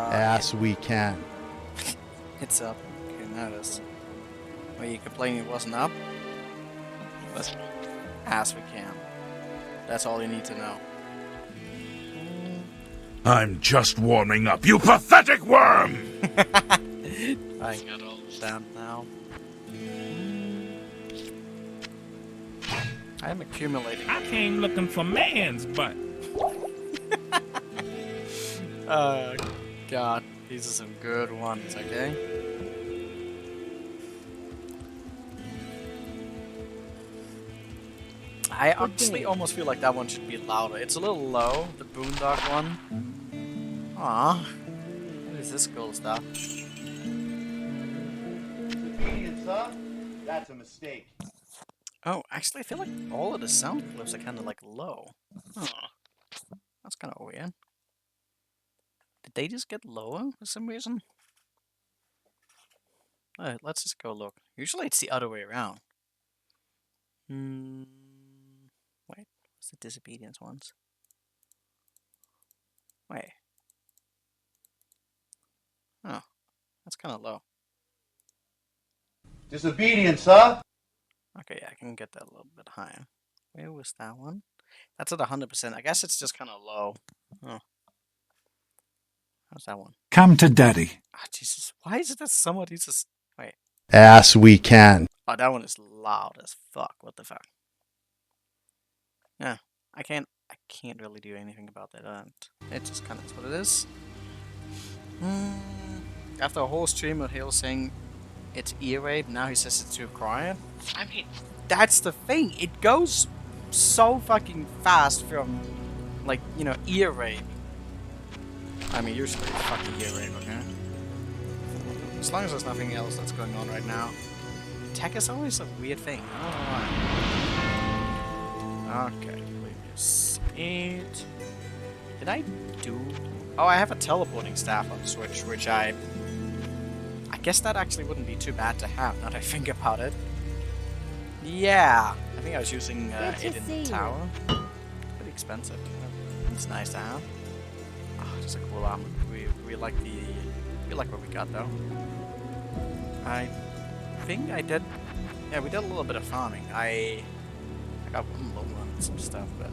As we can. It's up. Okay, now it is. Are you complaining it wasn't up? Listen, as we can. That's all you need to know. I'm just warming up, you pathetic worm! I got all down now. I'm accumulating. I came looking for man's butt. God, these are some good ones, okay? I honestly almost feel like that one should be louder. It's a little low, the Boondock one. Aww. What is this cool stuff? Convenience, huh? That's a mistake. Oh, actually, I feel like all of the sound clips are kind of like low. Huh. That's kind of weird. Did they just get lower for some reason? Alright, let's just go look. Usually it's the other way around. Wait, what's the disobedience ones? Wait. Oh, that's kind of low. Disobedience, huh? Okay, yeah, I can get that a little bit higher. Where was that one? That's at 100%. I guess it's just kind of low. Oh. How's that one? Come to daddy. Ah, Jesus. Why is it that somebody just... Wait. As we can. Oh, that one is loud as fuck. What the fuck? Yeah, I can't really do anything about that. It just kind of is what it is. After a whole stream of Hale saying it's ear rape, now he says it's too quiet. I mean, that's the thing. It goes so fucking fast from, like, you know, ear rape. I mean, usually it's fucking ear rape, okay? As long as there's nothing else that's going on right now. Tech is always a weird thing. I don't know why. Okay, previous 8. Did I do... Oh, I have a teleporting staff on Switch, which I guess that actually wouldn't be too bad to have, now that I think about it. Yeah, I think I was using it in the tower. Pretty expensive. It's nice to have. Oh, just a cool armor. We like what we got though. I think I did. Yeah, we did a little bit of farming. I got one low on some stuff, but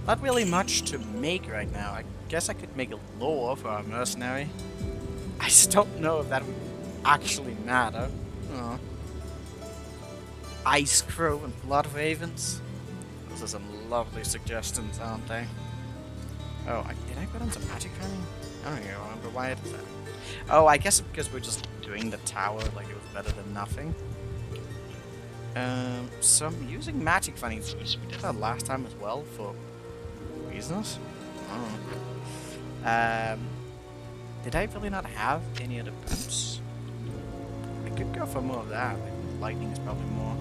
not really much to make right now. I guess I could make a lore for our mercenary. I just don't know if that would actually matter. Oh. Ice Crow and Blood Ravens. Those are some lovely suggestions, aren't they? Oh, did I put on some magic farming? I don't even remember why I did that. Oh, I guess because we're just doing the tower, like it was better than nothing. So I'm using magic farming. We did that last time as well for reasons. I don't know. Did I really not have any other boots? I could go for more of that. Lightning is probably more.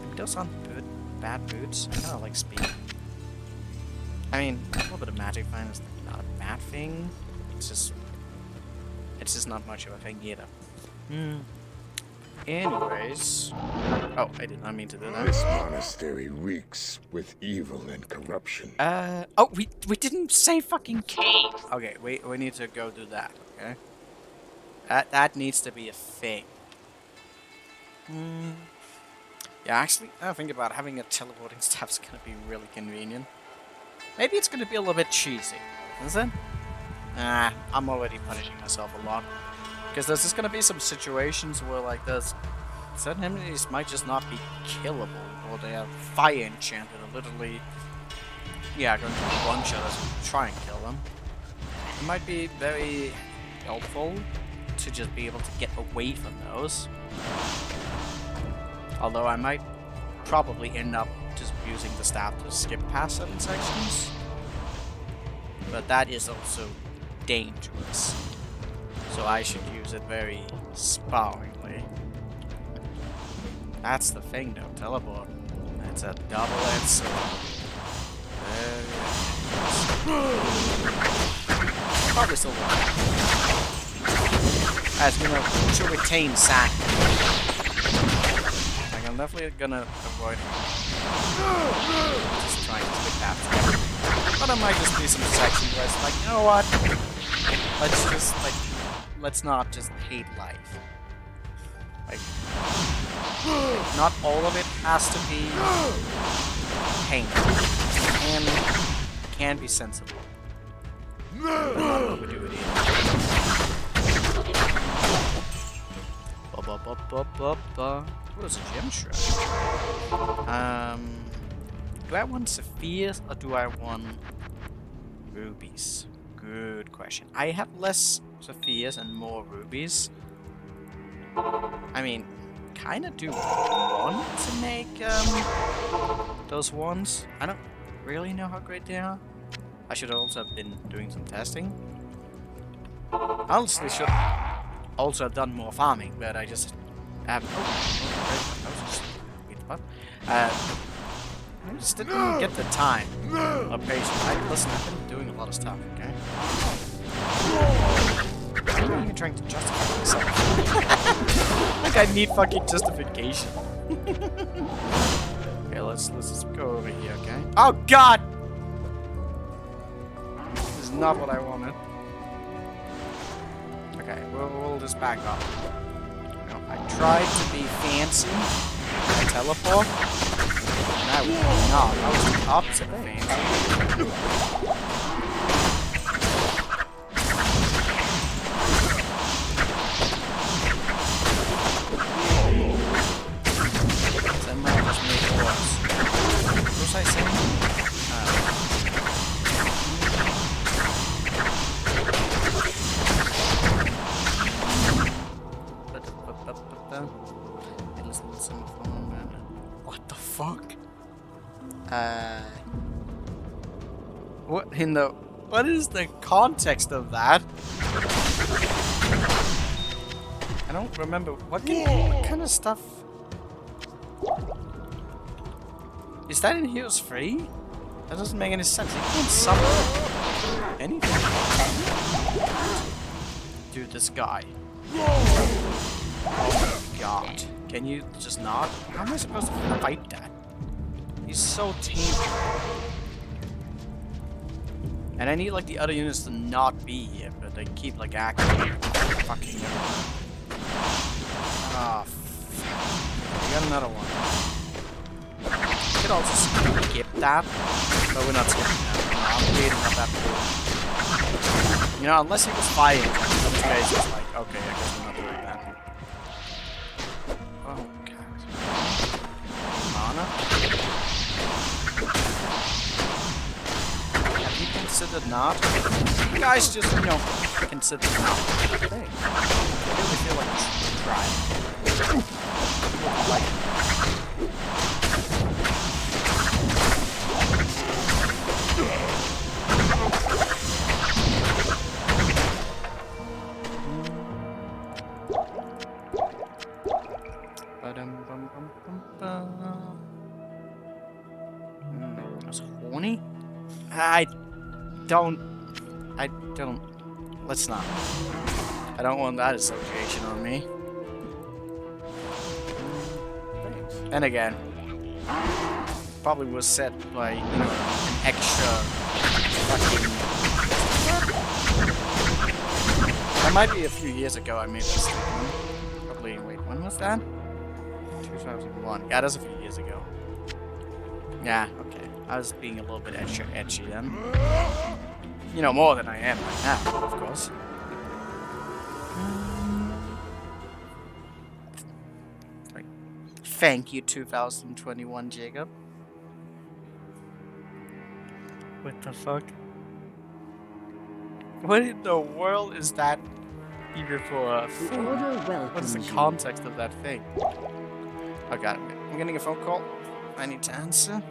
Maybe those aren't bad boots. I kinda like speed. I mean, a little bit of magic fine is not a bad thing. It's just not much of a thing either. Anyways, oh, I did not mean to do that. This monastery reeks with evil and corruption. Oh, we didn't say fucking cave. Okay, we need to go do that. Okay, that needs to be a thing. Yeah, actually, I think about having a teleporting staff is gonna be really convenient. Maybe it's gonna be a little bit cheesy, is it? Nah, I'm already punishing myself a lot. Because there's just gonna be some situations where, like, there's certain enemies might just not be killable, or they are fire enchanted, and literally, yeah, going to bunch of us and try and kill them. It might be very helpful to just be able to get away from those. Although I might probably end up just using the staff to skip past certain sections. But that is also dangerous. So I should use it very sparingly. That's the thing though, teleport. It's a double-edged sword. Probably still work. As you know, to retain sand. Like, I'm definitely gonna avoid just trying to skip that. But I might just do some sections where it's like, you know what? Let's not just hate life. Like, not all of it has to be painful. It can be sensible. But not overdo it either. What is a gem shroud? Do I want sapphires or do I want rubies? Good question. I have less sapphires and more rubies. I mean, kind of do want to make those ones. I don't really know how great they are. I should also have been doing some testing. I honestly should also have done more farming, but I just haven't. I just didn't get the time or patience. Listen, I've been doing a lot of stuff, okay? I'm not even trying to justify myself. Like I need fucking justification. Okay, let's just go over here, okay? Oh god! This is not what I wanted. Okay, we'll just back up. You know, I tried to be fancy. I teleport. And I was not. I was the opposite of fancy. I saying? What the fuck? What in the... What is the context of that? I don't remember. What kind of stuff... Is that in Heroes Free? That doesn't make any sense. You can't summon anything. Dude, this guy. Oh my god. Can you just not? How am I supposed to fight that? He's so tame. And I need like the other units to not be here, but they keep like acting. Fucking everyone. Ah, we got another one. We could also skip that, but we're not skipping that. No, I'm waiting on that pool. You know, unless he was fighting, some guys just like, okay, I guess we're not doing that. Oh, God. Mana? Have you considered not? You guys just, you know, consider not. Hey, I really feel like we should try. That's horny? I don't. Let's not. I don't want that association on me. And again, probably was set by, you know, an extra fucking... That might be a few years ago I made this statement. Probably, wait, when was that? 2001. Yeah, that's a few years ago. Yeah, okay. I was being a little bit edgy then. You know, more than I am right now, of course. Thank you, 2021, Jacob. What the fuck? What in the world is that even for a thing? What is the context of that thing? Oh god, I'm getting a phone call. I need to answer.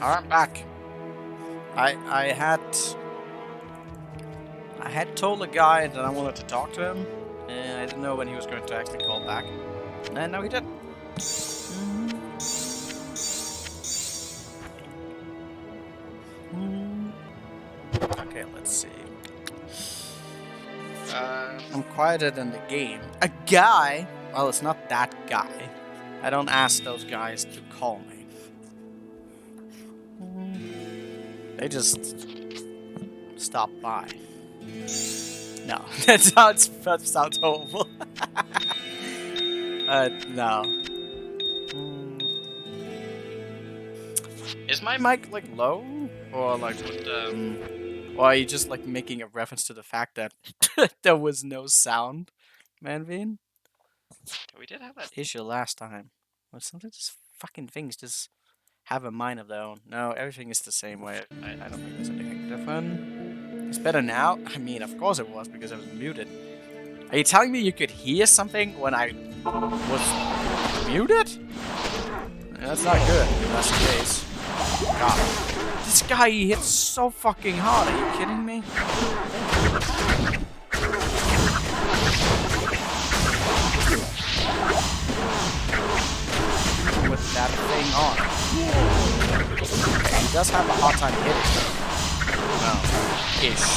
Alright, I'm back. I had told a guy that I wanted to talk to him, and I didn't know when he was going to actually call back. And now he did. Okay, let's see. I'm quieter than the game. A guy? Well, it's not that guy. I don't ask those guys to call me. They just stop by. No, that sounds horrible. No. Is my mic like low, or like what? Or are you just like making a reference to the fact that there was no sound, Manveen? We did have that issue last time. Well, sometimes just fucking things just have a mind of their own. No, everything is the same way. I don't think there's anything different. It's better now? I mean, of course it was, because I was muted. Are you telling me you could hear something when I was muted? That's not good, if that's the case. God. This guy, he hits so fucking hard, are you kidding me? With that thing on. Okay, he does have a hard time hitting. Well, ish.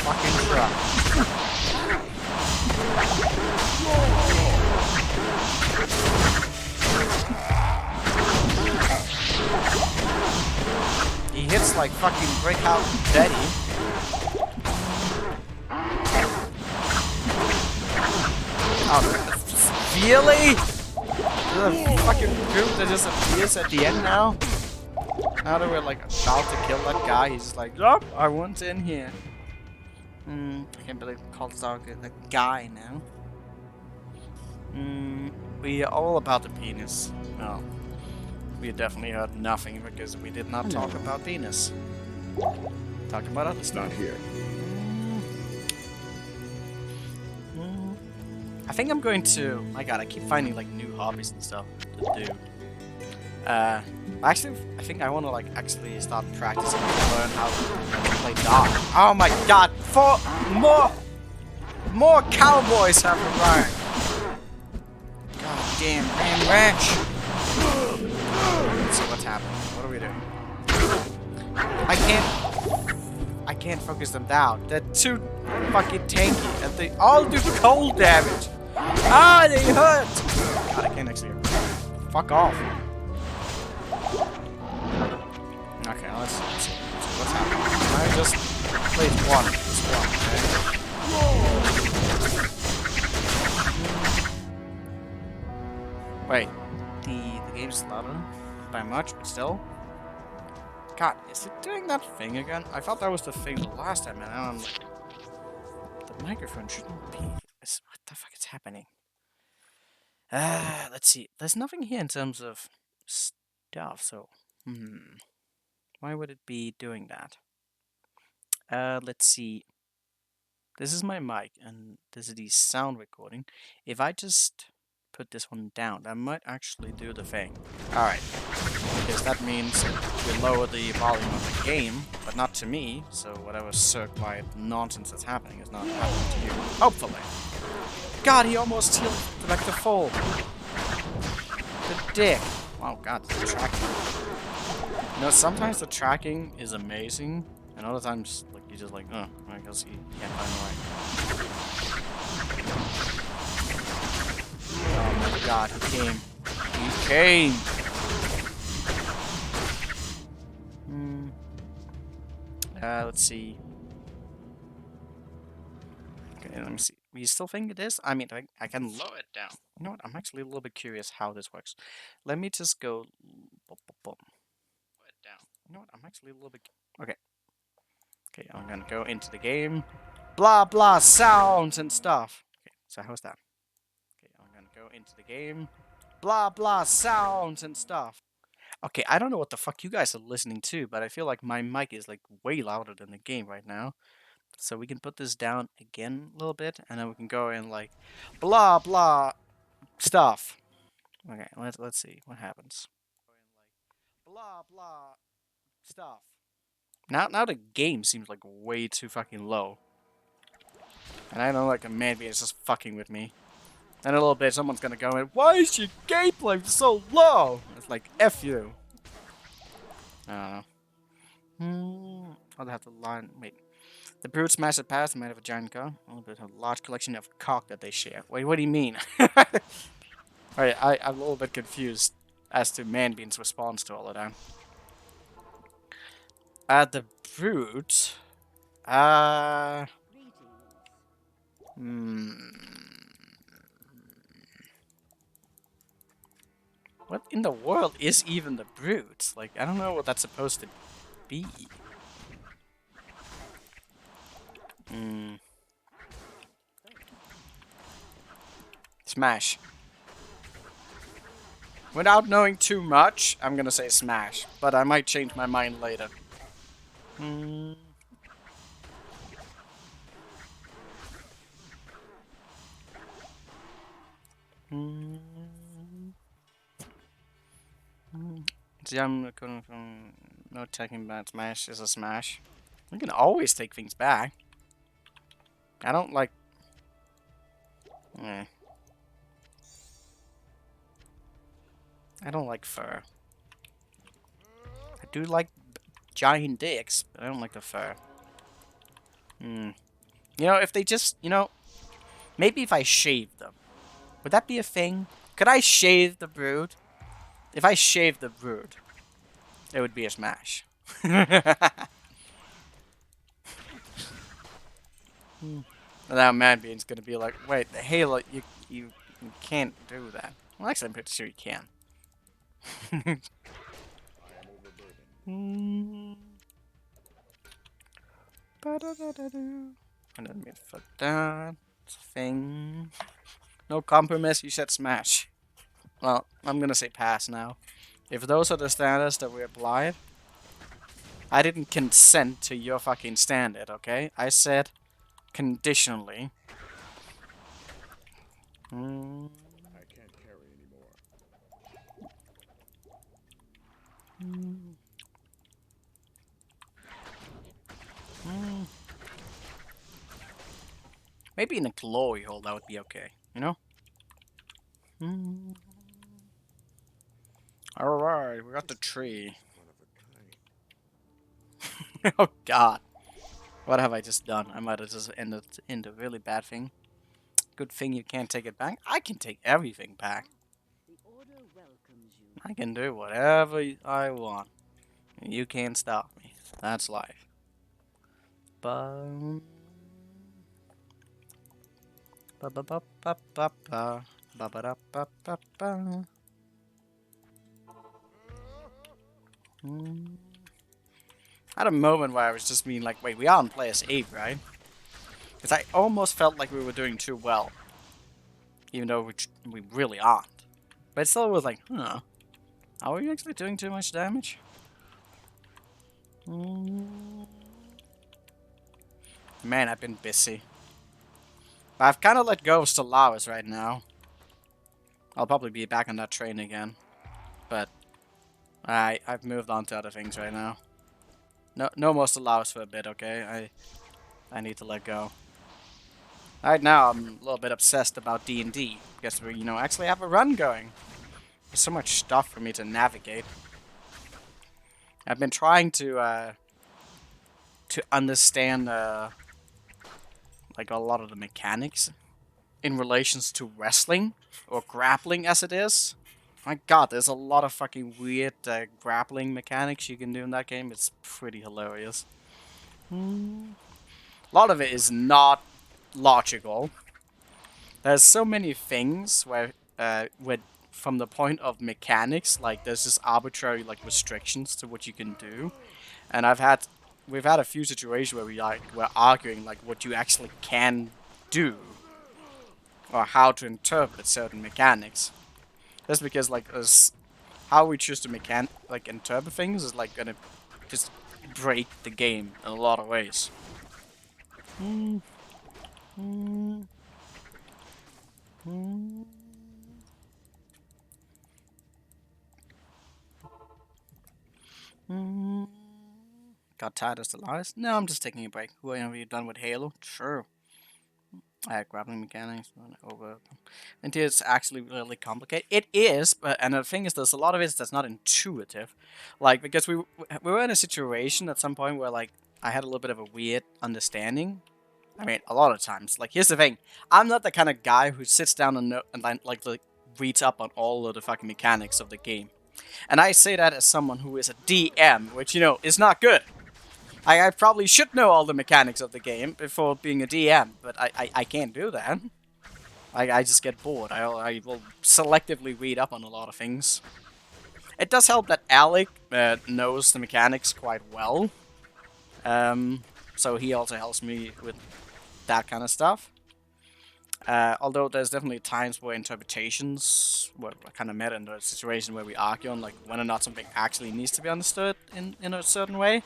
Fucking truck. just like fucking break out Betty. Oh, really? The fucking group that just appears at the end now? Now that we're like about to kill that guy, he's just like, oh, I want in here. I can't believe we called Zark a guy now. We are all about the penis. Well, we definitely heard nothing because we did not talk about penis. Talk about other stuff. Not here. I think I'm going to... My god, I keep finding like new hobbies and stuff to do. Actually, I think I want to like actually start practicing to learn how to play dog. Oh my god, more cowboys have arrived. God damn, man, wretch. Let's see what's happening. What are we doing? I can't focus them down. They're too fucking tanky, and they all do cold damage. Ah, they hurt. God, I can't actually. Fuck off. Okay, let's see what's happening. I just played one. Okay. Wait, the game's louder by much, but still. God, is it doing that thing again? I thought that was the thing the last time, and now I'm like, the microphone shouldn't be. What the fuck is happening? Let's see. There's nothing here in terms of stuff, so why would it be doing that? Let's see. This is my mic, and this is the sound recording. If I just put this one down, that might actually do the thing. Alright. Because that means we lower the volume of the game, but not to me, so whatever cirque-wide nonsense that's happening is not happening to you. Hopefully. God, he almost healed like the foal. The dick. Oh god, the tracking. You know, sometimes the tracking is amazing, and other times, like, you're just like, oh, I guess he can't find the right. Oh my god, he came. He came! Let's see. Okay, let me see. You still think it is? I mean, I can lower it down. You know what? I'm actually a little bit curious how this works. Let me just go... Lower it down. You know what? I'm actually a little bit... Okay. Okay, I'm gonna go into the game. Blah, blah, sounds and stuff. Okay, so how's that? Okay, I'm gonna go into the game. Blah, blah, sounds and stuff. Okay, I don't know what the fuck you guys are listening to, but I feel like my mic is like way louder than the game right now. So we can put this down again a little bit, and then we can go in like blah blah stuff. Okay, let's see what happens. Blah blah stuff. Now the game seems like way too fucking low, and I know like a maybe it's just fucking with me. And a little bit, someone's gonna go in. Why is your gameplay so low? It's like F you. I don't know. I'll have to line. Wait. The brutes smash it past made of a giant cock. A little bit of a large collection of cock that they share. Wait, what do you mean? Alright, I'm a little bit confused as to Manbean's response to all of that. The brute. What in the world is even the brute? Like, I don't know what that's supposed to be. Smash. Without knowing too much, I'm gonna say smash, but I might change my mind later. See, I'm going from no taking back smash is a smash. We can always take things back. I don't like. I don't like fur. I do like giant dicks, but I don't like the fur. You know, if they just, you know, maybe if I shave them, would that be a thing? Could I shave the brood? If I shave the brood, it would be a smash. Now Mad Bean's gonna be like, wait, Halo, you can't do that. Well, actually, I'm pretty sure you can. And then wait for that thing. No compromise, you said smash. Well, I'm gonna say pass now. If those are the standards that we applied, I didn't consent to your fucking standard, okay? I said conditionally. I can't carry anymore. Maybe in a glory hole that would be okay, you know? Alright, we got the tree. One of a kind. Oh god. What have I just done? I might have just ended in a really bad thing. Good thing you can't take it back. I can take everything back. I can do whatever I want. You can't stop me. That's life. Ba ba ba ba ba ba ba ba ba da ba ba ba. I had a moment where I was just being like, wait, we are on players 8, right? Because I almost felt like we were doing too well. Even though we really aren't. But it still was like, huh. Are we actually doing too much damage? Man, I've been busy. But I've kind of let go of Stellaris right now. I'll probably be back on that train again. But I've moved on to other things right now. No more Stellaris for a bit, okay? I need to let go. Right now, I'm a little bit obsessed about D&D. Because we, you know, actually have a run going. There's so much stuff for me to navigate. I've been trying to understand, like, a lot of the mechanics in relations to wrestling, or grappling as it is. My god, there's a lot of fucking weird grappling mechanics you can do in that game. It's pretty hilarious. A lot of it is not logical. There's so many things where from the point of mechanics, like there's just arbitrary like restrictions to what you can do, and we've had a few situations where we're arguing like what you actually can do or how to interpret certain mechanics. That's because like how we choose to interpret things is like gonna just break the game in a lot of ways. Got tired of Stellaris? No, I'm just taking a break. Who are you done with Halo? Sure. Grappling mechanics over. And it's actually really complicated. It is, but and the thing is, there's a lot of it that's not intuitive, like because we were in a situation at some point where like I had a little bit of a weird understanding. I mean, a lot of times. Like, here's the thing: I'm not the kind of guy who sits down and like reads up on all of the fucking mechanics of the game, and I say that as someone who is a DM, which you know is not good. I probably should know all the mechanics of the game before being a DM, but I can't do that. I just get bored. I will selectively read up on a lot of things. It does help that Alec knows the mechanics quite well. So he also helps me with that kind of stuff. Although there's definitely times where interpretations were kind of met in a situation where we argue on like whether or not something actually needs to be understood in a certain way.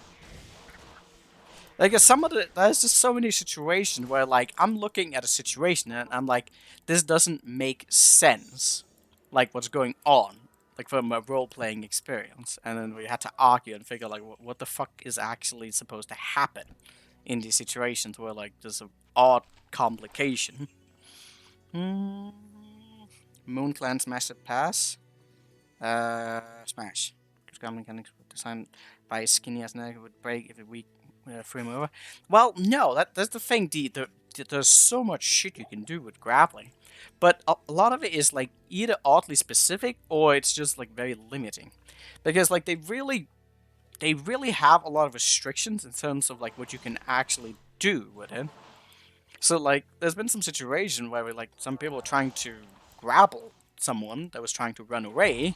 Like, there's just so many situations where, like, I'm looking at a situation and I'm like, this doesn't make sense, like, what's going on, like, from a role-playing experience. And then we had to argue and figure, like, what the fuck is actually supposed to happen in these situations where, like, there's an odd complication. Moonclan Smash it Pass. Smash. Scrum mechanics designed by skinny as neck would break if a weak free mover. Well, no, that's the thing, there's so much shit you can do with grappling. But a lot of it is, like, either oddly specific or it's just, like, very limiting. Because, like, they really they really have a lot of restrictions in terms of like what you can actually do with it. So like, there's been some situation where like some people are trying to grapple someone that was trying to run away,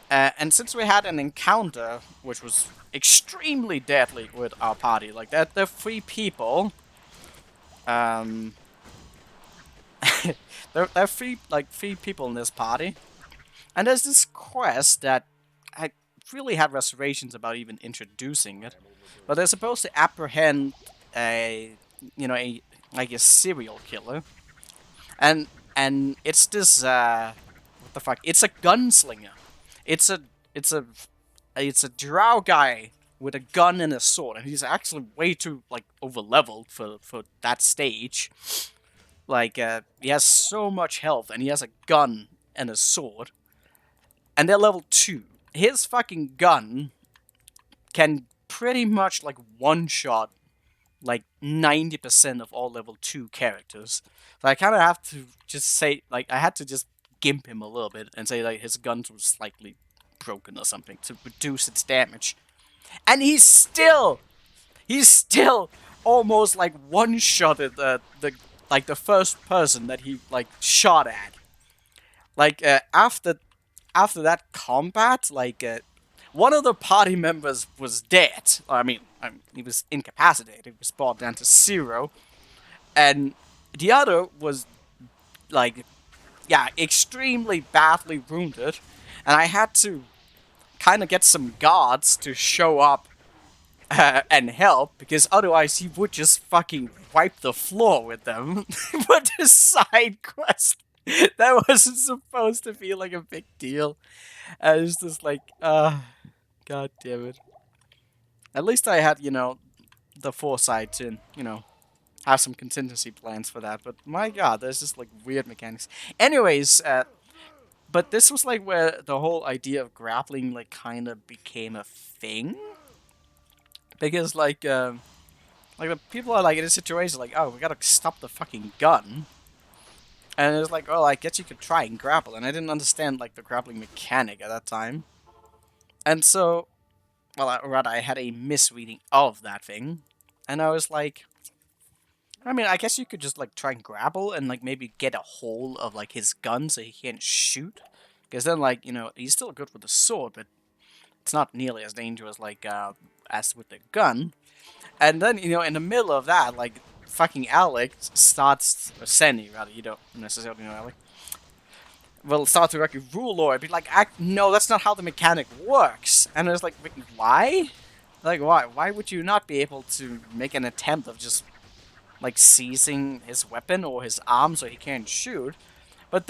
and since we had an encounter which was extremely deadly with our party, like there are 3 people, there are three people in this party, and there's this quest that I really had reservations about even introducing it, but they're supposed to apprehend a, a like a serial killer, and it's this what the fuck? It's a gunslinger. It's a it's a it's a drow guy with a gun and a sword, and he's actually way too like over leveled for that stage. Like he has so much health, and he has a gun and a sword, and they're level 2. His fucking gun can pretty much like one shot like 90% of all level 2 characters. So I kind of have to just say, like, I had to just gimp him a little bit and say, like, his guns was slightly broken or something to reduce its damage. And he's still almost like one-shotted the first person that he, like, shot at. Like, after that combat, like, one of the party members was dead. I mean, he was incapacitated. He was brought down to 0. And the other was, like, yeah, extremely badly wounded. And I had to kind of get some guards to show up and help, because otherwise he would just fucking wipe the floor with them. But this side quest, that wasn't supposed to be, like, a big deal. And it's just like, god damn it. At least I had, the foresight to, have some contingency plans for that. But my god, there's just like weird mechanics. Anyways, but this was like where the whole idea of grappling like kind of became a thing. Because like the people are like in a situation like, oh, we gotta stop the fucking gun. And it's like, oh, I guess you could try and grapple. And I didn't understand like the grappling mechanic at that time. And so, well, I had a misreading of that thing. And I was like, I mean, I guess you could just like try and grapple and like maybe get a hold of like his gun so he can't shoot. Because then like, he's still good with the sword, but it's not nearly as dangerous like as with the gun. And then, in the middle of that, like fucking Alec starts, or Senny rather, you don't necessarily know Alec, will start to like rule or be like, no, that's not how the mechanic works. And I was like, why? Like, why? Why would you not be able to make an attempt of just like seizing his weapon or his arm so he can't shoot? But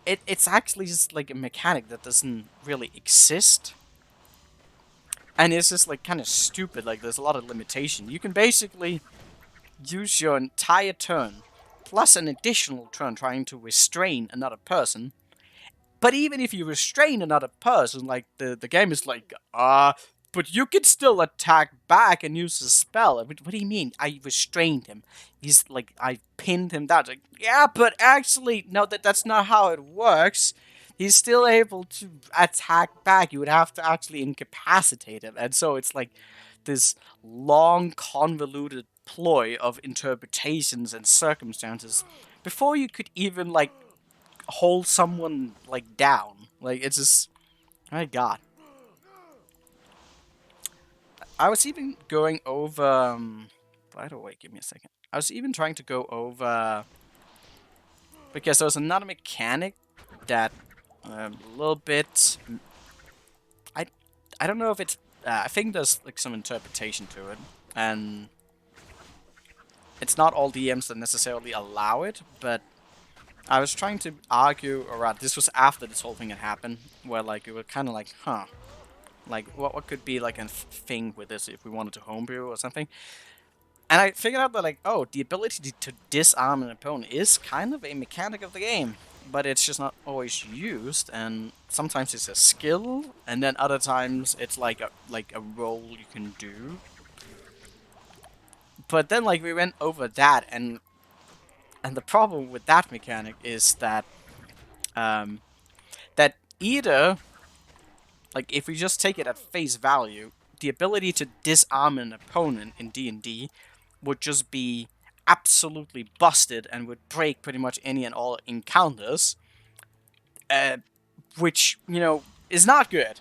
it's actually just like a mechanic that doesn't really exist. And it's just like kind of stupid, like there's a lot of limitation. You can basically use your entire turn, plus an additional turn trying to restrain another person. But even if you restrain another person, like the game is like, but you can still attack back and use a spell. What do you mean? I restrained him. He's like, I pinned him down. It's like, yeah, but actually, no, that's not how it works. He's still able to attack back. You would have to actually incapacitate him. And so it's like this long, convoluted ploy of interpretations and circumstances before you could even, like, hold someone, like, down. Like, it's just, my god. I was even going over, by the way, give me a second. I was even trying to go over, because there was another mechanic that a little bit, I don't know if it's, I think there's like some interpretation to it, and it's not all DMs that necessarily allow it, but I was trying to argue, or this was after this whole thing had happened, where like, we were kind of like, like, what could be like a thing with this if we wanted to homebrew or something? And I figured out that, like, oh, the ability to disarm an opponent is kind of a mechanic of the game, but it's just not always used, and sometimes it's a skill, and then other times it's like a role you can do. But then, like, we went over that, and the problem with that mechanic is that that either Like, if we just take it at face value, the ability to disarm an opponent in D&D would just be absolutely busted and would break pretty much any and all encounters, which, you know, is not good.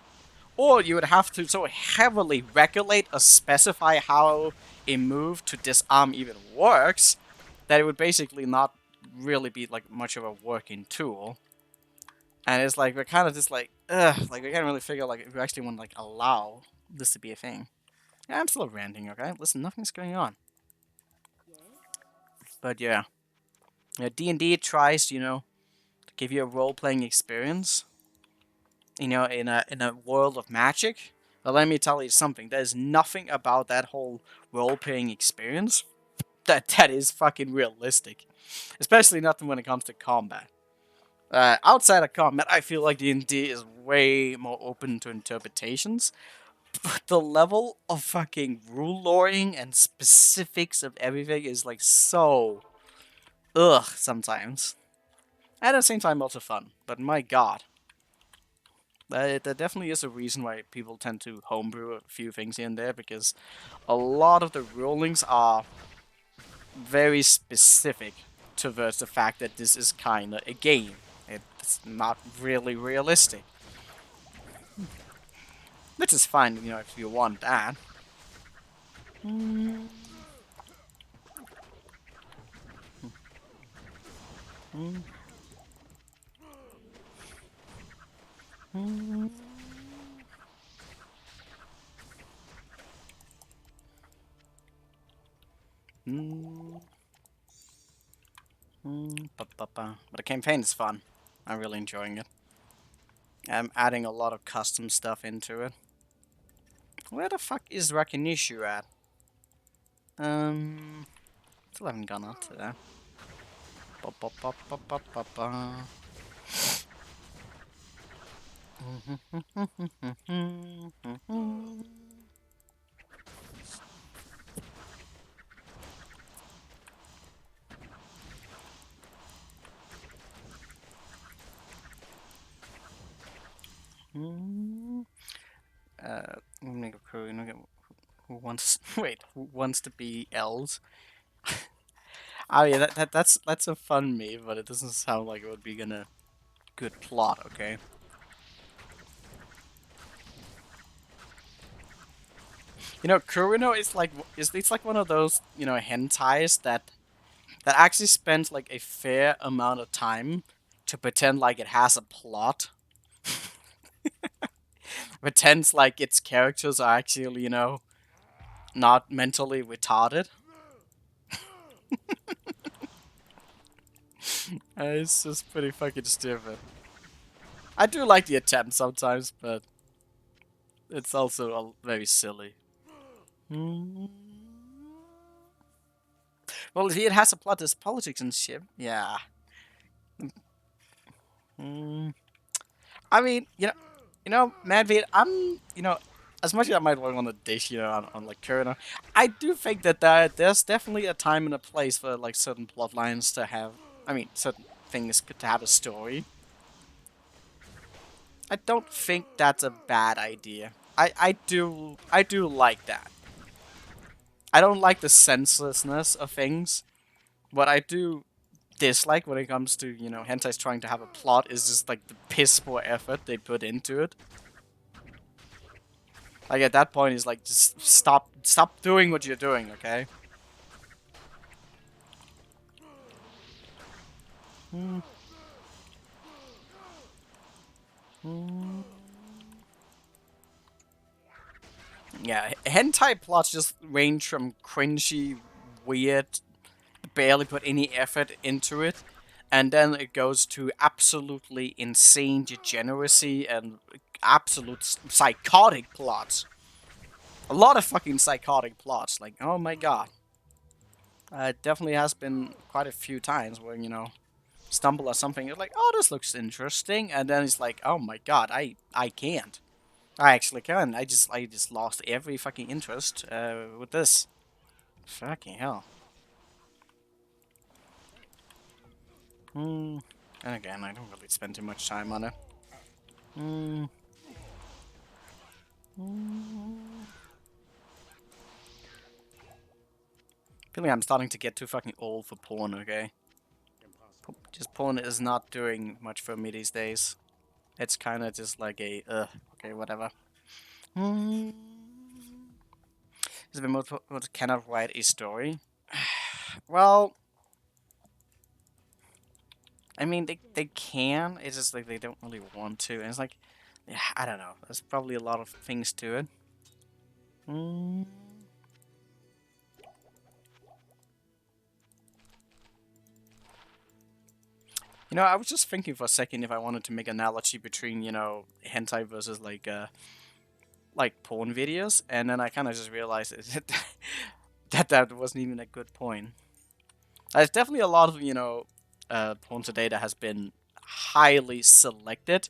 Or you would have to so heavily regulate or specify how a move to disarm even works that it would basically not really be like much of a working tool. And it's like we're kind of just like, ugh, like we can't really figure like if we actually want to like allow this to be a thing. Yeah, I'm still ranting, okay? Listen, nothing's going on. But yeah, D&D tries, you know, to give you a role-playing experience, you know, in a world of magic. But let me tell you something. There's nothing about that whole role-playing experience that is fucking realistic, especially nothing when it comes to combat. Outside of combat, I feel like D&D is way more open to interpretations. But the level of fucking rule loring and specifics of everything is like so ugh sometimes. At the same time, also fun. But my god. There definitely is a reason why people tend to homebrew a few things here and there, because a lot of the rulings are very specific towards the fact that this is kinda a game. It's not really realistic. Which is fine, you know, if you want that. Mm. Mm. Mm. Mm. But the campaign is fun. I'm really enjoying it. I'm adding a lot of custom stuff into it. Where the fuck is Rakinishu at? Still haven't gone up to that. Ba, ba, ba, ba, ba, ba, ba. I'm gonna go crew. Who wants? Wait, who wants to be elves? Oh yeah, that's a fun meme, but it doesn't sound like it would be gonna good plot. Okay. You know, Kurino is like it's like one of those, you know, hentais that actually spends like a fair amount of time to pretend like it has a plot. Pretends like its characters are actually, you know, not mentally retarded. It's just pretty fucking stupid. I do like the attempt sometimes, but it's also very silly. Mm. Well, it has a plot. There's politics and shit. Yeah. Mm. I mean, Madvid, you know, as much as I might want to dish, you know, on like Kurina, I do think that there's definitely a time and a place for like certain plot lines to have. I mean, certain things to have a story. I don't think that's a bad idea. I do like that. I don't like the senselessness of things. What I do dislike when it comes to, you know, hentais trying to have a plot is just like the piss poor effort they put into it. Like at that point, it's like just stop doing what you're doing, okay? Mm. Mm. Yeah, hentai plots just range from cringy, weird, barely put any effort into it, and then it goes to absolutely insane degeneracy and absolute psychotic plots. A lot of fucking psychotic plots. Like, oh my god. It definitely has been quite a few times where, you know, stumble at something, you're like, oh, this looks interesting, and then it's like, oh my god, I can't. I actually can. I just lost every fucking interest with this. Fucking hell. Hmm. And again, I don't really spend too much time on it. Hmm. Feeling I'm starting to get too fucking old for porn, okay? Just porn is not doing much for me these days. It's kind of just like a, okay, whatever. Is the most cannot write a story? Well, I mean, they can. It's just like they don't really want to. And it's like, yeah, I don't know. There's probably a lot of things to it. You know, I was just thinking for a second if I wanted to make an analogy between, you know, hentai versus like porn videos, and then I kind of just realized that wasn't even a good point. There's definitely a lot of, you know, porn today that has been highly selected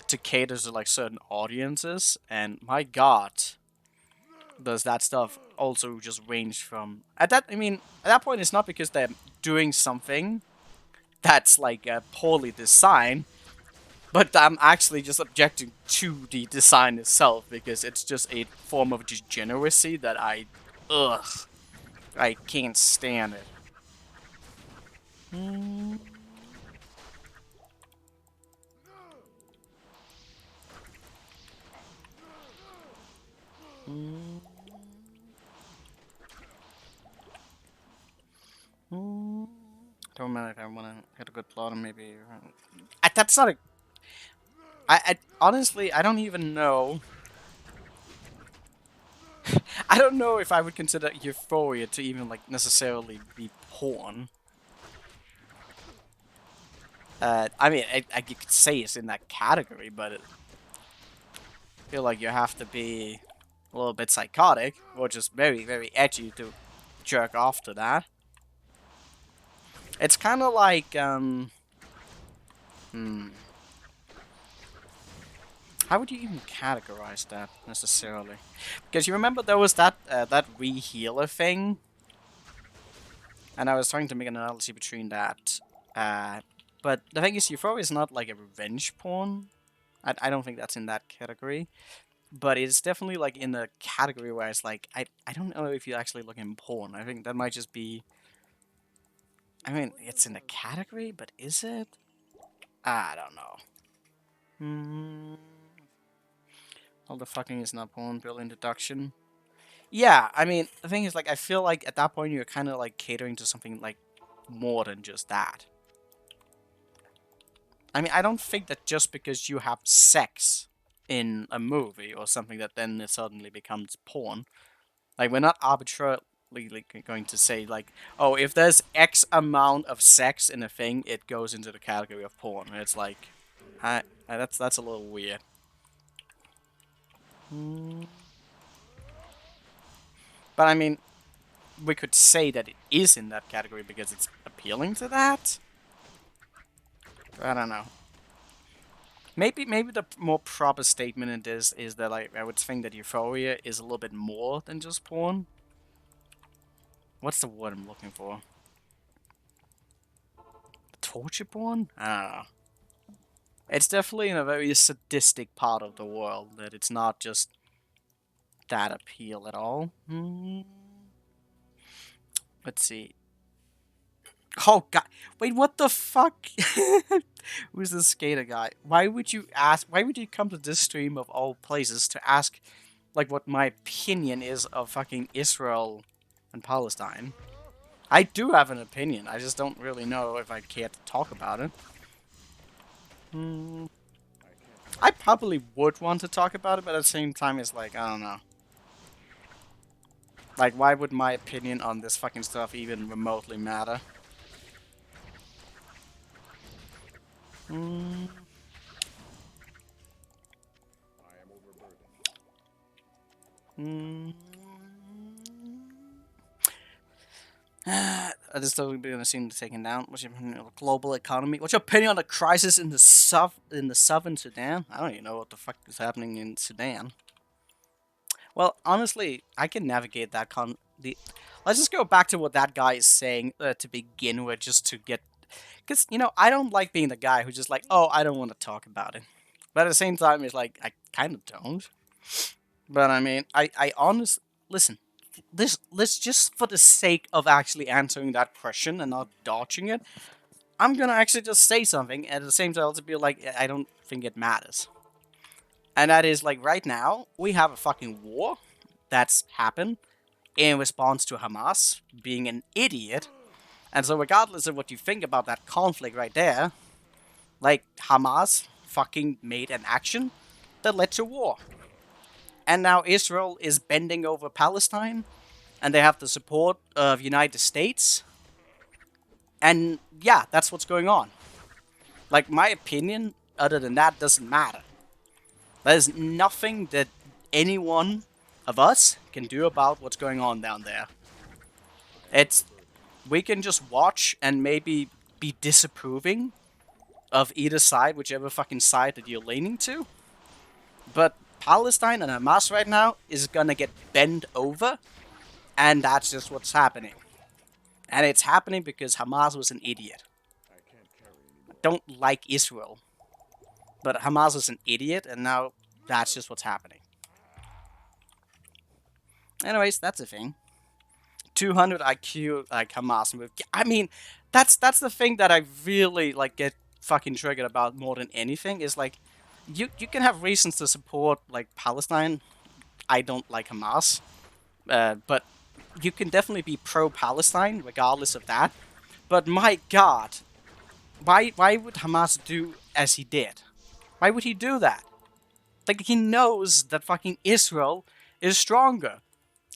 to cater to like certain audiences, and my god, does that stuff also just range from at that? I mean, at that point, it's not because they're doing something that's like poorly designed, but I'm actually just objecting to the design itself because it's just a form of degeneracy that I can't stand it. Don't matter if I want to hit a good plot or maybe. That's not a. I honestly I don't even know. I don't know if I would consider Euphoria to even like necessarily be porn. I mean, you could say it's in that category, but I feel like you have to be a little bit psychotic or just very, very edgy to jerk off to that. It's kind of like, how would you even categorize that necessarily? Because you remember there was that that re-healer thing, and I was trying to make an analogy between that. But the thing is, Euphoria is not like a revenge porn. I don't think that's in that category. But it's definitely like in the category where it's like, I don't know if you actually look in porn. I think that might just be. I mean, it's in the category, but is it? I don't know. All the fucking is not porn, Bill introduction. Yeah, I mean, the thing is, like, I feel like at that point you're kind of like catering to something like more than just that. I mean, I don't think that just because you have sex in a movie or something that then it suddenly becomes porn. Like, we're not arbitrarily going to say, like, oh, if there's X amount of sex in a thing, it goes into the category of porn. It's like, that's a little weird. But I mean, we could say that it is in that category because it's appealing to that. I don't know. Maybe the more proper statement in this is that I would think that Euphoria is a little bit more than just porn. What's the word I'm looking for? Torture porn? I don't know. It's definitely in a very sadistic part of the world that it's not just that appeal at all. Let's see. Oh god, wait, what the fuck? Who's the skater guy? Why would you ask? Why would you come to this stream of all places to ask, like, what my opinion is of fucking Israel and Palestine? I do have an opinion. I just don't really know if I care to talk about it. I probably would want to talk about it, but at the same time, it's like, I don't know. Like, why would my opinion on this fucking stuff even remotely matter? I just thought we'd be gonna seem taken down. What's your opinion on the global economy? What's your opinion on the crisis in the southern Sudan? I don't even know what the fuck is happening in Sudan. Well, honestly, I can navigate that Let's just go back to what that guy is saying to begin with, just to get, because you know I don't like being the guy who's just like, oh, I don't want to talk about it, but at the same time, it's like I kind of don't. But I mean, I honestly listen. Let's just for the sake of actually answering that question and not dodging it, I'm gonna actually just say something, and at the same time, also be like, I don't think it matters. And that is like right now we have a fucking war that's happened in response to Hamas being an idiot. And so, regardless of what you think about that conflict right there, like Hamas fucking made an action that led to war. And now Israel is bending over Palestine, and they have the support of United States. And yeah, that's what's going on. Like, my opinion, other than that, doesn't matter. There's nothing that anyone of us can do about what's going on down there. We can just watch and maybe be disapproving of either side, whichever fucking side that you're leaning to. But Palestine and Hamas right now is gonna get bent over, and that's just what's happening. And it's happening because Hamas was an idiot. I don't like Israel, but Hamas was an idiot, and now that's just what's happening. Anyways, that's a thing. 200 IQ like Hamas move. I mean, that's the thing that I really like get fucking triggered about more than anything is like you can have reasons to support like Palestine. I don't like Hamas, but you can definitely be pro-Palestine regardless of that. But my God, why would Hamas do as he did? Why would he do that? Like he knows that fucking Israel is stronger,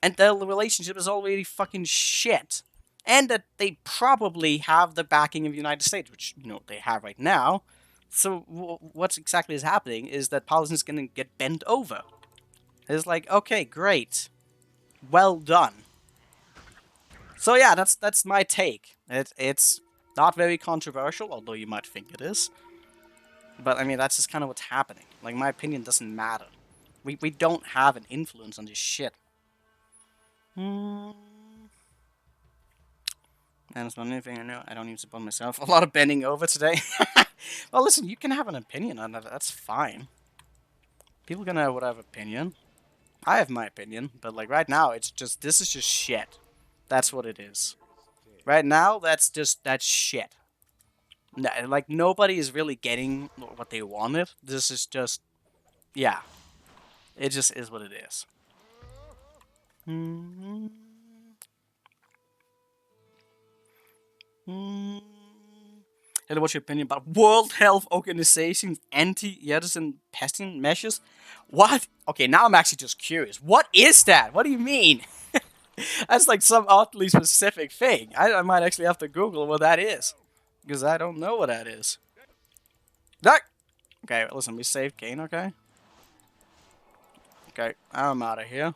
and their relationship is already fucking shit, and that they probably have the backing of the United States, which they have right now. So what's exactly is happening is that Palestine's gonna get bent over. It's like, okay, great, well done. So yeah, that's my take. It's not very controversial, although you might think it is. But I mean, that's just kind of what's happening. Like, my opinion doesn't matter. We don't have an influence on this shit. And it's not anything I know. I don't even support myself. A lot of bending over today. Well, listen, you can have an opinion on that. That's fine. People can have whatever opinion. I have my opinion, but like right now, this is just shit. That's what it is. Right now, that's shit. Like, nobody is really getting what they wanted. This is just, yeah. It just is what it is. And what's your opinion about World Health Organization's anti-Yedisan pesting measures? What? Okay, now I'm actually just curious. What is that? What do you mean? That's like some oddly specific thing. I might actually have to Google what that is, because I don't know what that is. Okay, listen, we saved Kane, okay? Okay, I'm out of here.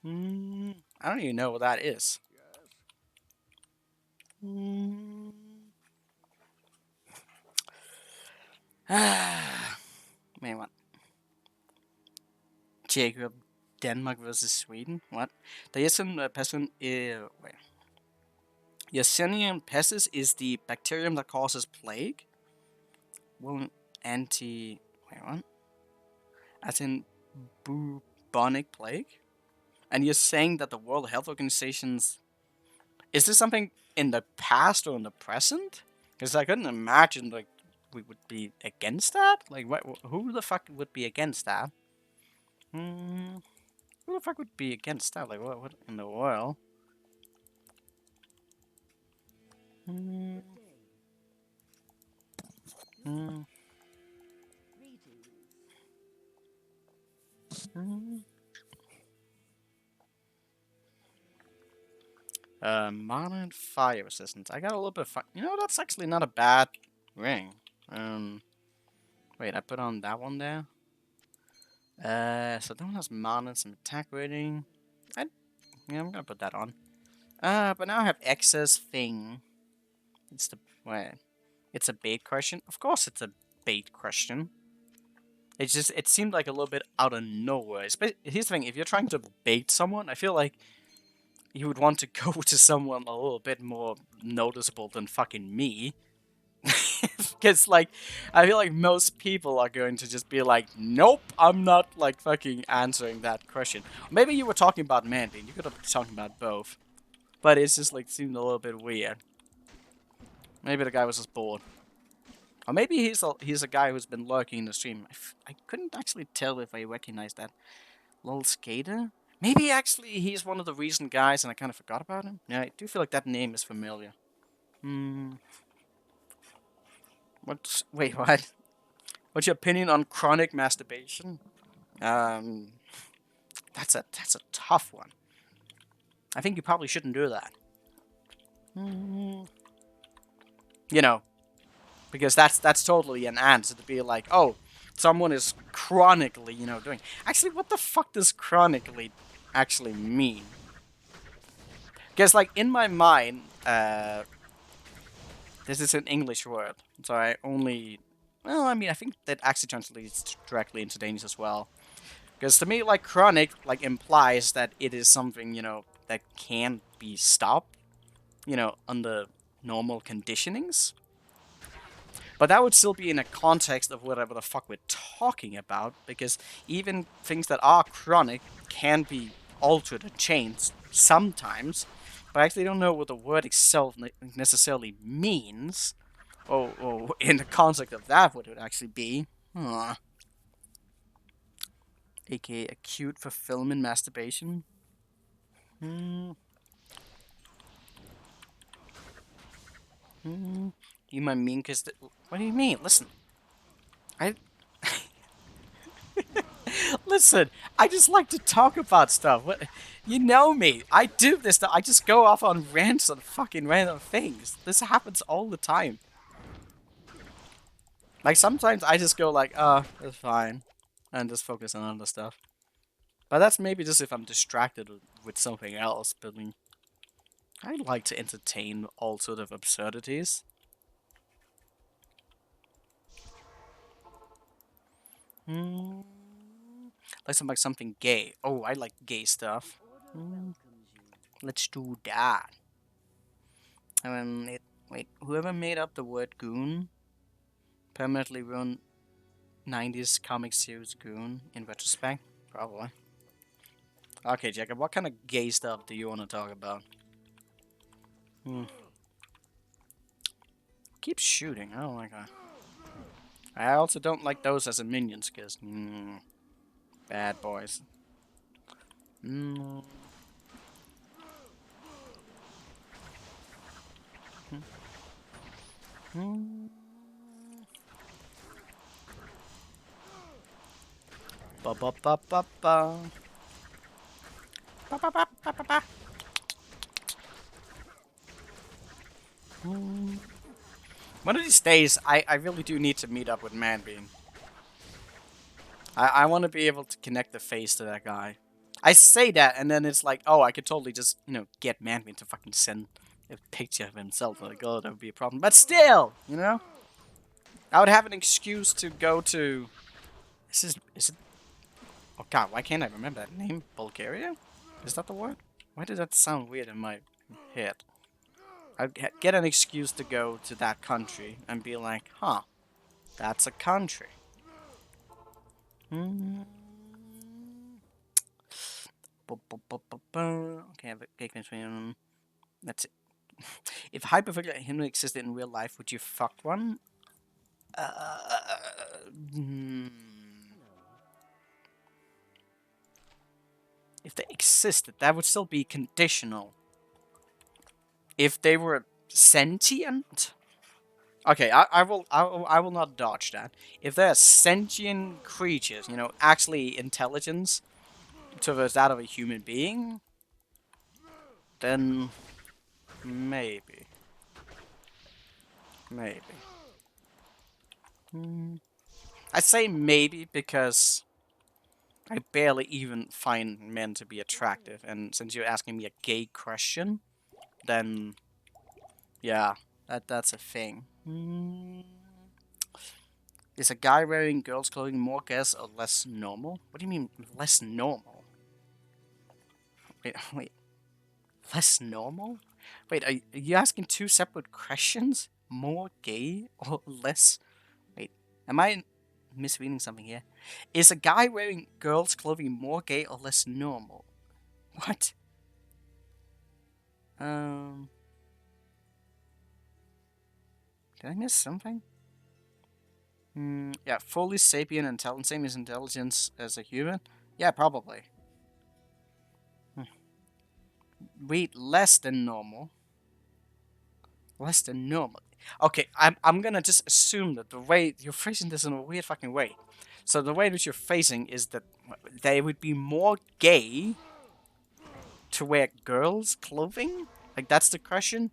I don't even know what that is. Man, what? Jacob, Denmark versus Sweden? What? The Yersinia pestis wait. Yersinia pestis is the bacterium that causes plague? Well, wait, what? As in bubonic plague? And you're saying that the World Health Organization's... Is this something in the past or in the present? Because I couldn't imagine, like, we would be against that? Like, who the fuck would be against that? Who the fuck would be against that? Like, what in the world? Mana and fire resistance. I got a little bit of fire. You know, that's actually not a bad ring. Wait, I put on that one there. So that one has mana and some attack rating. Yeah, I'm gonna put that on. But now I have excess thing. It's a bait question. Of course, it's a bait question. It seemed like a little bit out of nowhere. Here's the thing: if you're trying to bait someone, I feel like you would want to go to someone a little bit more noticeable than fucking me. Because, like, I feel like most people are going to just be like, nope, I'm not, like, fucking answering that question. Maybe you were talking about Mandy. You could have been talking about both. But it's just, like, seemed a little bit weird. Maybe the guy was just bored. Or maybe he's a guy who's been lurking in the stream. I couldn't actually tell if I recognized that little skater. Maybe, actually, he's one of the recent guys and I kind of forgot about him. Yeah, I do feel like that name is familiar. Wait, what? What's your opinion on chronic masturbation? That's a tough one. I think you probably shouldn't do that. You know, because that's totally an answer to be like, oh, someone is chronically, doing. Actually, what the fuck does chronically actually mean? Because, like, in my mind, this is an English word, so I only. Well, I mean, I think that actually translates directly into Danish as well. Because to me, like, chronic, like, implies that it is something, that can't be stopped, under normal conditionings. But that would still be in a context of whatever the fuck we're talking about, because even things that are chronic can be altered and changed sometimes, but I actually don't know what the word itself necessarily means. Oh, in the context of that, what it would actually be. Huh. AKA acute fulfillment masturbation. You might mean because... What do you mean? Listen. Listen, I just like to talk about stuff. What, you know me. I do this stuff. I just go off on rants on fucking random things. This happens all the time. Like, sometimes I just go like, it's fine. And just focus on other stuff. But that's maybe just if I'm distracted with something else. But I mean, I like to entertain all sort of absurdities. Like something gay. Oh, I like gay stuff. Let's do that. Wait, whoever made up the word goon permanently ruined 90s comic series Goon in retrospect? Probably. Okay, Jacob, what kind of gay stuff do you want to talk about? Keep shooting. I don't like that. I also don't like those as a minions, because... bad boys. Ba ba ba ba ba. Ba ba ba ba ba ba. One of these days, I really do need to meet up with Manbean. I want to be able to connect the face to that guy. I say that, and then it's like, oh, I could totally just, get Manbean to fucking send a picture of himself. Like, oh, that would be a problem. But still, I would have an excuse to go to... Is it... Oh god, why can't I remember that name? Bulgaria? Is that the word? Why did that sound weird in my head? I'd get an excuse to go to that country and be like, huh, that's a country. Okay, I have a gig between... That's it. If hypervigilance human existed in real life, would you fuck one? If they existed, that would still be conditional. If they were sentient? Okay, I will not dodge that. If they're sentient creatures, actually intelligence towards that of a human being, then maybe. Maybe. I say maybe because I barely even find men to be attractive, and since you're asking me a gay question, then yeah, that's a thing. Is a guy wearing girls' clothing more guess or less normal? What do you mean less normal? Wait, less normal? Wait, are you asking two separate questions? more gay or less? Wait, am I misreading something here? Is a guy wearing girls' clothing more gay or less normal? What? Did I miss something? Yeah, fully sapient intelligence, same as intelligence as a human? Yeah, probably. Wait, less than normal. Less than normal. Okay, I'm gonna just assume that the way you're phrasing this in a weird fucking way. So the way that you're phrasing is that they would be more gay to wear girls' clothing? Like that's the question?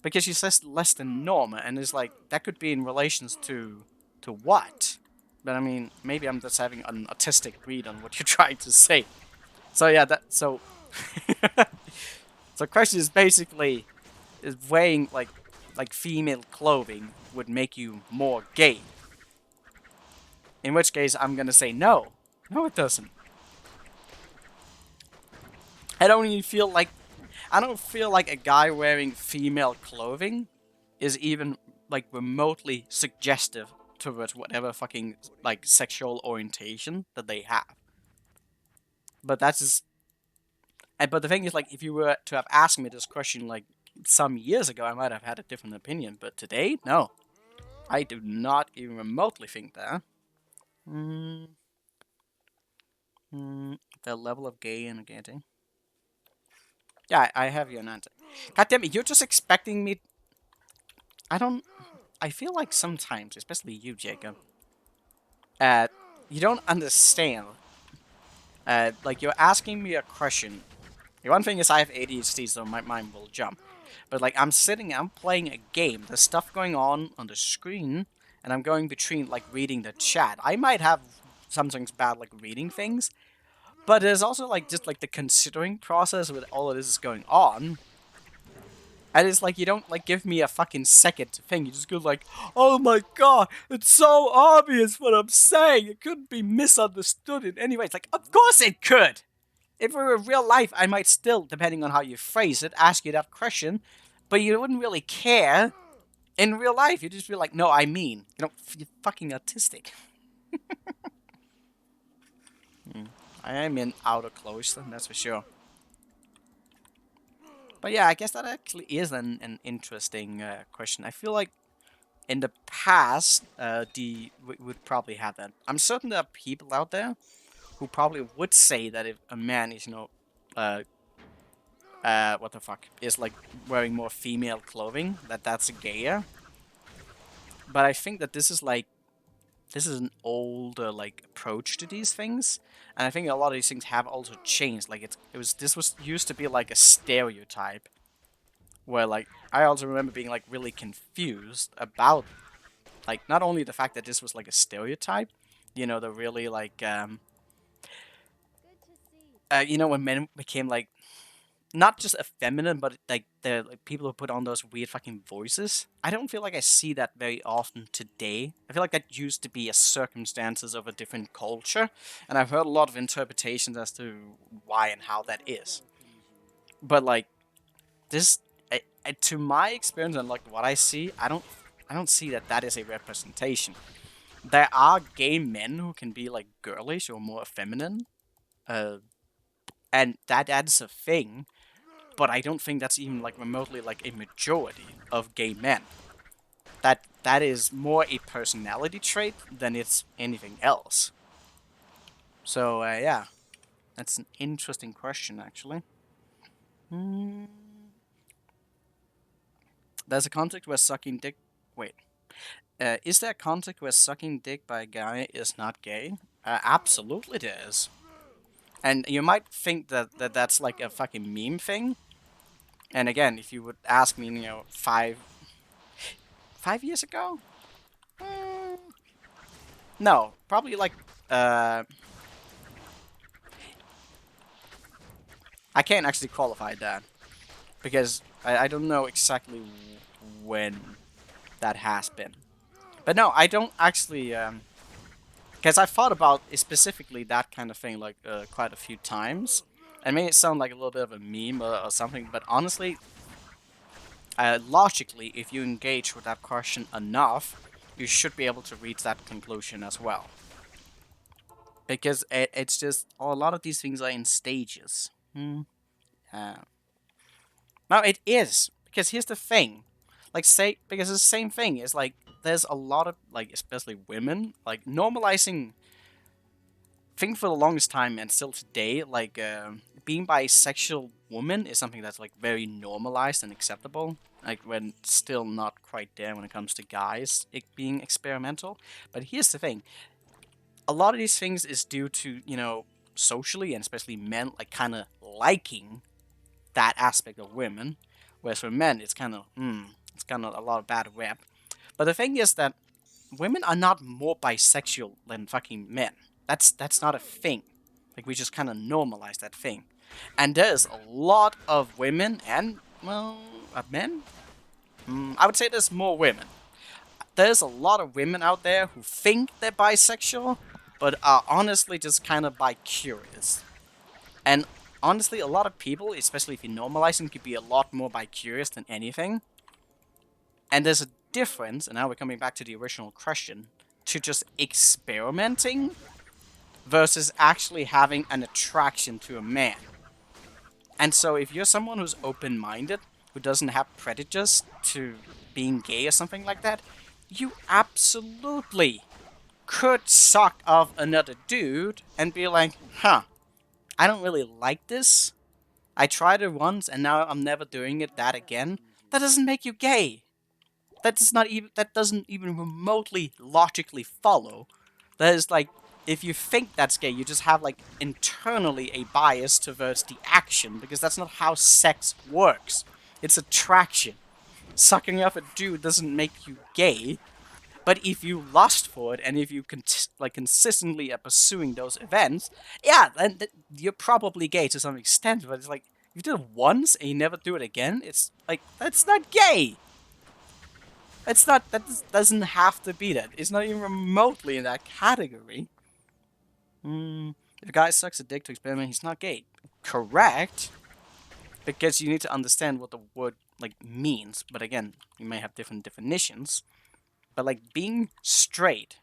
Because she says less than normal, and it's like that could be in relations to what? But I mean, maybe I'm just having an autistic read on what you're trying to say. So yeah, so so question is basically is wearing like female clothing would make you more gay. In which case I'm gonna say no. No it doesn't. I don't even feel like I don't feel like a guy wearing female clothing is even like remotely suggestive towards whatever fucking like sexual orientation that they have. But that's just but the thing is like if you were to have asked me this question like some years ago I might have had a different opinion, but today no. I do not even remotely think that. The level of gay and gaiety. Yeah, I have your answer. God damn it, you're just expecting me. I don't. I feel like sometimes, especially you, Jacob, you don't understand. Like you're asking me a question. The one thing is I have ADHD, so my mind will jump. But like I'm playing a game. There's stuff going on the screen, and I'm going between like reading the chat. I might have something's bad like reading things, but there's also like just like the considering process with all of this is going on. And it's like you don't like give me a fucking second to think. You just go like, "Oh my god, it's so obvious what I'm saying. It couldn't be misunderstood in any way." It's like, of course it could. If it were real life, I might still, depending on how you phrase it, ask you that question, but you wouldn't really care. In real life, you'd just be like, "No, I mean, you're fucking autistic." I am in outer cloister, that's for sure. But yeah, I guess that actually is an interesting question. I feel like in the past, we would probably have that. I'm certain there are people out there who probably would say that if a man is, what the fuck, is like wearing more female clothing, that's gayer. But I think that this is an older like approach to these things, and I think a lot of these things have also changed. Like this was used to be like a stereotype, where like I also remember being like really confused about like not only the fact that this was like a stereotype, the really like when men became like not just effeminate, but like the like people who put on those weird fucking voices. I don't feel like I see that very often today. I feel like that used to be a circumstances of a different culture, and I've heard a lot of interpretations as to why and how that is. But like this, to my experience and like what I see, I don't see that is a representation. There are gay men who can be like girlish or more feminine, and that's a thing. But I don't think that's even like remotely like a majority of gay men. That is more a personality trait than it's anything else. So yeah, that's an interesting question actually. There's a context where sucking dick. Wait, is there a context where sucking dick by a guy is not gay? Absolutely, there is. And you might think that's like a fucking meme thing. And again, if you would ask me, 5 years ago? No, probably like, I can't actually qualify that. Because I don't know exactly when that has been. But no, I don't actually, because I thought about specifically that kind of thing like quite a few times. And made it sound like a little bit of a meme or something, but honestly, logically, if you engage with that question enough, you should be able to reach that conclusion as well. Because it's just, a lot of these things are in stages. Uh, now it is, because here's the thing. Like, say, because it's the same thing. It's like, there's a lot of, like, especially women, like, normalizing thing for the longest time and still today, like, being bisexual woman is something that's, like, very normalized and acceptable. Like, when still not quite there when it comes to guys being experimental. But here's the thing. A lot of these things is due to, you know, socially and especially men, like, kind of liking that aspect of women. Whereas for men, it's kind of, it's kind of a lot of bad rep. But the thing is that women are not more bisexual than fucking men. That's not a thing. Like, we just kind of normalize that thing. And there's a lot of women and, well, men? I would say there's more women. There's a lot of women out there who think they're bisexual, but are honestly just kind of bi-curious. And honestly, a lot of people, especially if you normalize them, could be a lot more bi-curious than anything. And there's a difference, and now we're coming back to the original question, to just experimenting versus actually having an attraction to a man. And so if you're someone who's open-minded, who doesn't have prejudice to being gay or something like that, you absolutely could suck off another dude and be like, huh, I don't really like this. I tried it once and now I'm never doing that again. That doesn't make you gay. That doesn't even remotely logically follow. That is like, if you think that's gay, you just have like internally a bias towards the action, because that's not how sex works. It's attraction. Sucking off a dude doesn't make you gay. But if you lust for it, and if you consistently are pursuing those events, yeah, then you're probably gay to some extent. But it's like, if you did it once and you never do it again, it's like, that's not gay. It's not. Doesn't have to be that. It's not even remotely in that category. If a guy sucks a dick to experiment, he's not gay. Correct. Because you need to understand what the word like means. But again, you may have different definitions. But like, being straight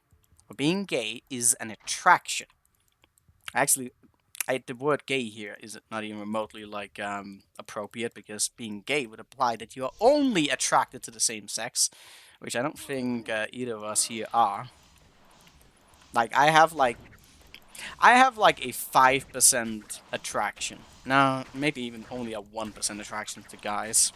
or being gay is an attraction. Actually, the word gay here is not even remotely like appropriate, because being gay would imply that you are only attracted to the same sex, which I don't think either of us here are. Like, I have like a 5% attraction. No, maybe even only a 1% attraction to guys.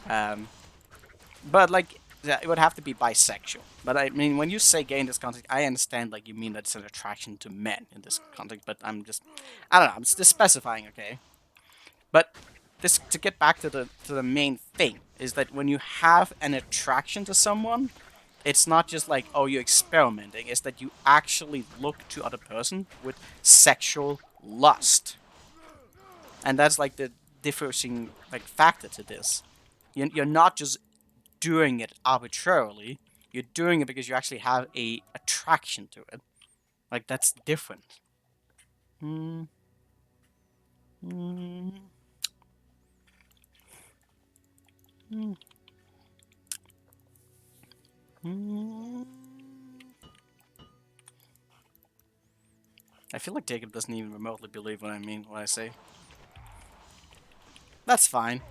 But like, it would have to be bisexual. But I mean, when you say gay in this context, I understand like you mean that it's an attraction to men in this context. But I don't know. I'm just specifying, okay? But this, to get back to the main thing, is that when you have an attraction to someone, it's not just like, oh, you're experimenting. It's that you actually look to other person with sexual lust, and that's like the differentiating like factor to this. You're not just doing it arbitrarily. You're doing it because you actually have a attraction to it. Like, that's different. Hmm. Hmm. Hmm. Hmm. I feel like Jacob doesn't even remotely believe what I mean, what I say. That's fine.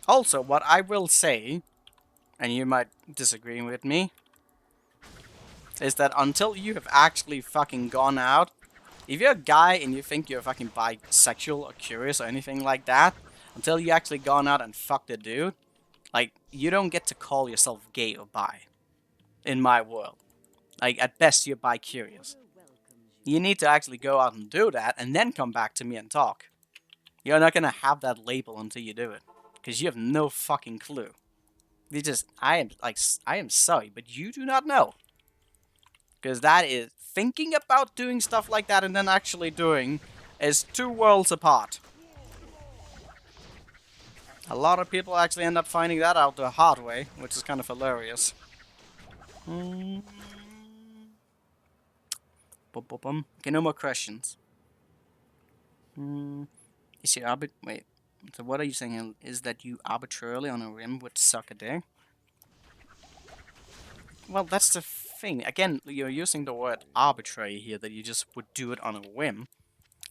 Also, what I will say, and you might disagree with me, is that until you have actually fucking gone out, if you're a guy and you think you're fucking bisexual or curious or anything like that, until you actually gone out and fucked a dude, like, you don't get to call yourself gay or bi. In my world. Like, at best, you're bi-curious. You need to actually go out and do that, and then come back to me and talk. You're not gonna have that label until you do it. Because you have no fucking clue. I am sorry, but you do not know. Because that is, thinking about doing stuff like that and then actually doing is two worlds apart. A lot of people actually end up finding that out the hard way, which is kind of hilarious. Mm. Bum, bum, bum. Okay, no more questions. Is your wait. So what are you saying here? Is that you arbitrarily on a whim would suck a dick? Well, that's the thing. Again, you're using the word arbitrary here, that you just would do it on a whim.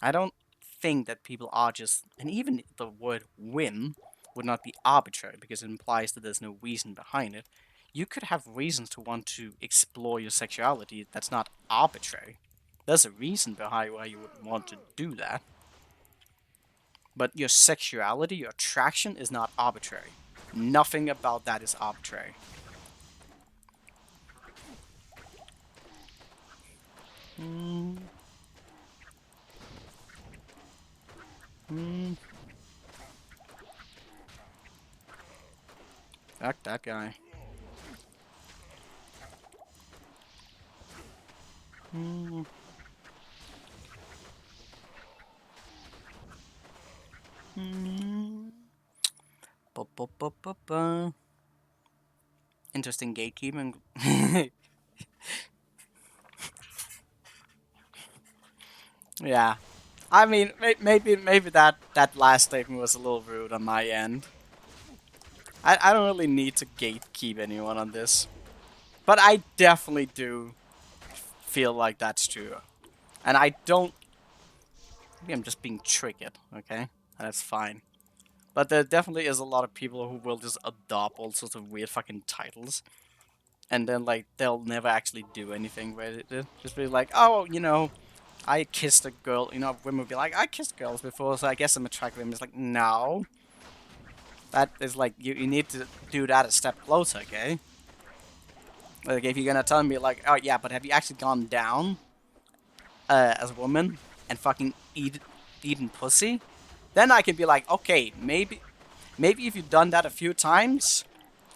I don't think that people are just... And even the word whim would not be arbitrary, because it implies that there's no reason behind it. You could have reasons to want to explore your sexuality that's not arbitrary. There's a reason behind why you would want to do that. But your sexuality, your attraction is not arbitrary. Nothing about that is arbitrary. Fuck that guy. Interesting gatekeeping. Yeah. I mean, maybe that last statement was a little rude on my end. I don't really need to gatekeep anyone on this. But I definitely do feel like that's true. And I don't... Maybe I'm just being triggered, okay? That's fine. But there definitely is a lot of people who will just adopt all sorts of weird fucking titles. And then, like, they'll never actually do anything with it. Just be like, oh, you know, I kissed a girl. You know, women will be like, I kissed girls before, so I guess I'm attracted to them. It's like, no. That is like, you need to do that a step closer, okay? Like, if you're gonna tell me, like, oh, yeah, but have you actually gone down as a woman and fucking eaten pussy? Then I can be like, okay, maybe if you've done that a few times,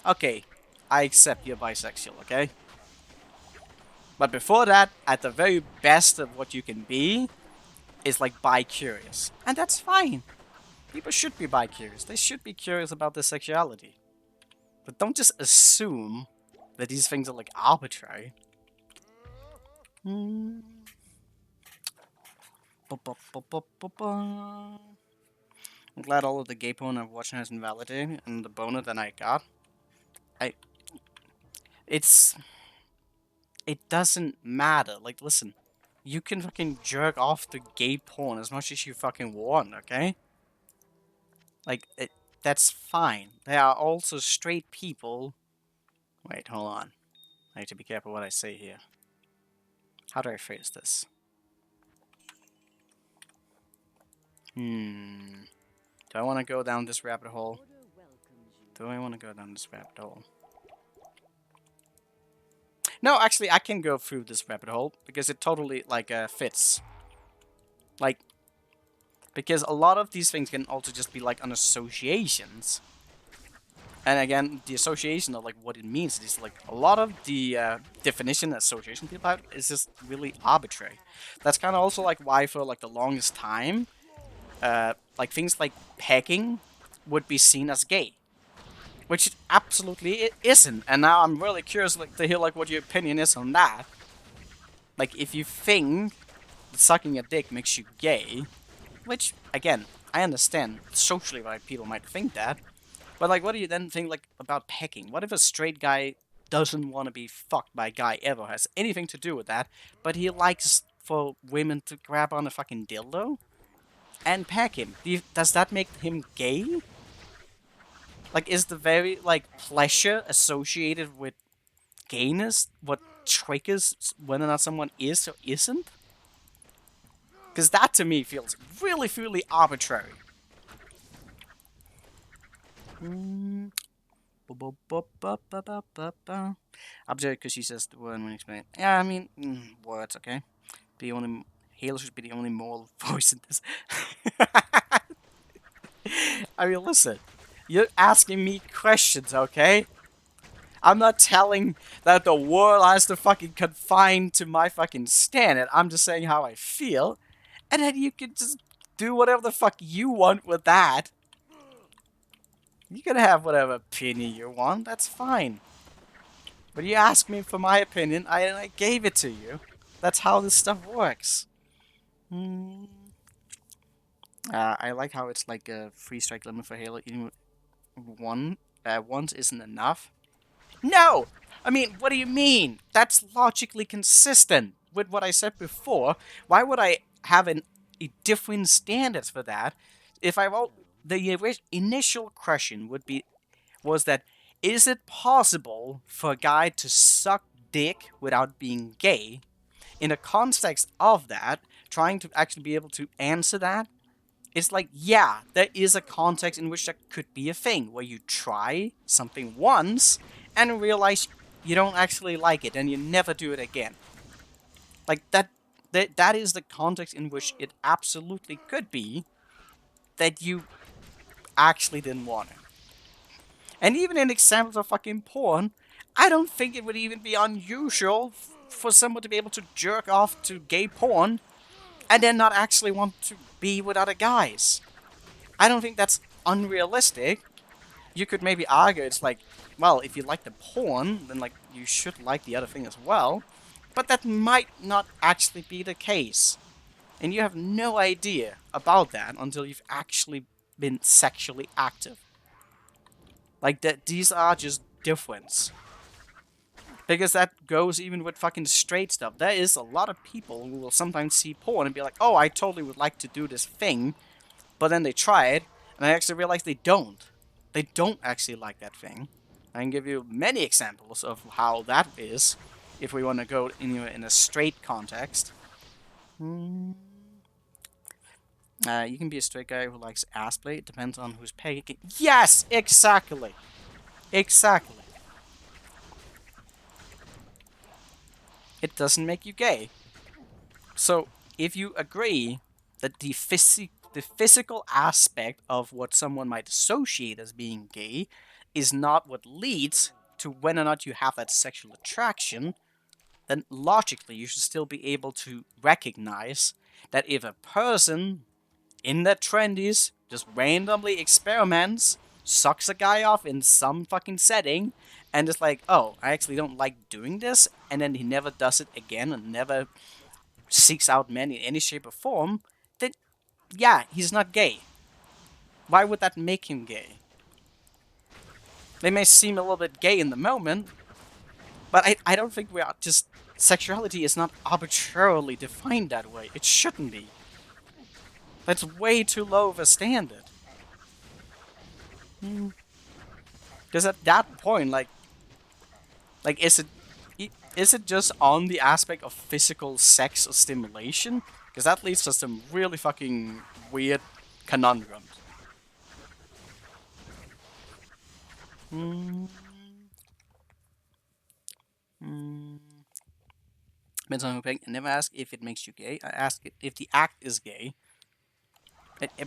okay, I accept you're bisexual, okay? But before that, at the very best of what you can be, is like bi-curious. And that's fine. People should be bi-curious. They should be curious about their sexuality. But don't just assume that these things are like arbitrary. I'm glad all of the gay porn I've watched has invalidated, and the boner that I got. It doesn't matter. Like, listen, you can fucking jerk off to gay porn as much as you fucking want, okay? Like, that's fine. There are also straight people... Wait, hold on. I need to be careful what I say here. How do I phrase this? Do I want to go down this rabbit hole? Do I want to go down this rabbit hole? No, actually, I can go through this rabbit hole, because it totally, like, fits. Like, because a lot of these things can also just be, like, on associations. And again, the association of, like, what it means is, like, a lot of the definition association people have is just really arbitrary. That's kind of also, like, why for, like, the longest time, like, things like pegging would be seen as gay. Which it absolutely isn't. And now I'm really curious, like, to hear, like, what your opinion is on that. Like, if you think that sucking a dick makes you gay, which, again, I understand socially why people might think that, but, like, what do you then think, like, about pegging? What if a straight guy doesn't want to be fucked by a guy ever, has anything to do with that, but he likes for women to grab on a fucking dildo and peg him? Does that make him gay? Like, is the very, like, pleasure associated with gayness what triggers whether or not someone is or isn't? Because that, to me, feels really, really arbitrary. Object, because she says the word when explained. Yeah, I mean, words, okay? Halo should be the only moral voice in this. I mean, listen. You're asking me questions, okay? I'm not telling that the world has to fucking confine to my fucking standard. I'm just saying how I feel. And then you can just do whatever the fuck you want with that. You can have whatever opinion you want, that's fine. But you asked me for my opinion, I gave it to you. That's how this stuff works. Hmm. I like how it's like a 3-strike limit for Halo. Even once isn't enough. No! I mean, what do you mean? That's logically consistent with what I said before. Why would I have a different standards for that? If I wrote the initial question was that is it possible for a guy to suck dick without being gay? In the context of that, trying to actually be able to answer that, it's like, yeah, there is a context in which that could be a thing, where you try something once and realize you don't actually like it and you never do it again. Like, that is the context in which it absolutely could be that you actually didn't want it. And even in examples of fucking porn, I don't think it would even be unusual for someone to be able to jerk off to gay porn and then not actually want to be with other guys. I don't think that's unrealistic. You could maybe argue it's like, well, if you like the porn, then like you should like the other thing as well. But that might not actually be the case. And you have no idea about that until you've actually been sexually active. Like that, these are just different. Because that goes even with fucking straight stuff. There is a lot of people who will sometimes see porn and be like, oh, I totally would like to do this thing. But then they try it, and I actually realize they don't. They don't actually like that thing. I can give you many examples of how that is, if we want to go in a straight context. You can be a straight guy who likes ass play. It depends on who's paying. Yes, exactly. Exactly. It doesn't make you gay. So, if you agree that the physical aspect of what someone might associate as being gay is not what leads to whether or not you have that sexual attraction, then logically you should still be able to recognize that if a person in their 20s just randomly experiments, sucks a guy off in some fucking setting, and is like, oh, I actually don't like doing this, and then he never does it again and never seeks out men in any shape or form, then yeah, he's not gay. Why would that make him gay? They may seem a little bit gay in the moment, but I don't think we are just... Sexuality is not arbitrarily defined that way. It shouldn't be. That's way too low of a standard. Because at that point, like is it just on the aspect of physical sex or stimulation? Because that leads to some really fucking weird conundrums. Depends on who pick. I never ask if it makes you gay. I ask it if the act is gay.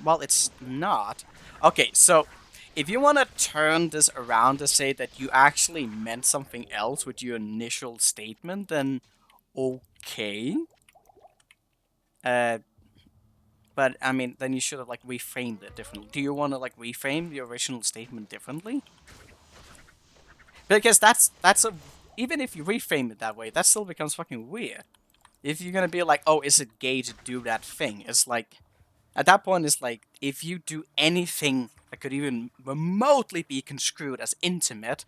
Well, it's not. Okay, so if you want to turn this around to say that you actually meant something else with your initial statement, then okay. But I mean, then you should have like reframed it differently. Do you want to like reframe the original statement differently? Because that's a... Even if you reframe it that way, that still becomes fucking weird. If you're gonna be like, oh, is it gay to do that thing? It's like, at that point, it's like, if you do anything that could even remotely be construed as intimate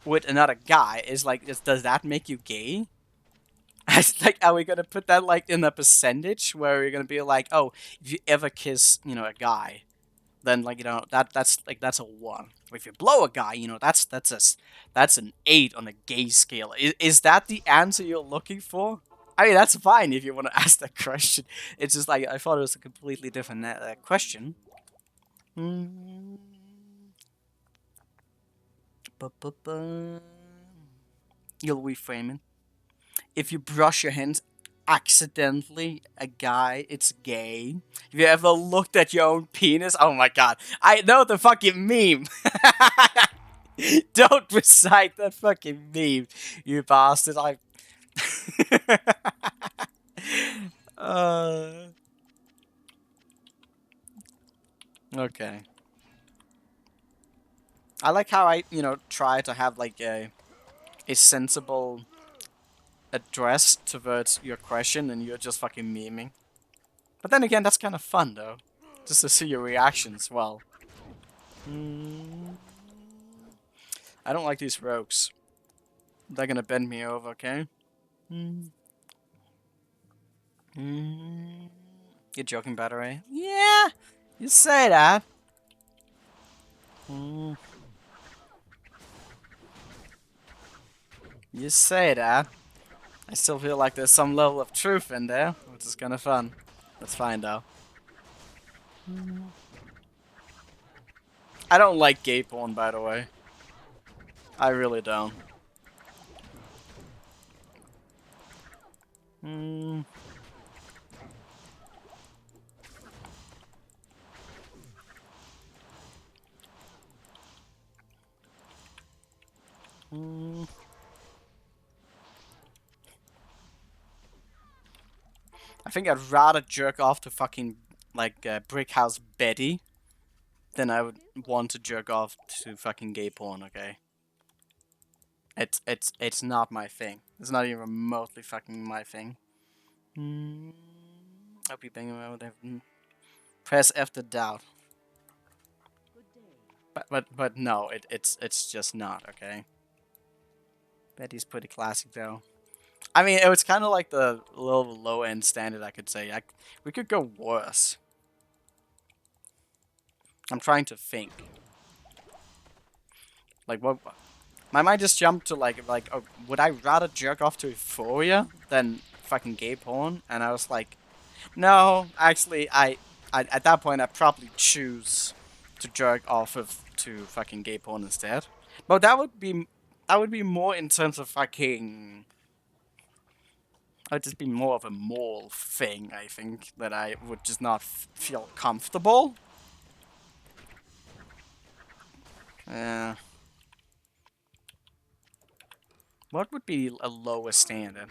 with another guy, is like, does that make you gay? It's like, are we gonna put that like in a percentage where you're gonna be like, oh, if you ever kiss, a guy, then like that's a 1. If you blow a guy, that's an 8 on a gay scale. Is that the answer you're looking for? I mean, that's fine if you want to ask that question. It's just like I thought it was a completely different question. You'll reframe it. If you brush your hands accidentally, a guy, it's gay. Have you ever looked at your own penis? Oh my god. I know the fucking meme. Don't recite that fucking meme, you bastard. Okay. I like how I, try to have like a sensible address towards your question, and you're just fucking memeing. But then again, that's kind of fun though, just to see your reactions. Well, I don't like these rogues. They're gonna bend me over, okay? You're joking, by the way. Yeah, you say that. You say that. I still feel like there's some level of truth in there, which is kind of fun. That's fine though. I don't like gay porn, by the way. I really don't. I think I'd rather jerk off to fucking like Brick House Betty than I would want to jerk off to fucking gay porn. Okay, it's not my thing. It's not even remotely fucking my thing. I'll be banging around with that. Press F to doubt. But no, it's just not okay. Betty's pretty classic though. I mean, it was kind of like the little low end standard, I could say. We could go worse. I'm trying to think. Like what? My mind just jumped to like, oh, would I rather jerk off to Euphoria than fucking gay porn? And I was like, no, actually, I at that point I'd probably choose to jerk off to fucking gay porn instead. But that would be more in terms of fucking. It would just be more of a moral thing, I think, that I would just not feel comfortable. Yeah. What would be a lowest standard?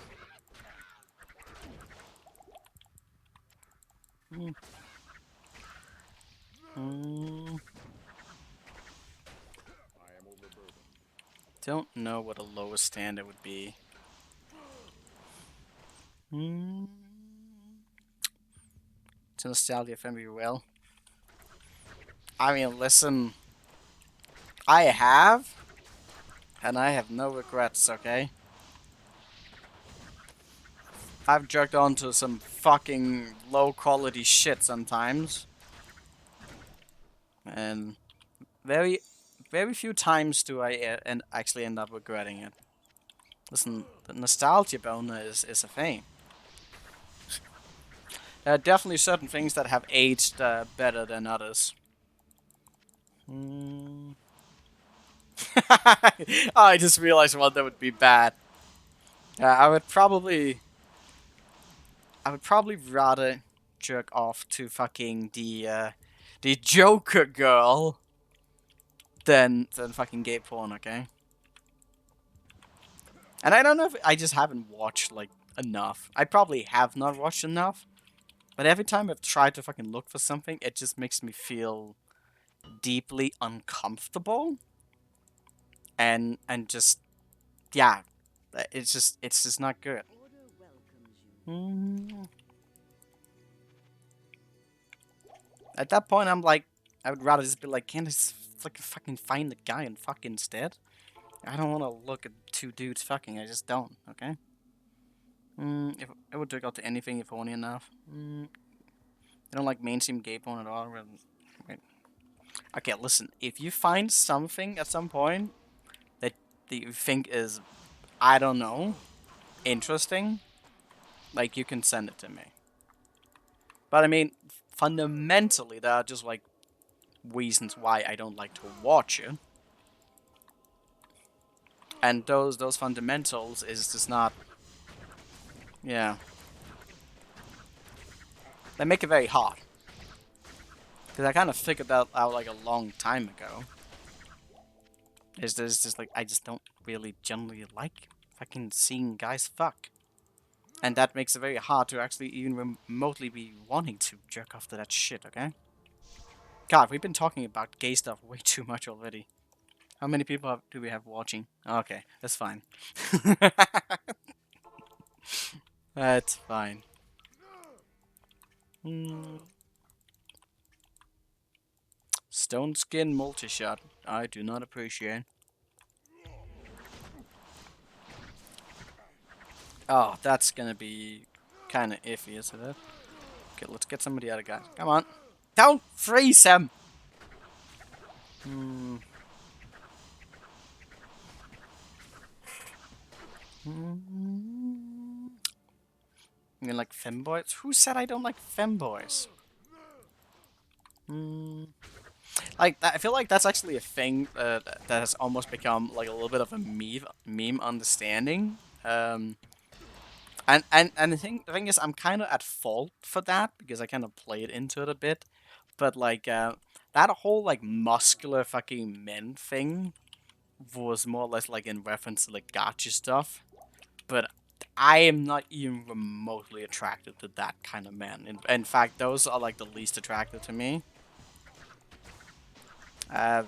Don't know what a lowest standard would be. To nostalgia very well. I mean, listen. I have. And I have no regrets, okay? I've jerked onto some fucking low quality shit sometimes. And very few times do I actually end up regretting it. Listen, the nostalgia boner is a thing. There are definitely certain things that have aged better than others. Oh, I just realized one that would be bad. I would probably rather jerk off to fucking the Joker girl than fucking gay porn, okay? And I don't know if I just haven't watched like enough. I probably have not watched enough. But every time I've tried to fucking look for something, it just makes me feel deeply uncomfortable. And just yeah, it's just not good. At that point, I'm like, I would rather just be like, can't I just fucking find the guy and fuck instead? I don't want to look at two dudes fucking. I just don't. Okay. If I would take out to anything if horny enough. I don't like mainstream gay porn at all. Wait. Okay, listen. If you find something at some point that you think is, I don't know, interesting, like you can send it to me. But I mean, fundamentally, there are just like reasons why I don't like to watch it. And those fundamentals is just not, yeah. They make it very hard. Because I kind of figured that out like a long time ago. Is there's just like, I just don't really generally like fucking seeing guys fuck. And that makes it very hard to actually even remotely be wanting to jerk off to that shit, okay? God, we've been talking about gay stuff way too much already. How many people do we have watching? Okay, that's fine. That's fine. Hmm. Stone skin multi-shot. I do not appreciate. Oh, that's gonna be kind of iffy, isn't it? Okay, let's get some of the other guys. Come on. Don't freeze him! Hmm. You like femboys? Who said I don't like femboys? Hmm. Like, I feel like that's actually a thing that has almost become like a little bit of a meme understanding. And the thing is, I'm kind of at fault for that because I kind of played into it a bit. But like that whole like muscular fucking men thing was more or less like in reference to like gotcha stuff. But I am not even remotely attracted to that kind of man. In fact, those are like the least attractive to me. Uh,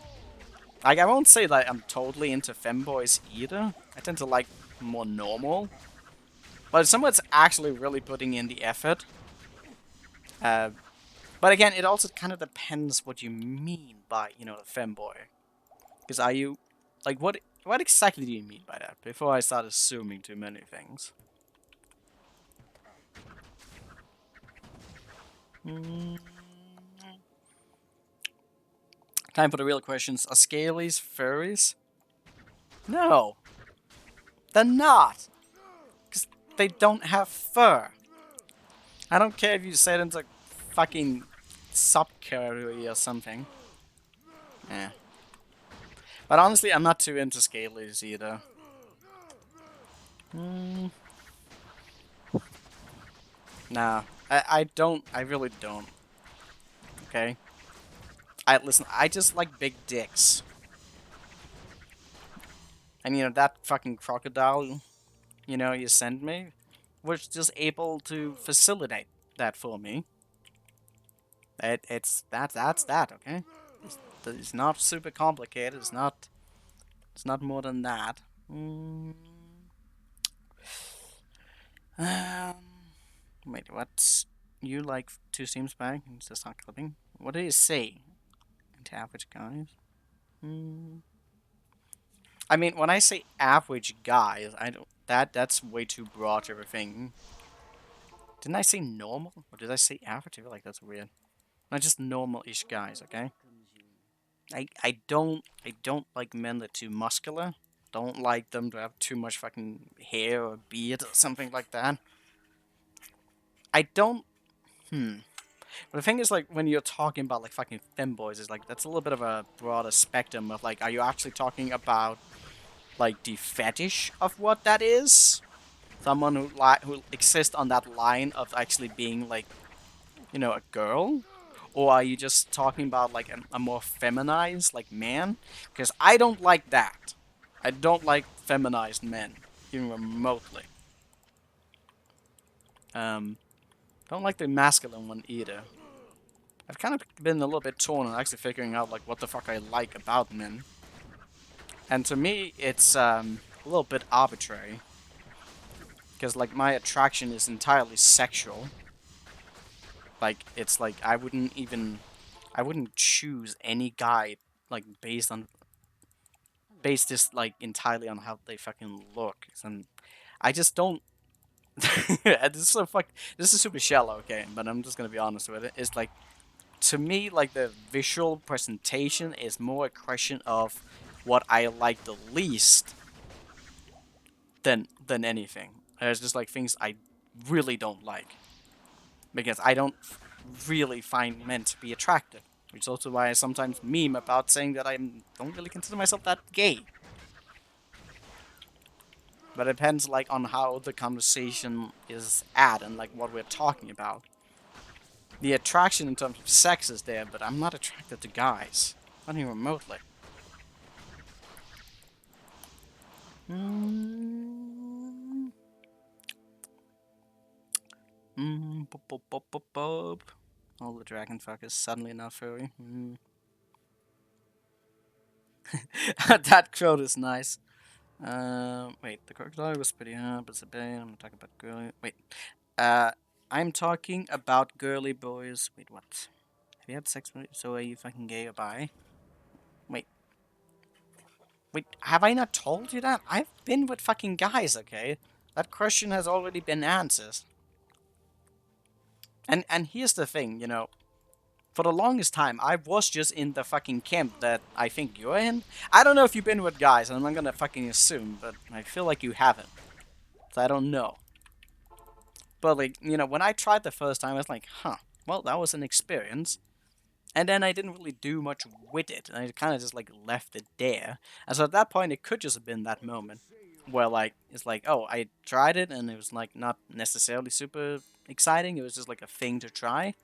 like I won't say that I'm totally into femboys either. I tend to like more normal. But if someone's actually really putting in the effort, uh, but again, it also kind of depends what you mean by, a femboy. Because are you, like, what exactly do you mean by that? Before I start assuming too many things. Mm. Time for the real questions. Are scalies furries? No, they're not. Because they don't have fur. I don't care if you say it's a fucking subcategory or something. Yeah. But honestly, I'm not too into scalies either. Mm. Nah, I don't. I really don't. Okay. Listen. I just like big dicks, and that fucking crocodile, you sent me, was just able to facilitate that for me. That's that. Okay. It's not super complicated. It's not. It's not more than that. Mm. Um. Wait. What's you like 2 streams back? It's just not clipping. What did you say? To average guys. Hmm. I mean, when I say average guys, I don't. That's way too broad of a thing. Didn't I say normal, or did I say average? I feel like that's weird. Not just normal-ish guys, okay? I don't like men that are too muscular. Don't like them to have too much fucking hair or beard or something like that. I don't. But the thing is, like, when you're talking about like fucking femboys, is like that's a little bit of a broader spectrum of like, are you actually talking about like the fetish of what that is? Someone who exists on that line of actually being like, a girl? Or are you just talking about like a more feminized like man? Because I don't like that. I don't like feminized men, even remotely. Don't like the masculine one either. I've kind of been a little bit torn on actually figuring out like what the fuck I like about men. And to me, it's a little bit arbitrary. Because like my attraction is entirely sexual. Like it's like I wouldn't choose any guy like based this like entirely on how they fucking look. And I just don't. This is super shallow, okay? But I'm just gonna be honest with it. It's like to me, like the visual presentation is more a question of what I like the least than anything. There's just like things I really don't like because I don't really find men to be attractive. Which is also why I sometimes meme about saying that I don't really consider myself that gay. But it depends like on how the conversation is at and like what we're talking about. The attraction in terms of sex is there, but I'm not attracted to guys. Not even remotely. Mm. Bop, bop, bop, bop, bop. All the dragon fuckers suddenly not furry. That quote is nice. Wait, the crocodile was pretty but it's a bit. I'm talking about girly. Wait, uh, I'm talking about girly boys. Wait, what? Have you had sex with? So are you fucking gay or bi? Wait, wait, have I not told you that? I've been with fucking guys, okay? That question has already been answered. And here's the thing, you know. For the longest time, I was just in the fucking camp that I think you're in. I don't know if you've been with guys, and I'm not gonna fucking assume, but I feel like you haven't. So I don't know. But, like, you know, when I tried the first time, I was like, huh, well, that was an experience. And then I didn't really do much with it. I kind of just, like, left it there. And so at that point, it could just have been that moment where, like, it's like, oh, I tried it, and it was, like, not necessarily super exciting. It was just, like, a thing to try.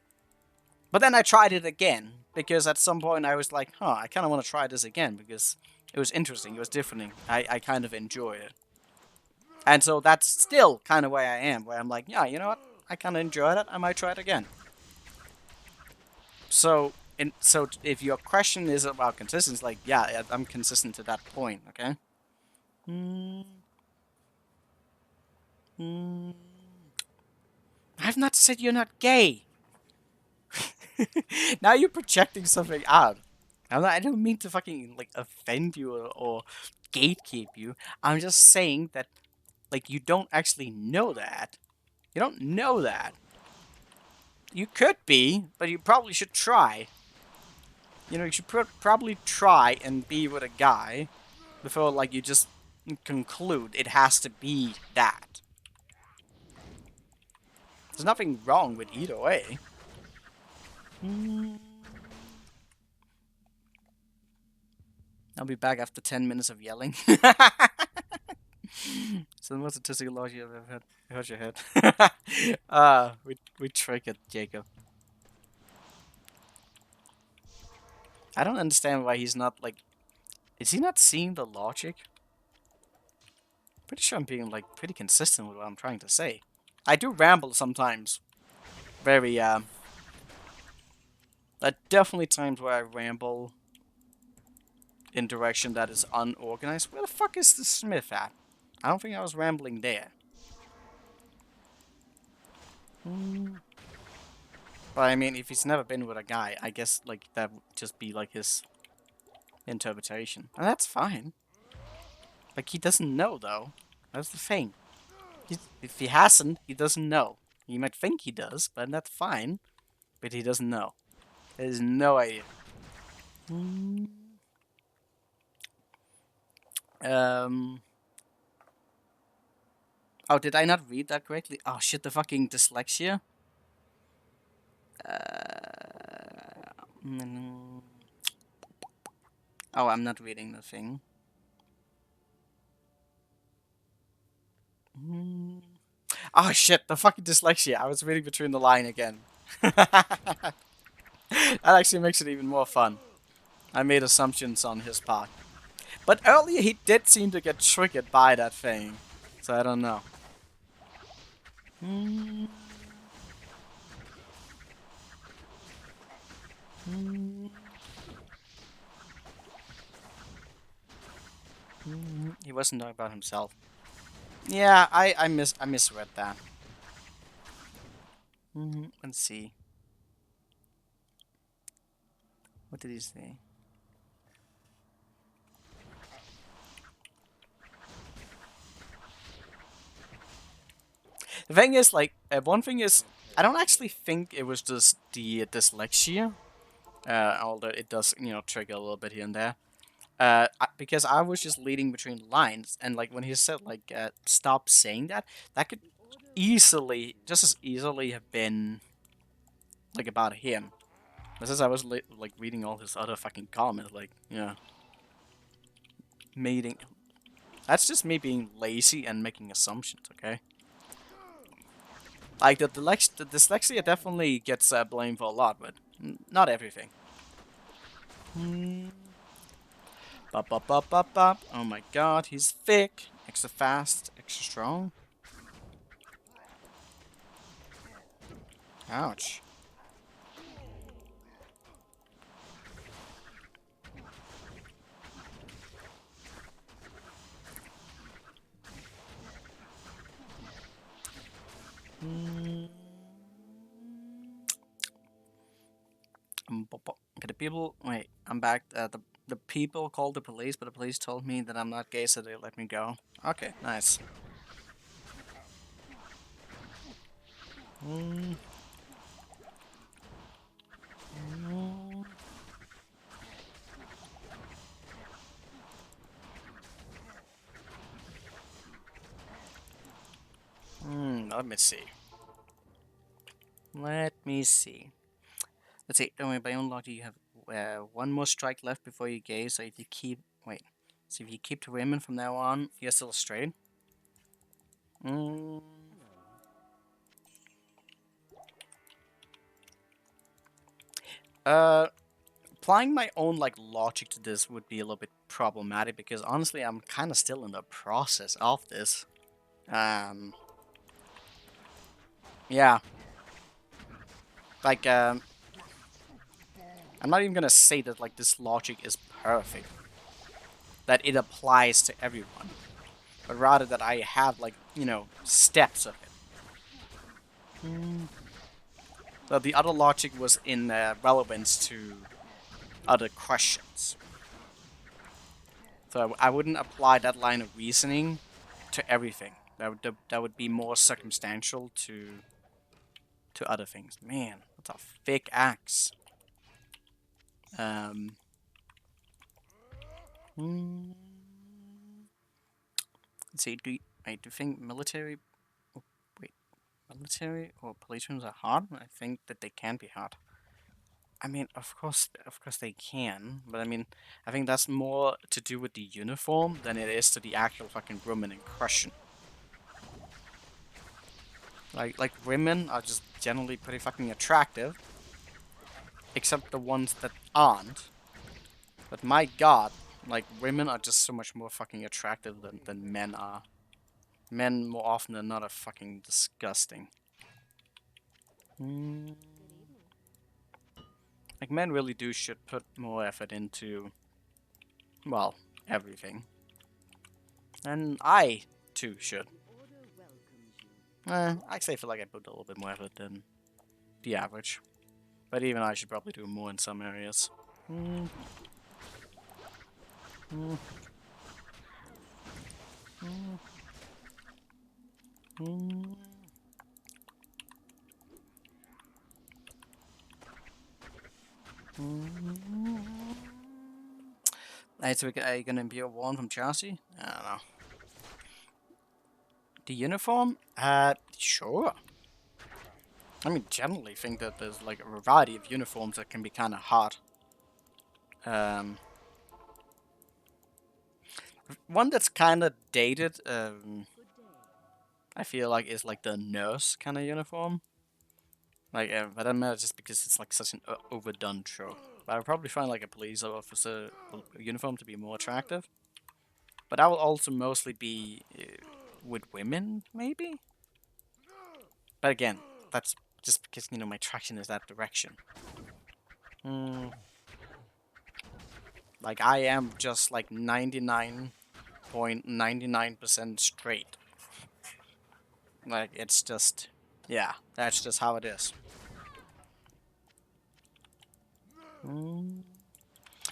But then I tried it again, because at some point I was like, huh, I kind of want to try this again, because it was interesting, it was different. I kind of enjoy it. And so that's still kind of where I am, where I'm like, yeah, you know what? I kind of enjoyed it. I might try it again. So, if your question is about consistency, like, yeah, I'm consistent to that point, okay? I've not said you're not gay. Now you're projecting something out. I don't mean to fucking, like, offend you or gatekeep you. I'm just saying that, like, you don't actually know that. You don't know that. You could be, but you probably should try. You know, you should probably try and be with a guy before, like, you just conclude it has to be that. There's nothing wrong with either way. I'll be back after 10 minutes of yelling. So what's the statistical loss you have ever had? Hurt your head. We triggered Jacob. I don't understand why he's not, like... Is he not seeing the logic? Pretty sure I'm being, like, pretty consistent with what I'm trying to say. I do ramble sometimes. Very, There are definitely times where I ramble in direction that is unorganized. Where the fuck is the Smith at? I don't think I was rambling there. But I mean, if he's never been with a guy, I guess, like, that would just be, like, his interpretation. And that's fine. Like, he doesn't know, though. That's the thing. If he hasn't, he doesn't know. He might think he does, but that's fine. But he doesn't know. There's no idea. Oh, did I not read that correctly? Oh, shit, the fucking dyslexia. Oh, I'm not reading the thing. Oh, shit, the fucking dyslexia. I was reading between the line again. That actually makes it even more fun. I made assumptions on his part. But earlier he did seem to get triggered by that thing. So I don't know. He wasn't talking about himself. Yeah, I misread that. Let's see. What did he say? The thing is, like, one thing is, I don't actually think it was just the dyslexia. Although it does, you know, trigger a little bit here and there. Because I was just leading between lines, and, like, when he said, like, stop saying that, that could easily, just as easily have been, like, about him. But since I was, like, reading all his other fucking comments, like, yeah. Mating. That's just me being lazy and making assumptions, okay? Like, the dyslexia definitely gets blamed for a lot, but not everything. Bop, bop, bop, bop, bop. Oh my god, he's thick. Extra fast, extra strong. Ouch. people. Wait, I'm back. The people called the police, but the police told me that I'm not gay, so they let me go. Okay, nice. Mm. Mm. Let me see. Let me see. Let's see. Don't worry, by own logic, you have one more strike left before you're gay. So if you keep, wait, so if you keep to women from now on, you're still straight. Mm. Uh, applying my own like logic to this would be a little bit problematic because honestly, I'm kind of still in the process of this. Yeah, like I'm not even gonna say that like this logic is perfect, that it applies to everyone, but rather that I have like steps of it. So the other logic was in relevance to other questions. So I wouldn't apply that line of reasoning to everything. That would be more circumstantial to other things. Man, that's a thick axe. Um. hmm, Let's see. Do you think military? Oh, wait, military or policemen are hard? I think that they can be hard. I mean, of course they can, but I mean, I think that's more to do with the uniform than it is to the actual fucking woman in question. Like women are just generally pretty fucking attractive, except the ones that aren't. But my god, like women are just so much more fucking attractive than men are. Men more often than not are fucking disgusting. Mm. Like men really should put more effort into, well, everything. And I too should. Actually I feel like I put a little bit more effort than the average. But even I should probably do more in some areas. Mm. Mm. Mm. Mm. Alright, so are you gonna be a one from Chelsea? I don't know. The uniform? Sure. I mean, generally think that there's like a variety of uniforms that can be kind of hot. One that's kind of dated, I feel like is like the nurse kind of uniform. Like, but I don't know, just because it's like such an overdone trope. But I would probably find like a police officer uniform to be more attractive. But that will also mostly be with women, maybe? But again, that's just because, my traction is that direction. Like, I am just like 99.99% straight. Like, it's just, yeah, that's just how it is.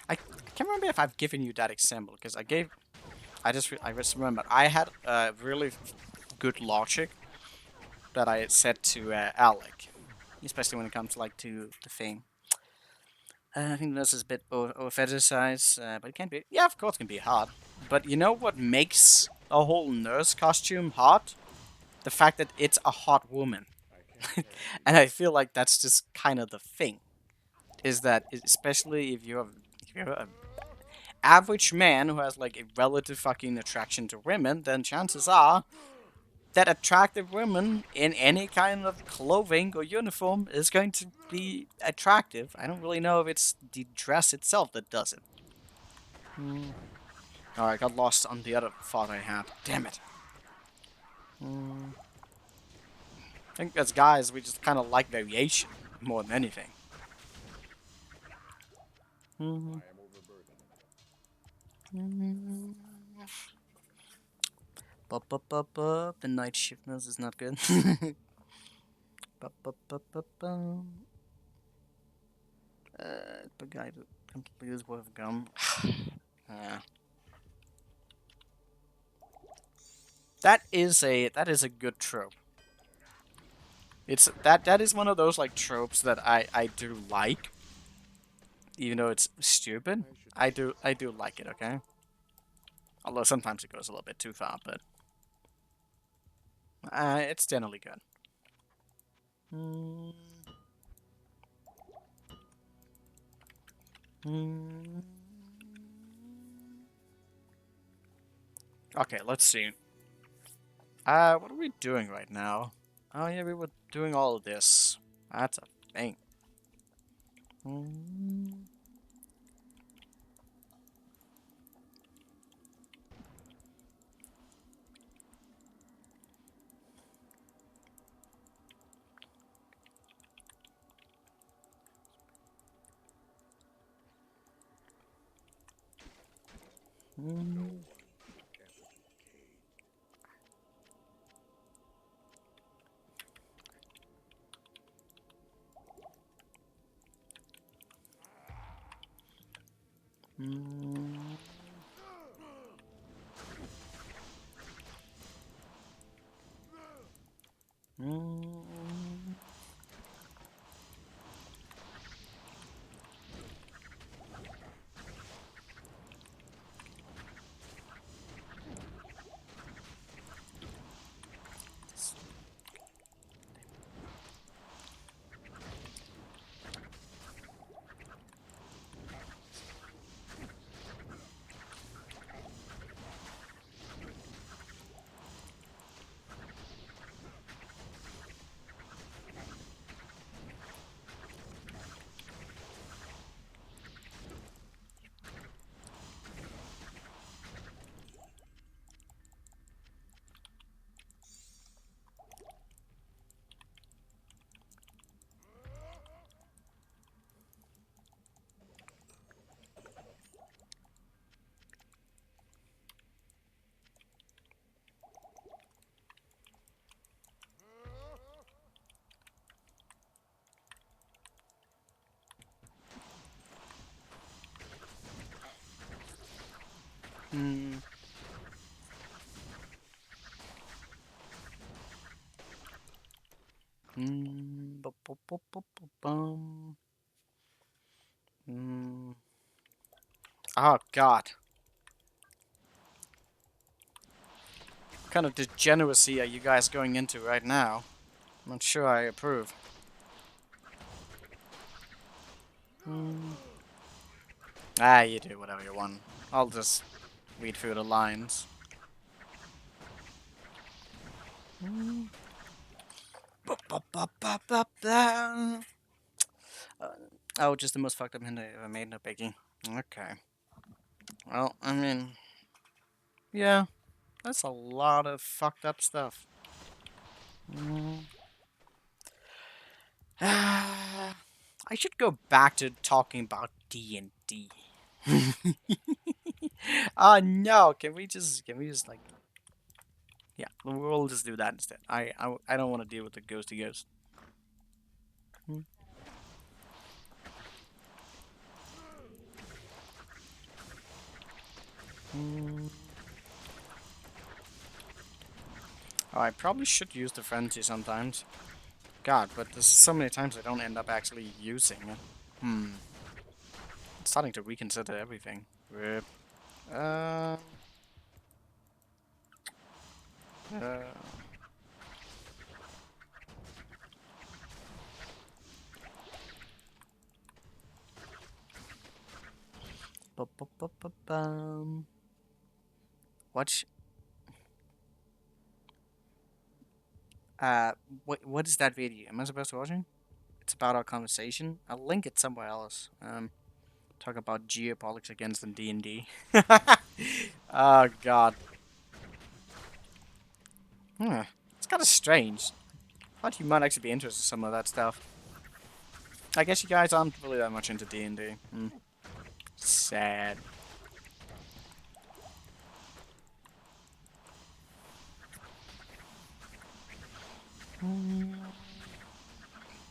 I can't remember if I've given you that example, because I just remembered, I had really good logic that I had said to Alec, especially when it comes like to the thing. I think this is a bit over fetishized, but it can be. Yeah, of course, it can be hard. But you know what makes a whole nurse costume hot? The fact that it's a hot woman. And I feel like that's just kind of the thing. Is that especially if you're a average man who has like a relative fucking attraction to women, then chances are that attractive women in any kind of clothing or uniform is going to be attractive. I don't really know if it's the dress itself that does it. Oh, I got lost on the other thought I had. Damn it. I think as guys, we just kind of like variation more than anything. Bup, bup, bup, bup. The night shift nose is not good. Bup, bup, bup, bup, bup. The guy that completely is worth gum. That is a good trope. It's that is one of those like tropes that I do like, even though it's stupid. I do like it. Okay. Although sometimes it goes a little bit too far, but it's generally good. Mm. Mm. Okay, let's see. What are we doing right now? Oh yeah, we were doing all of this. That's a thing. Mm. Mm. Mm. Mm. Mm. Mm. Bum. Mm. Oh God. What kind of degeneracy are you guys going into right now? I'm not sure I approve. Mm. Ah, you do whatever you want. I'll just read through the lines. Mm. Oh, just the most fucked up hint I ever made, no biggie. Okay. Well, I mean, yeah, that's a lot of fucked up stuff. Mm. I should go back to talking about D&D. No, can we just like, yeah, we'll just do that instead. I don't want to deal with the ghosty ghost. Hmm. Hmm. Oh, I probably should use the frenzy sometimes. God, but there's so many times I don't end up actually using it. Hmm. I'm starting to reconsider everything. Rip. Uh, uh, bum. What? Uh, what is that video? Am I supposed to watch it? It's about our conversation. I'll link it somewhere else. Talk about geopolitics against the D&D. Oh God. It's kind of strange. I thought you might actually be interested in some of that stuff. I guess you guys aren't really that much into D&D. Sad.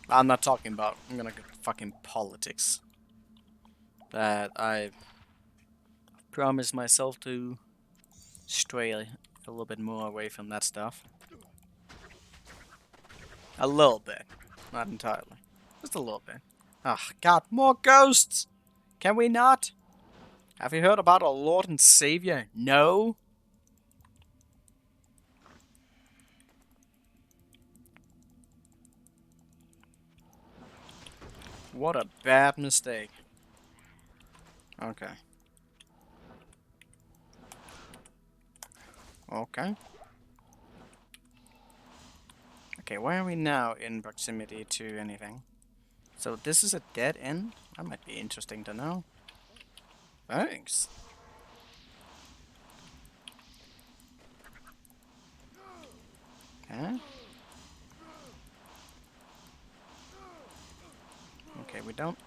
I'm not talking about. I'm gonna go fucking politics. that I promised myself to stray a little bit more away from that stuff. A little bit. Not entirely. Just a little bit. Ah, God, more ghosts! Can we not? Have you heard about our Lord and Savior? No? What a bad mistake. Okay. Okay. Okay, where are we now in proximity to anything? So this is a dead end? That might be interesting to know. Thanks. Okay. Okay, we don't...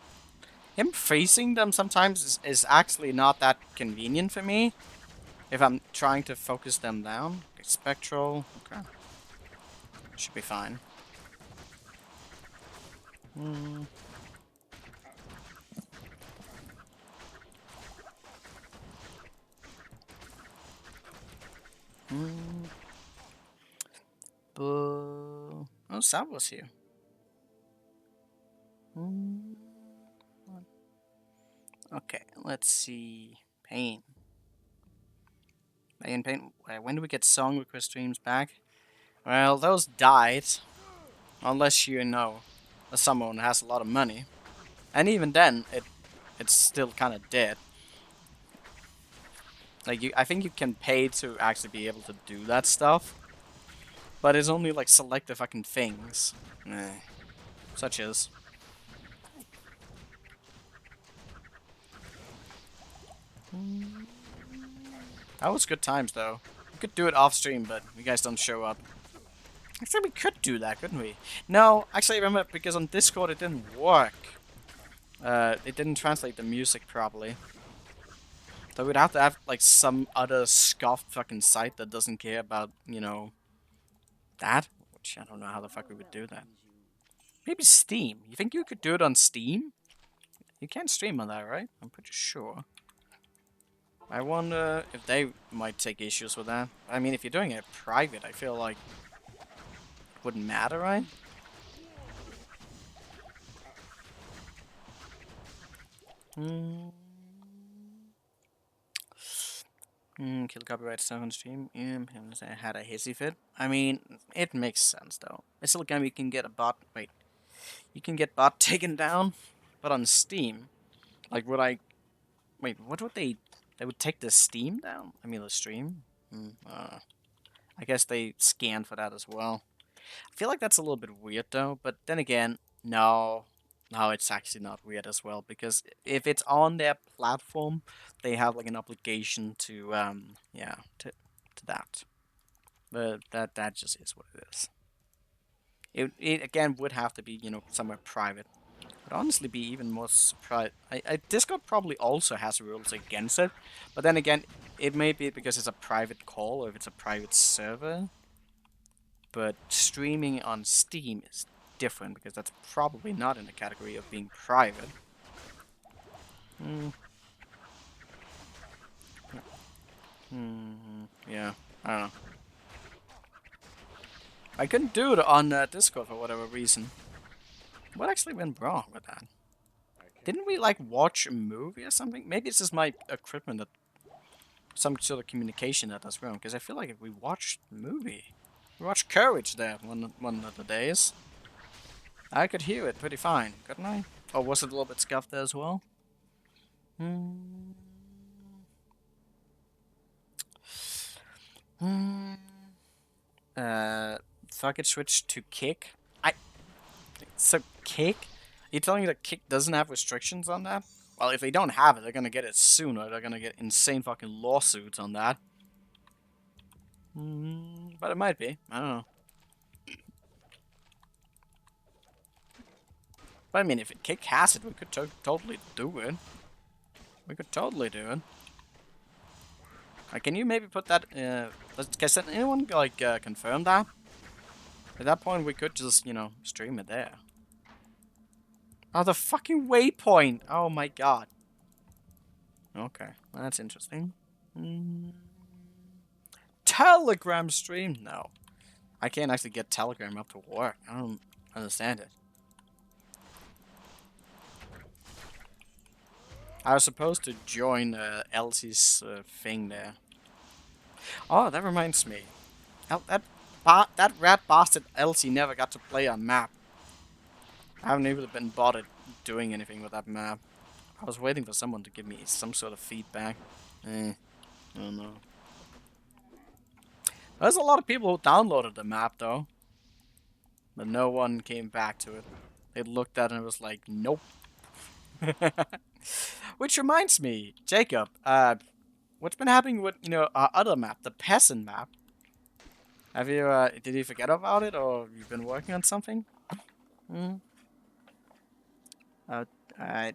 Him facing them sometimes is actually not that convenient for me. If I'm trying to focus them down. Okay, spectral. Okay. Should be fine. Hmm. Boo. Oh, Sab was here. Okay, let's see. Pain. Pain. When do we get song request streams back? Well, those died. Unless you know someone has a lot of money. And even then, it's still kind of dead. Like, I think you can pay to actually be able to do that stuff. But it's only like selective fucking things. Such as... That was good times, though. We could do it off stream, but you guys don't show up. Actually, we could do that, couldn't we? No, actually, remember, because on Discord it didn't work. It didn't translate the music properly. So we'd have to have, like, some other scoffed fucking site that doesn't care about, you know, that. Which, I don't know how the fuck we would do that. Maybe Steam. You think you could do it on Steam? You can't stream on that, right? I'm pretty sure. I wonder if they might take issues with that. I mean, if you're doing it private, I feel like it wouldn't matter, right? Kill copyright stuff on stream. Yeah, I had a hissy fit. I mean, it makes sense though. It's still gonna you can get a bot. Wait, you can get bot taken down, but on Steam, like would I? Wait, what would they? They would take the Steam down? I mean the stream. I guess they scan for that as well. I feel like that's a little bit weird though. But then again, no. No, it's actually not weird as well, because if it's on their platform, they have like an obligation to yeah, to that. But that just is what it is. It again would have to be, you know, somewhere private. Would honestly be even more surprised. Discord probably also has rules against it, but then again, it may be because it's a private call or if it's a private server. But streaming on Steam is different because that's probably not in the category of being private. Yeah, I don't know. I couldn't do it on Discord for whatever reason. What actually went wrong with that? Didn't we like watch a movie or something? Maybe it's just my equipment that some sort of communication that does wrong. Because I feel like if we watched a movie, we watched Courage there one of the days. I could hear it pretty fine, couldn't I? Or was it a little bit scuffed there as well? Fuck it, switch to Kick. So Kick? Are you telling me that Kick doesn't have restrictions on that? Well, if they don't have it, they're gonna get it soon, or they're gonna get insane fucking lawsuits on that. But it might be. I don't know. But I mean, if Kick has it, we could totally do it. We could totally do it. Can you maybe put that? Can anyone like confirm that? At that point, we could just, you know, stream it there. Oh, the fucking waypoint! Oh my god. Okay, that's interesting. Telegram stream? No. I can't actually get Telegram up to work. I don't understand it. I was supposed to join Elsie's thing there. Oh, that reminds me. That rat bastard Elsie never got to play on map. I haven't even been bothered doing anything with that map. I was waiting for someone to give me some sort of feedback. I don't know. There's a lot of people who downloaded the map though. But no one came back to it. They looked at it and it was like, nope. Which reminds me, Jacob, what's been happening with, our other map, the peasant map? Have you, did you forget about it, or you've been working on something? I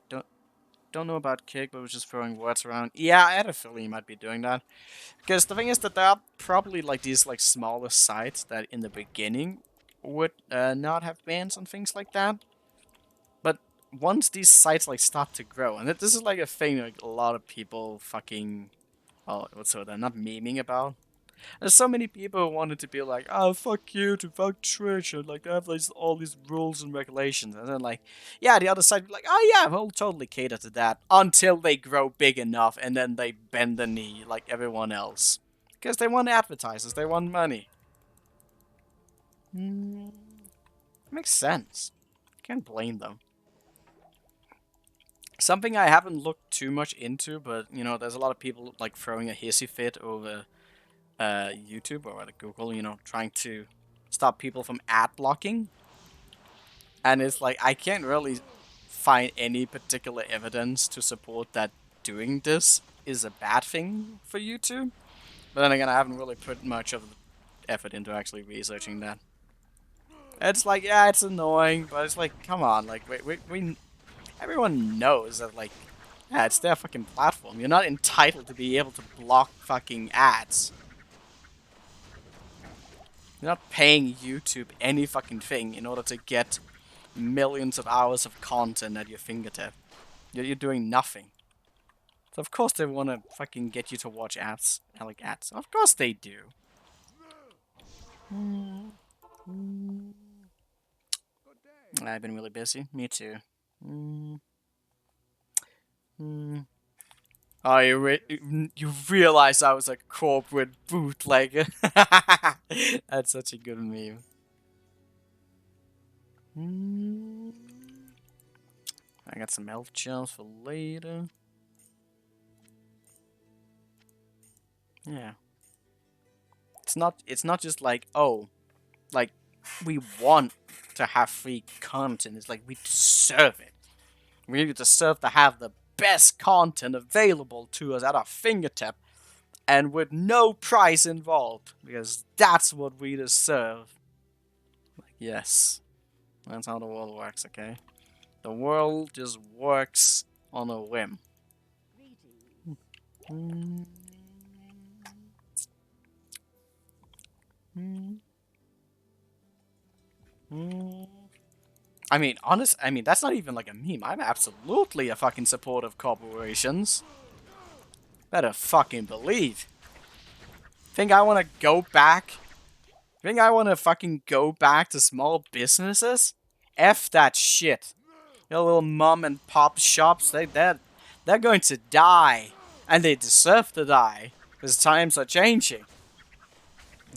don't know about Kick, but was just throwing words around. Yeah, I had a feeling you might be doing that. Because the thing is that there are probably, like, these, like, smaller sites that in the beginning would not have bans and things like that. But once these sites, like, start to grow, and this is, like, a thing, like, a lot of people fucking... Oh, what's so they're not memeing about? There's so many people who wanted to be like, oh, fuck you, to fuck Twitch, and like, they have like, all these rules and regulations. And then like, yeah, the other side be like, oh yeah, we'll totally cater to that. Until they grow big enough, and then they bend the knee like everyone else. Because they want advertisers, they want money. Makes sense. Can't blame them. Something I haven't looked too much into, but, there's a lot of people like throwing a hissy fit over... YouTube or Google, trying to stop people from ad blocking. And it's like, I can't really find any particular evidence to support that doing this is a bad thing for YouTube. But then again, I haven't really put much of the effort into actually researching that. It's like, yeah, it's annoying, but it's like, come on, like, we everyone knows that, like, yeah, it's their fucking platform. You're not entitled to be able to block fucking ads. You're not paying YouTube any fucking thing in order to get millions of hours of content at your fingertip. You're doing nothing. So of course they want to fucking get you to watch ads. I like ads. Of course they do. I've been really busy. Me too. Oh, you realize I was a corporate bootlegger. That's such a good meme. I got some health gels for later. Yeah. It's not just like, oh, like, we want to have free content. It's like, we deserve it. We deserve to have the best content available to us at our fingertip and with no price involved, because that's what we deserve. Like, yes, that's how the world works, okay? The world just works on a whim. I mean, that's not even like a meme. I'm absolutely a fucking supporter of corporations. Better fucking believe. Think I want to go back? Think I want to fucking go back to small businesses? F that shit. Your little mom and pop shops, they're going to die. And they deserve to die. Because times are changing.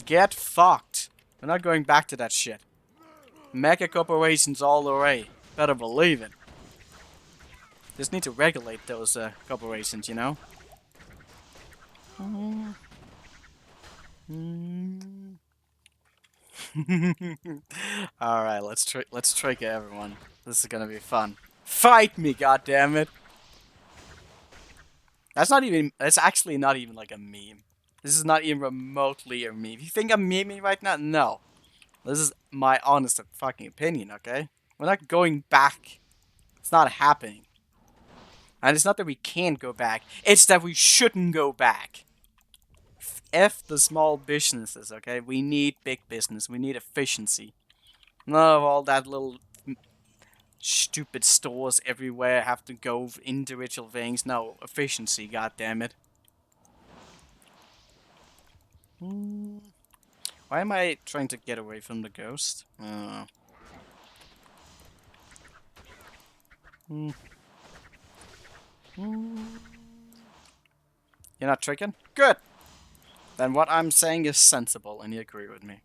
Get fucked. We're not going back to that shit. Mega corporations all the way. Better believe it. Just need to regulate those corporations, you know? Alright, let's trigger everyone. This is gonna be fun. Fight me, goddammit! That's actually not even like a meme. This is not even remotely a meme. You think I'm memeing right now? No. This is my honest fucking opinion, okay? We're not going back. It's not happening. And it's not that we can't go back. It's that we shouldn't go back. F the small businesses, okay? We need big business. We need efficiency. None of all that little Stupid stores everywhere have to go individual things. No, efficiency, goddammit. Why am I trying to get away from the ghost? You're not tricking? Good! Then what I'm saying is sensible, and you agree with me.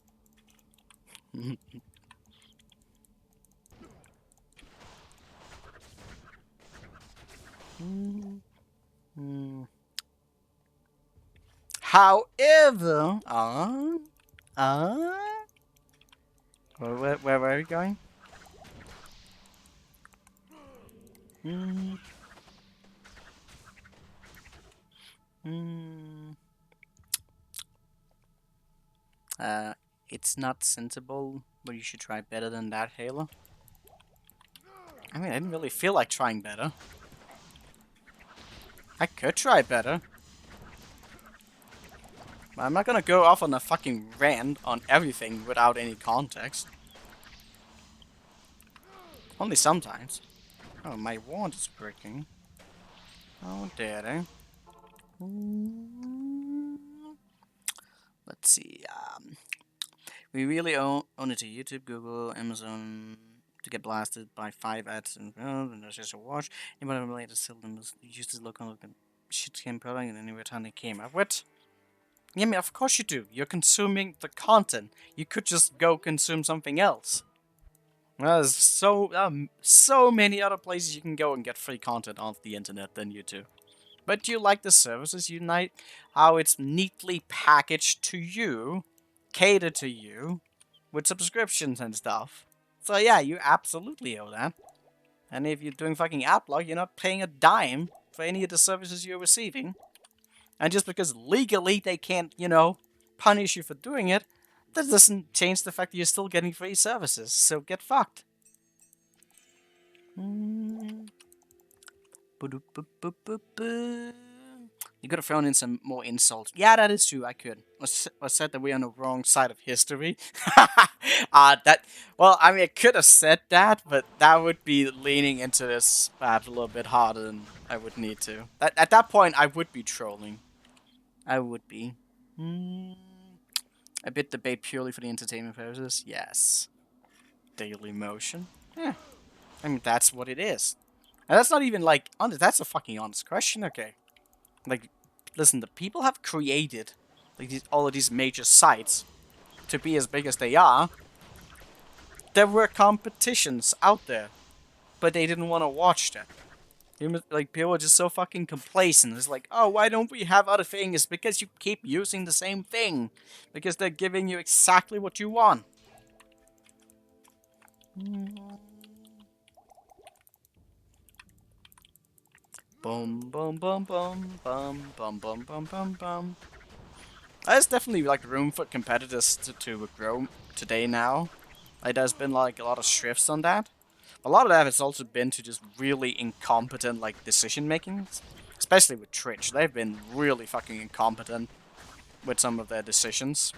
However, where are we going? It's not sensible, but you should try better than that, Halo. I mean, I didn't really feel like trying better. I could try better. But I'm not gonna go off on a fucking rant on everything without any context. Only sometimes. Oh, my wand is breaking. Oh, daddy. Let's see. We really own it to YouTube, Google, Amazon to get blasted by 5 ads and there's just a watch. Anybody related to sell them used to look on shit came product and any return they came up with. Yeah, I mean, of course you do. You're consuming the content. You could just go consume something else. Well, there's so many other places you can go and get free content off the internet than YouTube. But you like the services Unite, how it's neatly packaged to you, catered to you, with subscriptions and stuff. So yeah, you absolutely owe that. And if you're doing fucking adblock, you're not paying a dime for any of the services you're receiving. And just because legally they can't, punish you for doing it, that doesn't change the fact that you're still getting free services. So get fucked. You could have thrown in some more insults. Yeah, that is true. I could. I said that we're on the wrong side of history. Well, I mean, I could have said that, but that would be leaning into this perhaps a little bit harder than I would need to. At that point, I would be trolling. I would be. A bit debate purely for the entertainment purposes. Yes. Daily Motion. Yeah. I mean, that's what it is. And that's not even like, that's a fucking honest question, okay? Like, listen, the people have created like all of these major sites to be as big as they are. There were competitions out there, but they didn't want to watch that. Like, people are just so fucking complacent. It's like, oh, why don't we have other things? Because you keep using the same thing. Because they're giving you exactly what you want. Boom, boom, boom, boom, boom, boom, boom, boom, boom, boom. There's definitely like room for competitors to grow today now. Like, there's been like a lot of shifts on that. A lot of that has also been to just really incompetent like decision making, especially with Twitch. They've been really fucking incompetent with some of their decisions.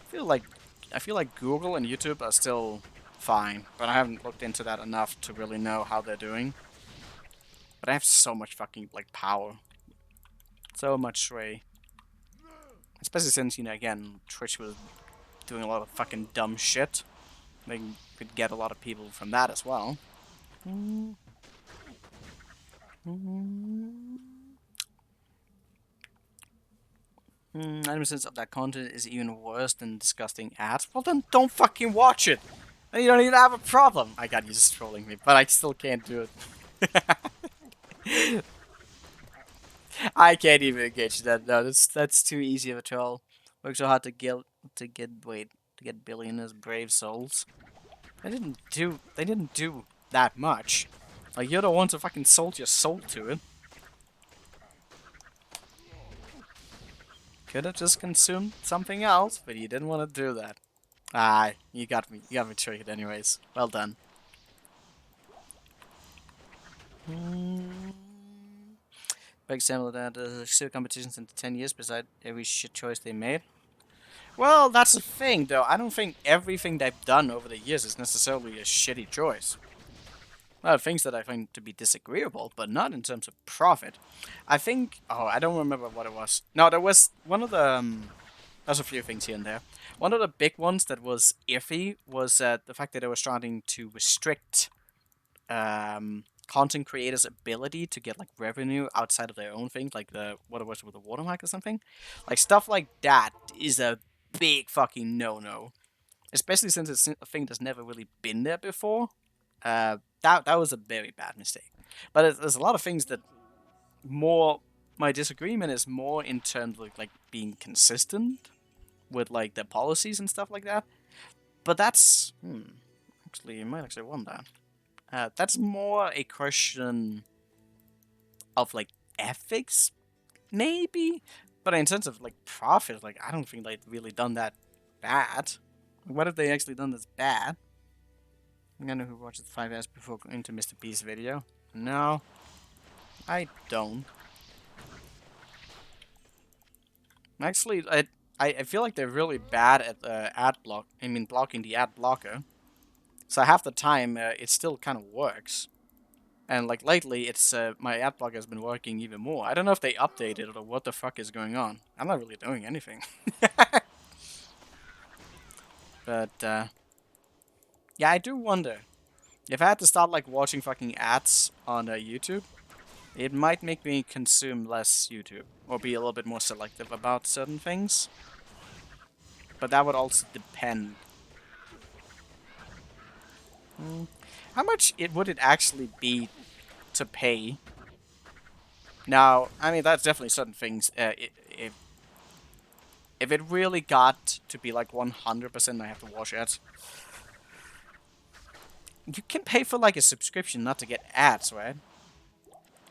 I feel like Google and YouTube are still fine, but I haven't looked into that enough to really know how they're doing. But I have so much fucking like power, so much sway, especially since again Twitch was doing a lot of fucking dumb shit. They could get a lot of people from that as well. 90% of that content is even worse than disgusting ads. Well then don't fucking watch it! And you don't even have a problem! I got you just trolling me, but I still can't do it. I can't even engage that. No, that's too easy of a troll. Work so hard to get billionaires brave souls. They didn't do that much. Like, you're the ones who fucking sold your soul to it. Could have just consumed something else, but you didn't want to do that. Ah, you got me triggered anyways. Well done. Big example of that, still competitions in 10 years beside every shit choice they made. Well, that's the thing, though. I don't think everything they've done over the years is necessarily a shitty choice. There are things that I find to be disagreeable, but not in terms of profit. I think... Oh, I don't remember what it was. No, there was one of the... there's a few things here and there. One of the big ones that was iffy was the fact that they were starting to restrict content creators' ability to get like revenue outside of their own thing, like the what it was with the watermark or something. Like stuff like that is a big fucking no-no, especially since it's a thing that's never really been there before. That was a very bad mistake. But there's a lot of things that more. My disagreement is more in terms of like being consistent with like their policies and stuff like that. But that's actually, you might actually want that. That's more a question of like ethics, maybe. But in terms of like profit, like I don't think they've really done that bad. What if they actually done this bad? I know who watches 5 hours before going into Mr. Beast's video. No, I don't. Actually, I feel like they're really bad at ad block. I mean, blocking the ad blocker. So half the time, it still kind of works. And like lately, it's my ad blocker has been working even more. I don't know if they updated it or what the fuck is going on. I'm not really doing anything. But yeah, I do wonder if I had to start like watching fucking ads on YouTube. It might make me consume less YouTube, or be a little bit more selective about certain things. But that would also depend. How much would it actually be to pay? Now, I mean, that's definitely certain things. If it really got to be like 100% I have to watch ads, you can pay for like a subscription not to get ads, right?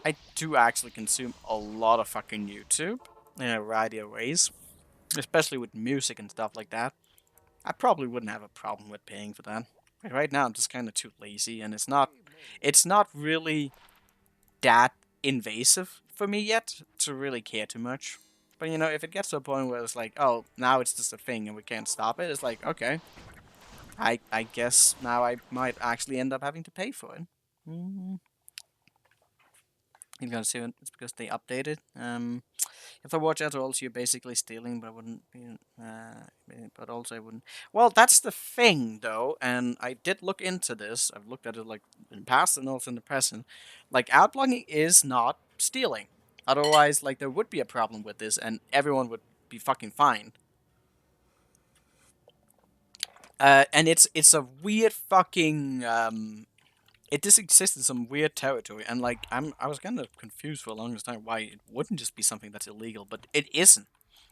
I do actually consume a lot of fucking YouTube in a variety of ways, especially with music and stuff like that. I probably wouldn't have a problem with paying for that. But right now, I'm just kind of too lazy, and it's not really that invasive for me yet to really care too much. But you know, if it gets to a point where it's like, oh, now it's just a thing and we can't stop it, it's like, okay, I guess now I might actually end up having to pay for it. You're gonna see it's because they updated. If I watch ads, also you're basically stealing, but I wouldn't be. But also I wouldn't. Well, that's the thing, though, and I did look into this. I've looked at it like in the past and also in the present. Like outblocking is not stealing. Otherwise, like there would be a problem with this, and everyone would be fucking fine. And it's a weird fucking it just exists in some weird territory, and like I was kind of confused for the longest time why it wouldn't just be something that's illegal, but it isn't.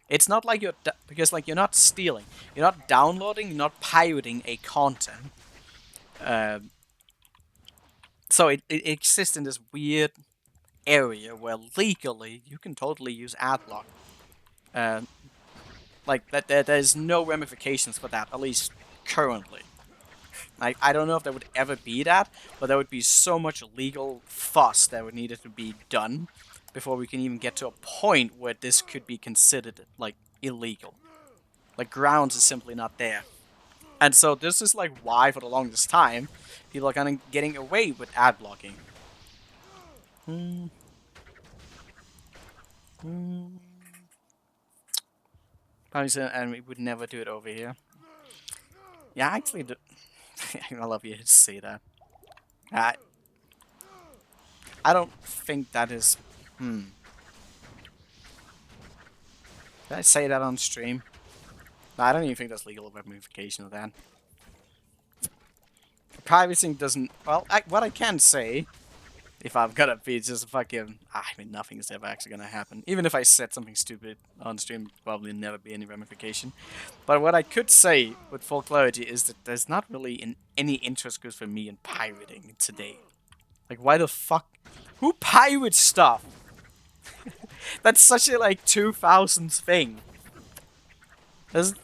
It's not like because like you're not stealing, you're not downloading, you're not pirating a content. So it exists in this weird area where legally you can totally use adblock. Like that there's no ramifications for that, at least currently. I don't know if there would ever be that, but there would be so much legal fuss that would need to be done before we can even get to a point where this could be considered, like, illegal. Like, grounds is simply not there. And so this is, like, why, for the longest time, people are kind of getting away with ad blocking. And we would never do it over here. Yeah, actually, I love you to say that. I don't think that is... Did I say that on stream? No, I don't even think that's legal ramification of that. Privacy doesn't... Well, what I can say, if I'm gonna be just fucking... I mean, nothing is ever actually gonna happen. Even if I said something stupid on stream, probably never be any ramification. But what I could say with full clarity is that there's not really any interest groups for me in pirating today. Like, why the fuck? Who pirates stuff? That's such a, like, 2000s thing. There's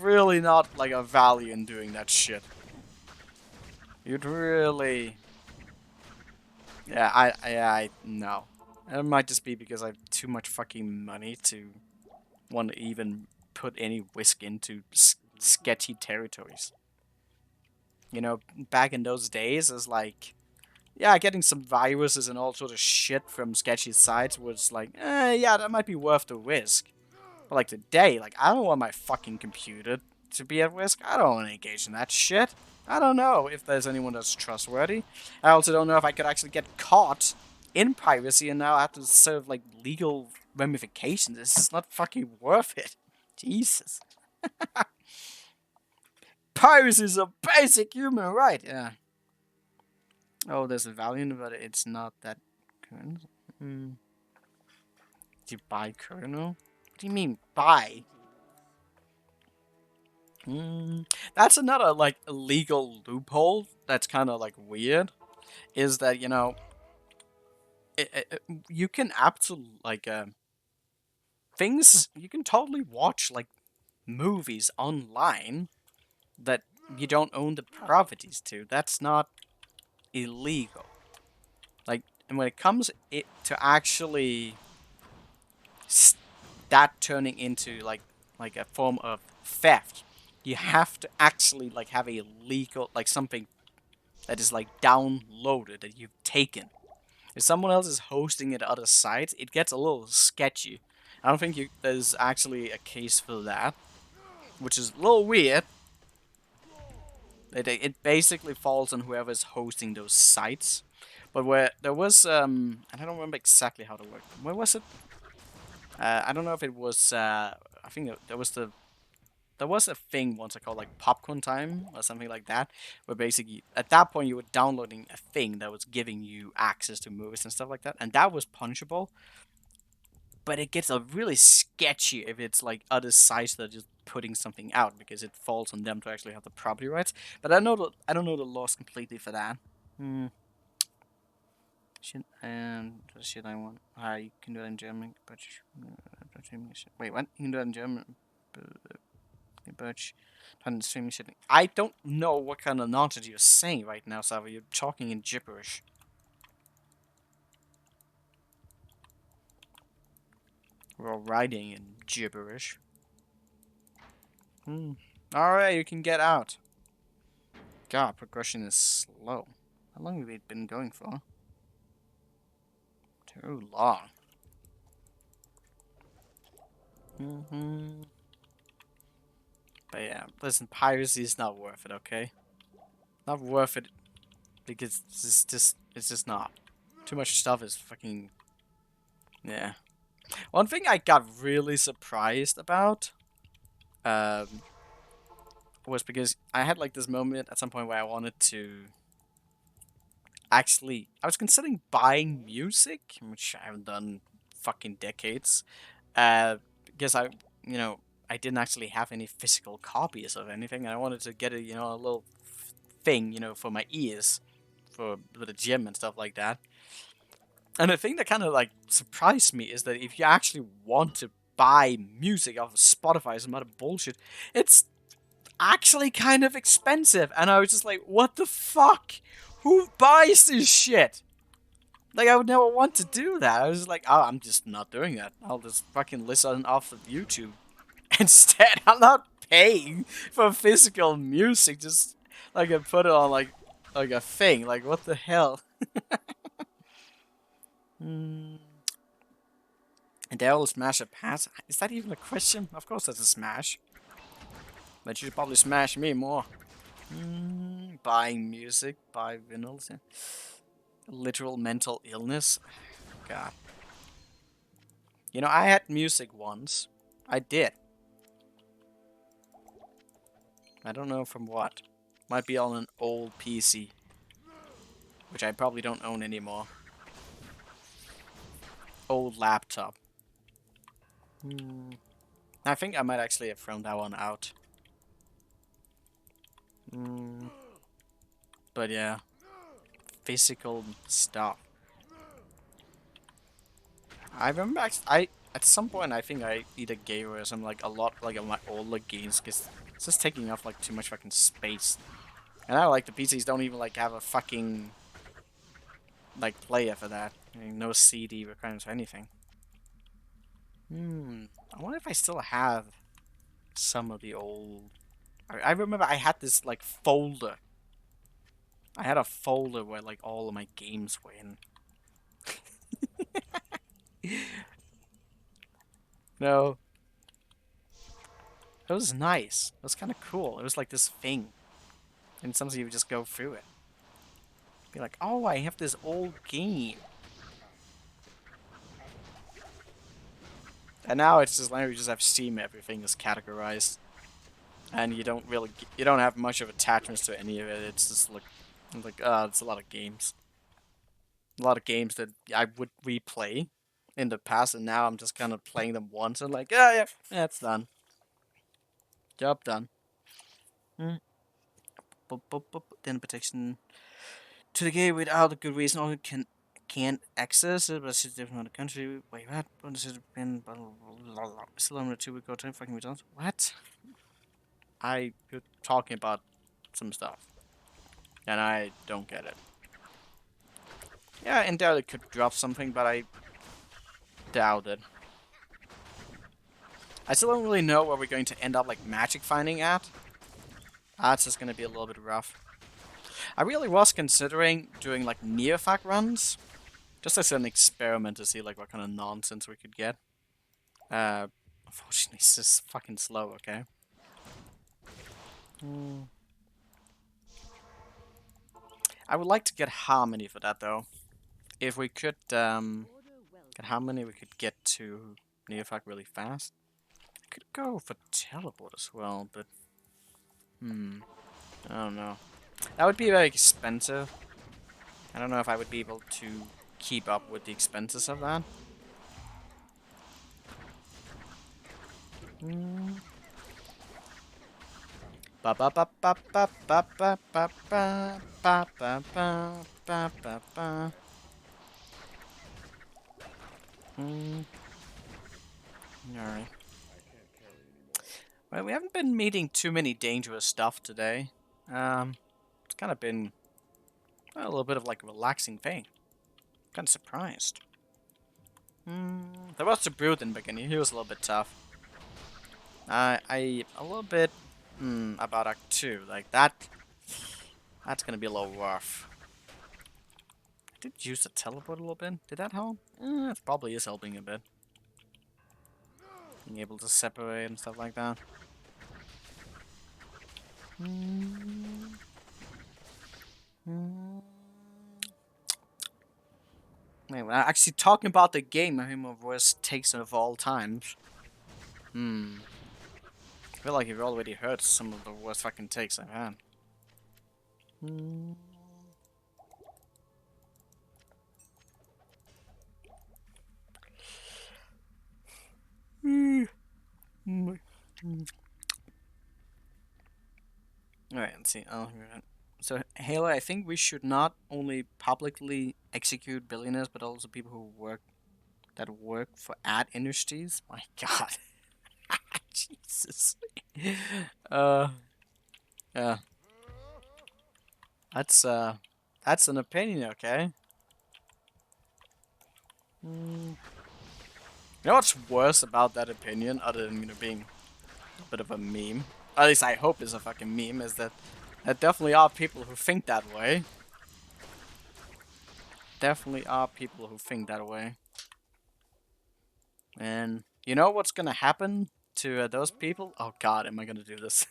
really not, like, a value in doing that shit. You'd really... Yeah, I no. It might just be because I have too much fucking money to want to even put any whisk into sketchy territories. You know, back in those days, it's like, yeah, getting some viruses and all sort of shit from sketchy sites was like, yeah, that might be worth the risk. But like today, like, I don't want my fucking computer to be at risk. I don't want to engage in that shit. I don't know if there's anyone that's trustworthy. I also don't know if I could actually get caught in piracy and now have to serve like legal ramifications. This is not fucking worth it. Jesus. Piracy is a basic human right. Yeah. Oh, there's a Valiant, but it's not that current. Do you buy kernel? What do you mean buy? That's another like illegal loophole that's kind of like weird. Is that, you know, you can absolutely like things, you can totally watch like movies online that you don't own the properties to. That's not illegal. Like, and when it comes to actually that turning into like a form of theft, you have to actually like have a legal, like something that is like downloaded that you've taken. If someone else is hosting it at other sites, it gets a little sketchy. I don't think there's actually a case for that, which is a little weird. It basically falls on whoever's hosting those sites. But where there was, and I don't remember exactly how to work. Where was it? I don't know if it was, I think there was a thing once I called like popcorn time or something like that, where basically at that point you were downloading a thing that was giving you access to movies and stuff like that, and that was punishable. But it gets a really sketchy if it's like other sites that are just putting something out because it falls on them to actually have the property rights. But I don't know the laws completely for that. Shit, and the shit I want. You can do that in German, but wait, what? You can do that in German, but streaming shit. I don't know what kind of nonsense you're saying right now, Sava. You're talking in gibberish. We're all writing in gibberish. Alright, you can get out. God, progression is slow. How long have we been going for? Too long. But yeah, listen, piracy is not worth it, okay? Not worth it because it's just not. Too much stuff is fucking, yeah. One thing I got really surprised about was because I had like this moment at some point where I wanted to actually, I was considering buying music, which I haven't done fucking decades, because I didn't actually have any physical copies of anything, and I wanted to get a little thing, for my ears, for the gym and stuff like that. And the thing that kind of like surprised me is that if you actually want to buy music off of Spotify or some other bullshit, it's actually kind of expensive. And I was just like, what the fuck? Who buys this shit? Like, I would never want to do that. I was just like, oh, I'm just not doing that. I'll just fucking listen off of YouTube. Instead, I'm not paying for physical music. Just like I put it on like a thing. Like, what the hell? And they all smash a pass. Is that even a question? Of course that's a smash. But you should probably smash me more. Buying music, buy vinyls. Yeah. Literal mental illness. God. You know, I had music once. I did. I don't know from what. Might be on an old PC. Which I probably don't own anymore. Old laptop. I think I might actually have thrown that one out. But yeah. Physical stuff. I remember at some point I think I either gave away some like a lot like of my older games because it's just taking up like too much fucking space. And I like the PCs don't even like have a fucking like player for that. I mean, no CD requirements or anything. I wonder if I still have some of the old... I remember I had this, like, folder. I had a folder where, like, all of my games were in. No. It was nice. It was kind of cool. It was like this thing. And sometimes you would just go through it. Be like, oh, I have this old game. And now it's just like you just have Steam, everything is categorized. And you don't really, you don't have much of attachments to any of it. It's just like it's a lot of games. A lot of games that I would replay in the past, and now I'm just kind of playing them once and like, yeah, it's done. Job done. Then protection to the game without a good reason, or can't access it, but it's different from the country. Wait, what? What has it been? Still on the 2 week go time fucking results. What? You're talking about some stuff, and I don't get it. Yeah, in doubt it could drop something, but I doubt it. I still don't really know where we're going to end up, like, magic finding at. That's just gonna be a little bit rough. I really was considering doing, like, neophac runs. Just as an experiment to see, like, what kind of nonsense we could get. Unfortunately, it's just fucking slow, okay? I would like to get harmony for that, though. If we could, get harmony, we could get to neophac really fast. Could go for teleport as well, but... I don't know. That would be very expensive. I don't know if I would be able to keep up with the expenses of that. Ba ba ba ba ba ba ba ba ba ba ba ba ba ba ba. Alright. Well, we haven't been meeting too many dangerous stuff today. It's kind of been a little bit of like a relaxing thing. Kind of surprised. There was the brute in the beginning. He was a little bit tough. A little bit about Act 2. Like that. That's gonna be a little rough. I did use the teleport a little bit. Did that help? It probably is helping a bit. Being able to separate and stuff like that. Anyway, actually talking about the game, I think my worst takes of all times. I feel like you've already heard some of the worst fucking takes I've had. Alright, let's see. So, Halo, I think we should not only publicly execute billionaires, but also people who work for ad industries. My God, Jesus. Yeah. That's an opinion, okay? You know what's worse about that opinion, other than being a bit of a meme? At least I hope it's a fucking meme. Is that there definitely are people who think that way. Definitely are people who think that way. And you know what's gonna happen to those people? Oh God, am I gonna do this?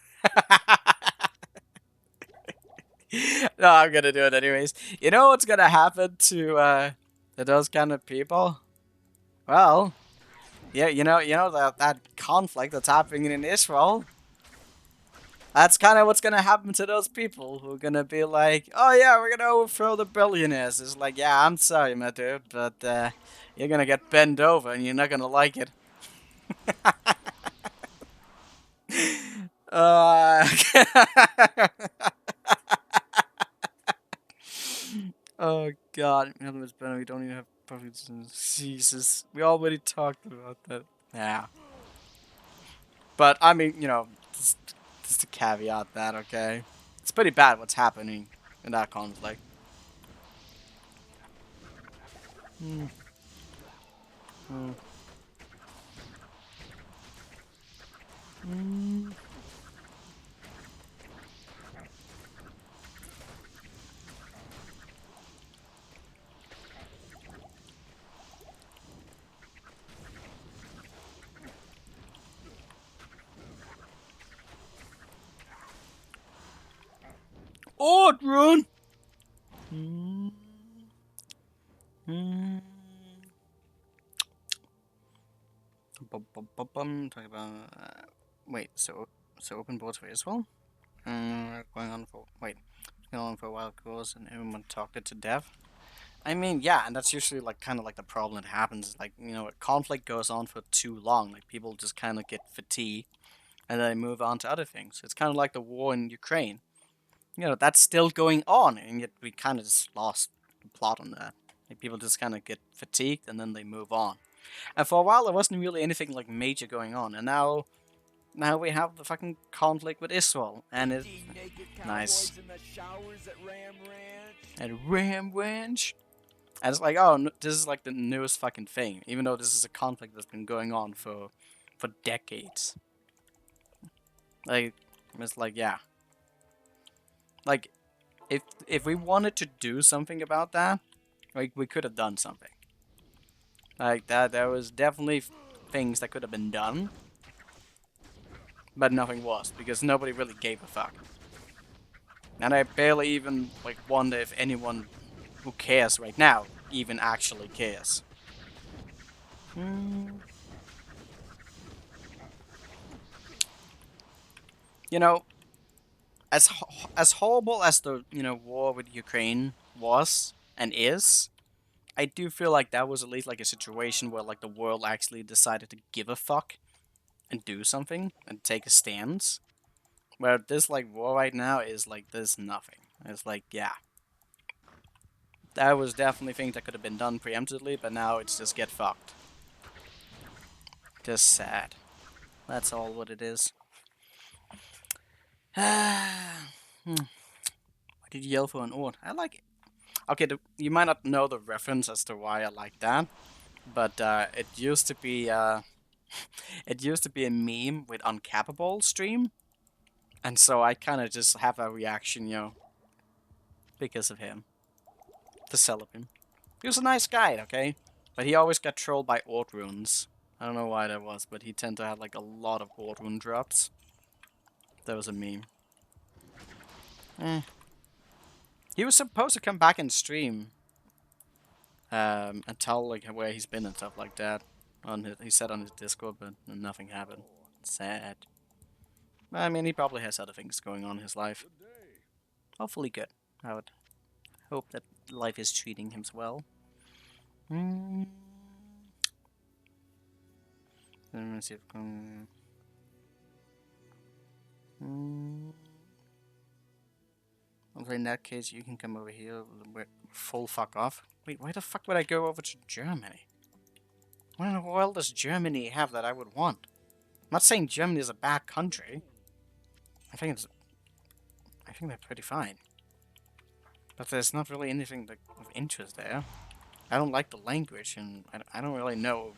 No, I'm gonna do it anyways. You know what's gonna happen to those kind of people? Well, yeah, you know that conflict that's happening in Israel. That's kind of what's gonna happen to those people who are gonna be like, oh yeah, we're gonna overthrow the billionaires. It's like, yeah, I'm sorry, my dude, but you're gonna get bent over and you're not gonna like it. Oh God, in other words, we don't even have perfect. Jesus, we already talked about that. Yeah, but I mean, just to caveat that, okay? It's pretty bad what's happening in that conflict. Ordrun! Talk about. Wait, so open boards for Israel? Going on for going on for a while, of course, and everyone talked it to death. I mean, yeah, and that's usually like kind of like the problem that happens. Like, you know, a conflict goes on for too long. Like, people just kind of get fatigued, and then they move on to other things. It's kind of like the war in Ukraine. You know, that's still going on, and yet we kind of just lost the plot on that. Like, people just kind of get fatigued, and then they move on. And for a while, there wasn't really anything like major going on, and now we have the fucking conflict with Israel, and it's nice. At Ram Ranch. And it's like, oh, this is like the newest fucking thing, even though this is a conflict that's been going on for decades. Like, it's like, yeah. Like, if we wanted to do something about that, like, we could have done something. Like, that, there was definitely things that could have been done, but nothing was, because nobody really gave a fuck. And I barely even, like, wonder if anyone who cares right now even actually cares. You know, as horrible as the, you know, war with Ukraine was and is, I do feel like that was at least like a situation where like the world actually decided to give a fuck and do something and take a stance. Where this like war right now is like there's nothing. It's like, yeah, that was definitely things that could have been done preemptively, but now it's just get fucked. Just sad. That's all what it is. Why did you yell for an ord? I like it. Okay, you might not know the reference as to why I like that, but it used to be it used to be a meme with Uncapable stream, and so I kind of just have a reaction, you know, because of him, to celebrate him. He was a nice guy, okay, but he always got trolled by Ord runes. I don't know why that was, but he tended to have like a lot of Ord rune drops. That was a meme. He was supposed to come back and stream, and tell like where he's been and stuff like that. He said on his Discord, but nothing happened. Sad. I mean, he probably has other things going on in his life. Hopefully good. I would hope that life is treating him well. Let me see if well, in that case, you can come over here. Full fuck off. Wait, why the fuck would I go over to Germany? What in the world does Germany have that I would want? I'm not saying Germany is a bad country. I think they're pretty fine. But there's not really anything of interest there. I don't like the language, and I don't really know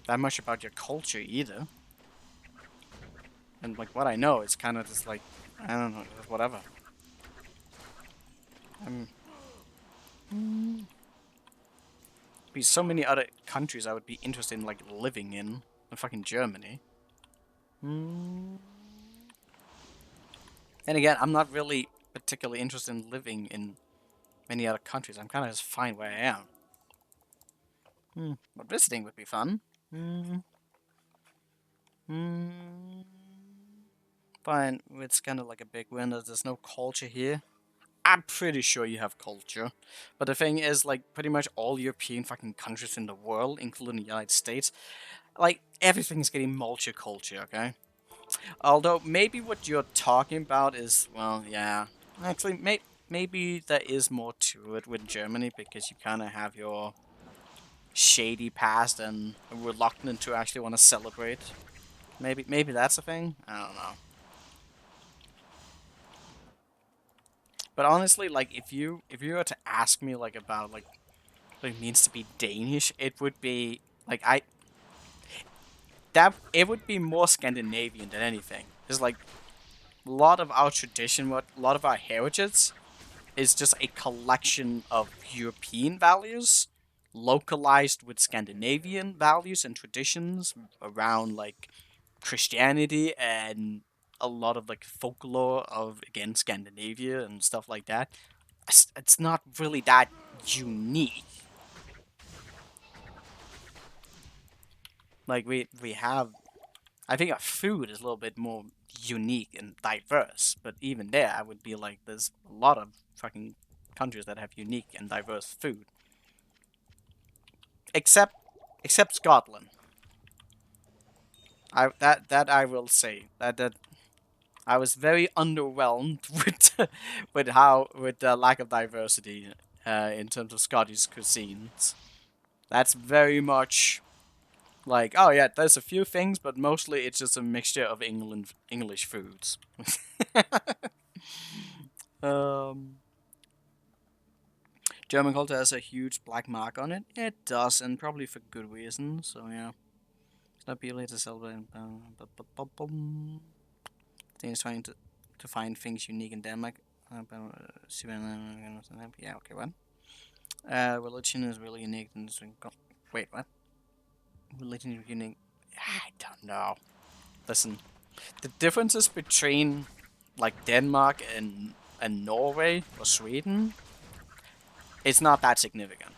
that much about your culture either. And like what I know, it's kind of just like, I don't know, whatever. Be so many other countries I would be interested in like living in fucking Germany. And again, I'm not really particularly interested in living in many other countries. I'm kind of just fine where I am. But visiting would be fun. Fine, it's kind of like a big win that there's no culture here. I'm pretty sure you have culture. But the thing is, like, pretty much all European fucking countries in the world, including the United States, like, everything's getting multicultural, okay? Although, maybe what you're talking about is, well, yeah. Actually, maybe there is more to it with Germany, because you kind of have your shady past and reluctant to actually want to celebrate. Maybe that's a thing? I don't know. But honestly, like, if you were to ask me, like, about, like, what it means to be Danish, it would be, like, that it would be more Scandinavian than anything. It's like a lot of our tradition, a lot of our heritage is just a collection of European values localized with Scandinavian values and traditions around like Christianity and a lot of like folklore of again Scandinavia and stuff like that. It's not really that unique. Like we have, I think our food is a little bit more unique and diverse, but even there, I would be like, there's a lot of fucking countries that have unique and diverse food, except Scotland. That I will say that I was very underwhelmed with the lack of diversity in terms of Scottish cuisines. That's very much like, oh yeah, there's a few things, but mostly it's just a mixture of English foods. um, German culture has a huge black mark on it. It does, and probably for good reason. So yeah, it's not really to celebrate. Things trying to find things unique in Denmark. Yeah, okay, what? Religion is really unique. Wait, what? Religion is unique. I don't know. Listen, the differences between like Denmark and Norway or Sweden, it's not that significant.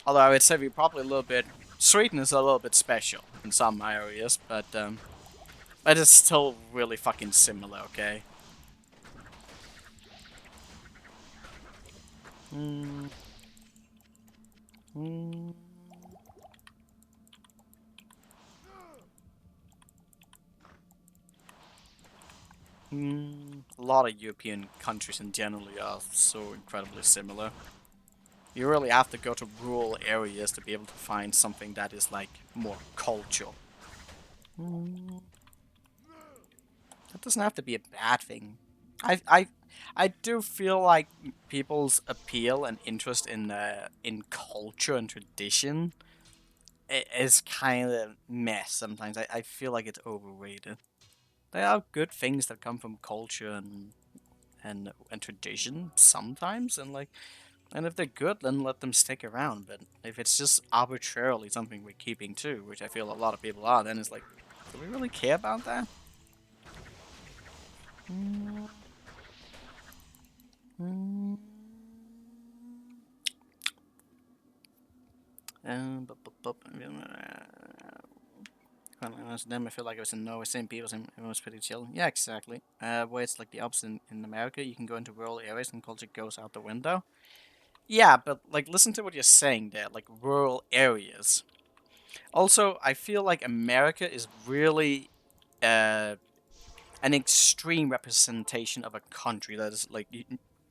Although I would say we probably a little bit. Sweden is a little bit special in some areas, but it's still really fucking similar. Okay. Mm. Mm. A lot of European countries in general are so incredibly similar. You really have to go to rural areas to be able to find something that is like more cultural. That doesn't have to be a bad thing. I do feel like people's appeal and interest in culture and tradition is kind of mess sometimes. I feel like it's overrated. There are good things that come from culture and tradition sometimes, and if they're good, then let them stick around. But if it's just arbitrarily something we're keeping too, which I feel a lot of people are, then it's like, do we really care about that? Mm. Mm. Them, I feel like I was in Norway, same people, everyone was pretty chill. Yeah, exactly. Where it's like the opposite in America, you can go into rural areas and culture goes out the window. Yeah, but like, listen to what you're saying there, like rural areas. Also, I feel like America is really an extreme representation of a country that is like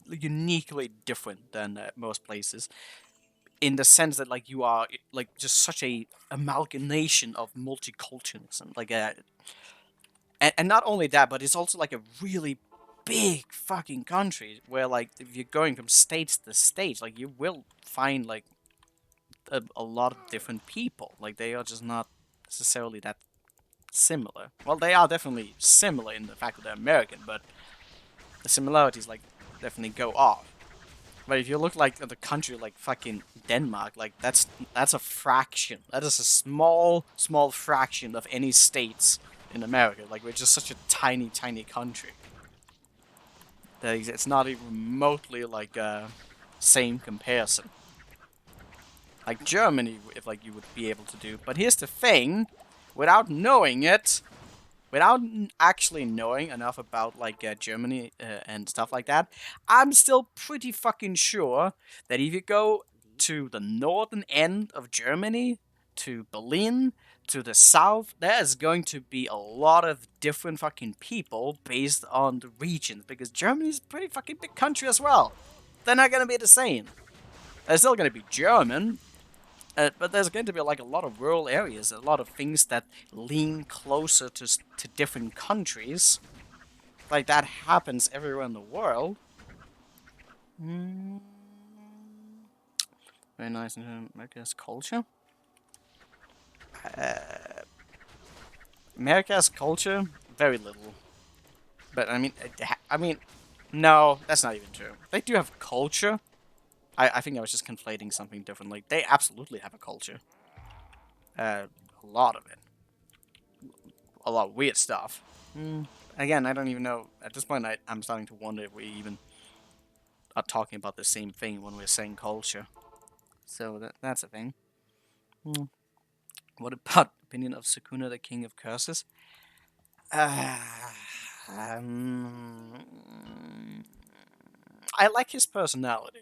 uniquely different than most places, in the sense that like you are like just such a amalgamation of multiculturalism, like and not only that, but it's also like a really big fucking country where like if you're going from states to states, like you will find like a lot of different people. Like they are just not necessarily that similar. Well, they are definitely similar in the fact that they're American, but the similarities like definitely go off. But if you look like at the country like fucking Denmark, like that's a fraction. That is a small fraction of any states in America. Like we're just such a tiny country that it's not even remotely like same comparison. Like Germany, if like you would be able to do. But here's the thing, without knowing it, without actually knowing enough about like Germany and stuff like that, I'm still pretty fucking sure that if you go to the northern end of Germany, to Berlin, to the south, there is going to be a lot of different fucking people based on the regions, because Germany's a pretty fucking big country as well. They're not gonna be the same. They're still gonna be German, but there's going to be like a lot of rural areas, a lot of things that lean closer to different countries. Like that happens everywhere in the world. Mm. Very nice in America's culture. America's culture, very little. But I mean, no, that's not even true. They do have culture. I think I was just conflating something different. Like they absolutely have a culture. A lot of it. A lot of weird stuff. Again, I don't even know. At this point, I'm starting to wonder if we even are talking about the same thing when we're saying culture. So that's a thing. What about opinion of Sukuna, the King of Curses? Um, I like his personality.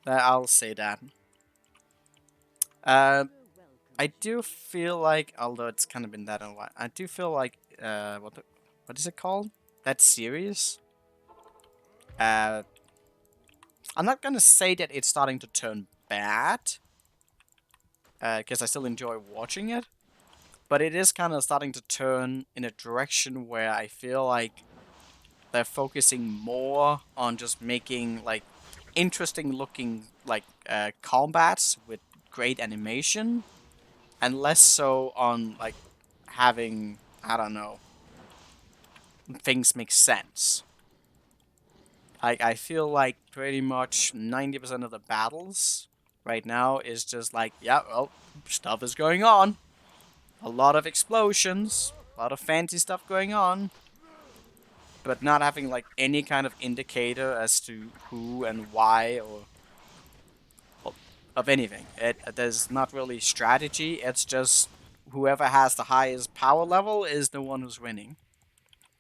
I'll say that. I do feel like, although it's kind of been that in a while, I do feel like, what is it called? That series? I'm not gonna say that it's starting to turn bad, because I still enjoy watching it, but it is kind of starting to turn in a direction where I feel like they're focusing more on just making, like, interesting looking, like, combats with great animation, and less so on, like, having, I don't know, things make sense. I feel like pretty much 90% of the battles right now is just like, yeah, well, stuff is going on. A lot of explosions, a lot of fancy stuff going on, but not having like any kind of indicator as to who and why or of anything. There's not really strategy. It's just whoever has the highest power level is the one who's winning,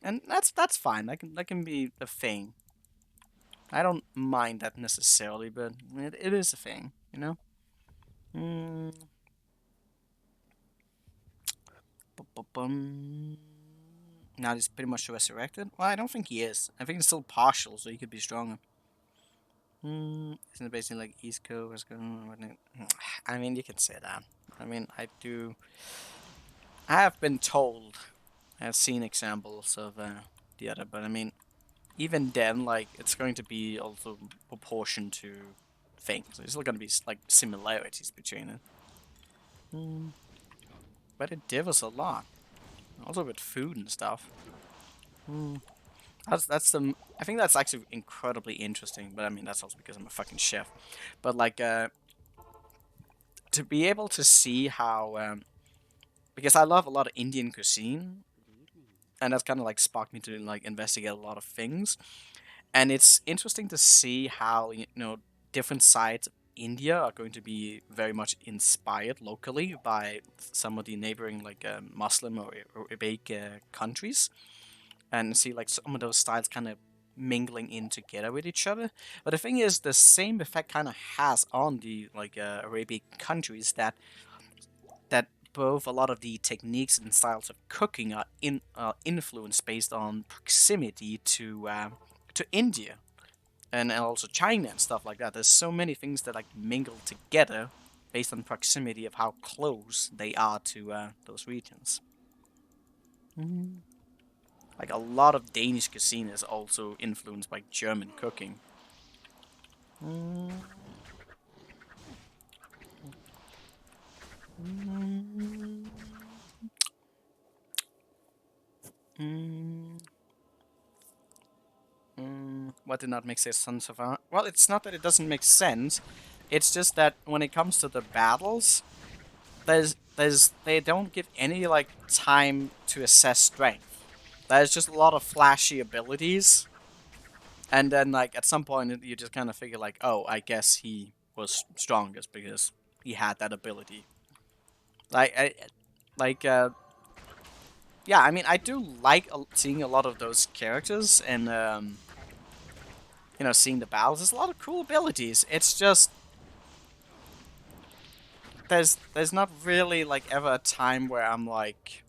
and that's fine. That can be a thing. I don't mind that necessarily, but it is a thing, you know? Mm. Bum. Now he's pretty much resurrected? Well, I don't think he is. I think he's still partial, so he could be stronger. Isn't it basically like East Coast, West Coast? I mean, you can say that. I mean, I do... I have been told, I've seen examples of the other, but I mean, even then, like, it's going to be also proportion to things. There's still going to be, like, similarities between it. But it differs a lot. Also with food and stuff. That's the... I think that's actually incredibly interesting, but I mean, that's also because I'm a fucking chef. But, like, to be able to see how, because I love a lot of Indian cuisine, and that's kind of, like, sparked me to, like, investigate a lot of things. And it's interesting to see how, you know, different sides of India are going to be very much inspired locally by some of the neighboring, like, Muslim or Arabic countries, and see, like, some of those styles kind of mingling in together with each other. But the thing is, the same effect kind of has on the, like, Arabic countries that both a lot of the techniques and styles of cooking are influenced based on proximity to India and also China and stuff like that. There's so many things that like mingle together based on proximity of how close they are to those regions. Like a lot of Danish cuisine is also influenced by German cooking. What did not make sense of our... Well, it's not that it doesn't make sense. It's just that when it comes to the battles, they don't give any like time to assess strength. There's just a lot of flashy abilities, and then like at some point you just kind of figure like, oh, I guess he was strongest because he had that ability. Like yeah, I mean I do like seeing a lot of those characters and you know, seeing the battles. There's a lot of cool abilities. It's just there's not really like ever a time where I'm like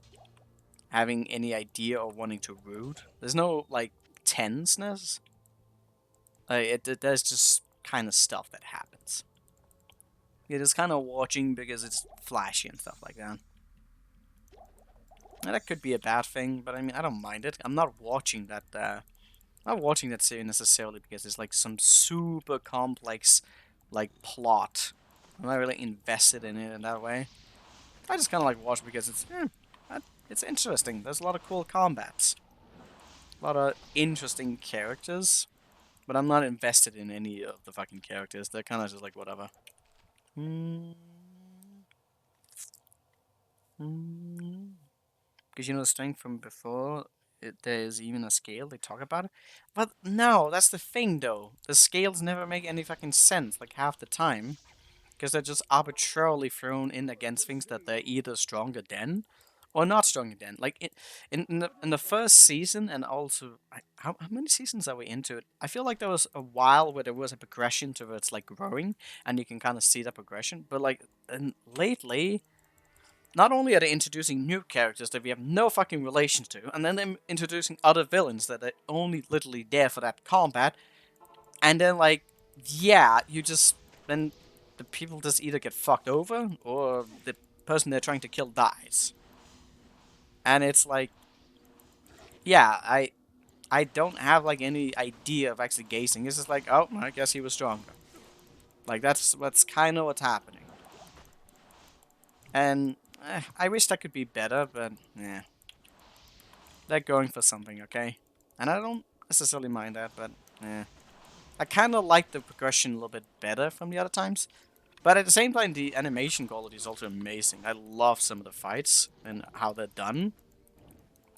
having any idea or wanting to root. There's no like tenseness. There's just kind of stuff that happens. You're just kind of watching because it's flashy and stuff like that. And that could be a bad thing, but I mean I don't mind it. I'm not watching that. Not watching that series necessarily because it's like some super complex like plot. I'm not really invested in it in that way. I just kind of like watch because it's interesting. There's a lot of cool combats, a lot of interesting characters, but I'm not invested in any of the fucking characters. They're kind of just like whatever. Because you know the strength from before, there's even a scale. They talk about it, but no, that's the thing though. The scales never make any fucking sense. Like half the time. Because they're just arbitrarily thrown in against things that they're either stronger than or not stronger than. Like in the first season, and also how many seasons are we into it? I feel like there was a while where there was a progression towards like growing, and you can kind of see that progression. But like and lately, not only are they introducing new characters that we have no fucking relation to, and then they're introducing other villains that are only literally there for that combat, and then like yeah, you just then the people just either get fucked over or the person they're trying to kill dies. And it's like, yeah, I don't have like any idea of actually gazing. It's just like, oh, I guess he was stronger. Like that's kind of what's happening. And I wish that could be better, but yeah, they're going for something, okay? And I don't necessarily mind that, but yeah, I kind of like the progression a little bit better from the other times. But at the same time, the animation quality is also amazing. I love some of the fights and how they're done.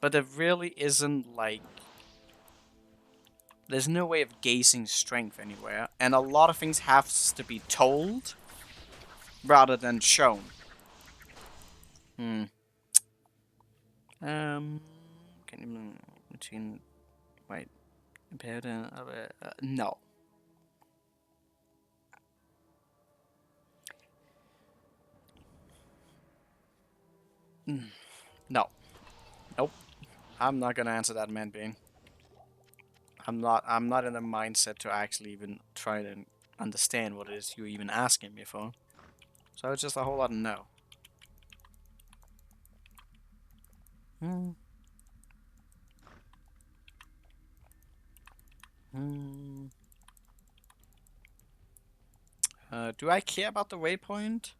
But there really isn't, like... There's no way of gauging strength anywhere. And a lot of things have to be told rather than shown. Can you... Between... Wait. Compared to... no. No. Nope. I'm not gonna answer that, man being. I'm not in the mindset to actually even try to understand what it is you're even asking me for. So it's just a whole lot of no. Do I care about the waypoint?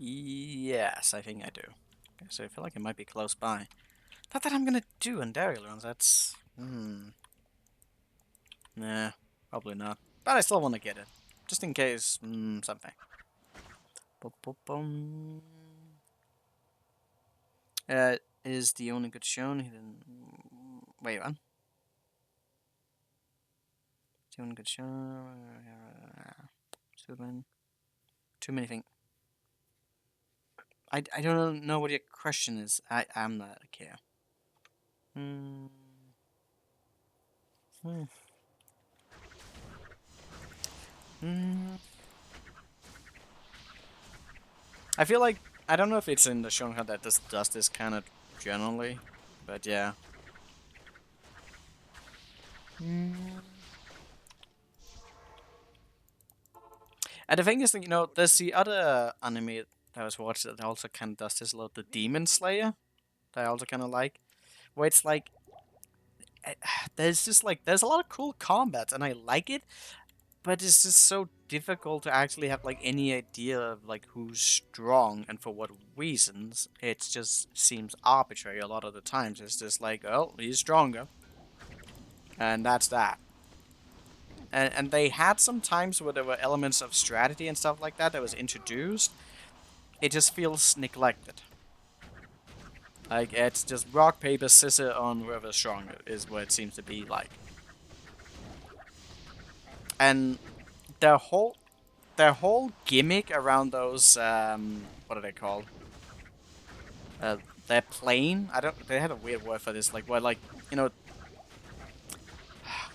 Yes, I think I do. Okay, so I feel like it might be close by. Not that I'm gonna do in Daryl runs, that's... Nah, probably not. But I still want to get it. Just in case, something. Is the only good shown? He didn't... Wait, what? The only good show... Too many things. I don't know what your question is. I'm not care. I feel like I don't know if it's in the Shonka that does this kind of generally, but yeah. And the thing is that, you know, there's the other anime that I was watching that also kind of does this a lot, the Demon Slayer, that I also kind of like, where it's like, there's just like, there's a lot of cool combat, and I like it, but it's just so difficult to actually have like any idea of like who's strong and for what reasons. It just seems arbitrary a lot of the times. It's just like, oh, he's stronger, and that's that. And they had some times where there were elements of strategy and stuff like that was introduced. It just feels neglected. Like, it's just rock, paper, scissors on whoever's stronger is what it seems to be like. And their whole gimmick around those, what are they called? Their plane? They had a weird word for this, like, where, like, you know,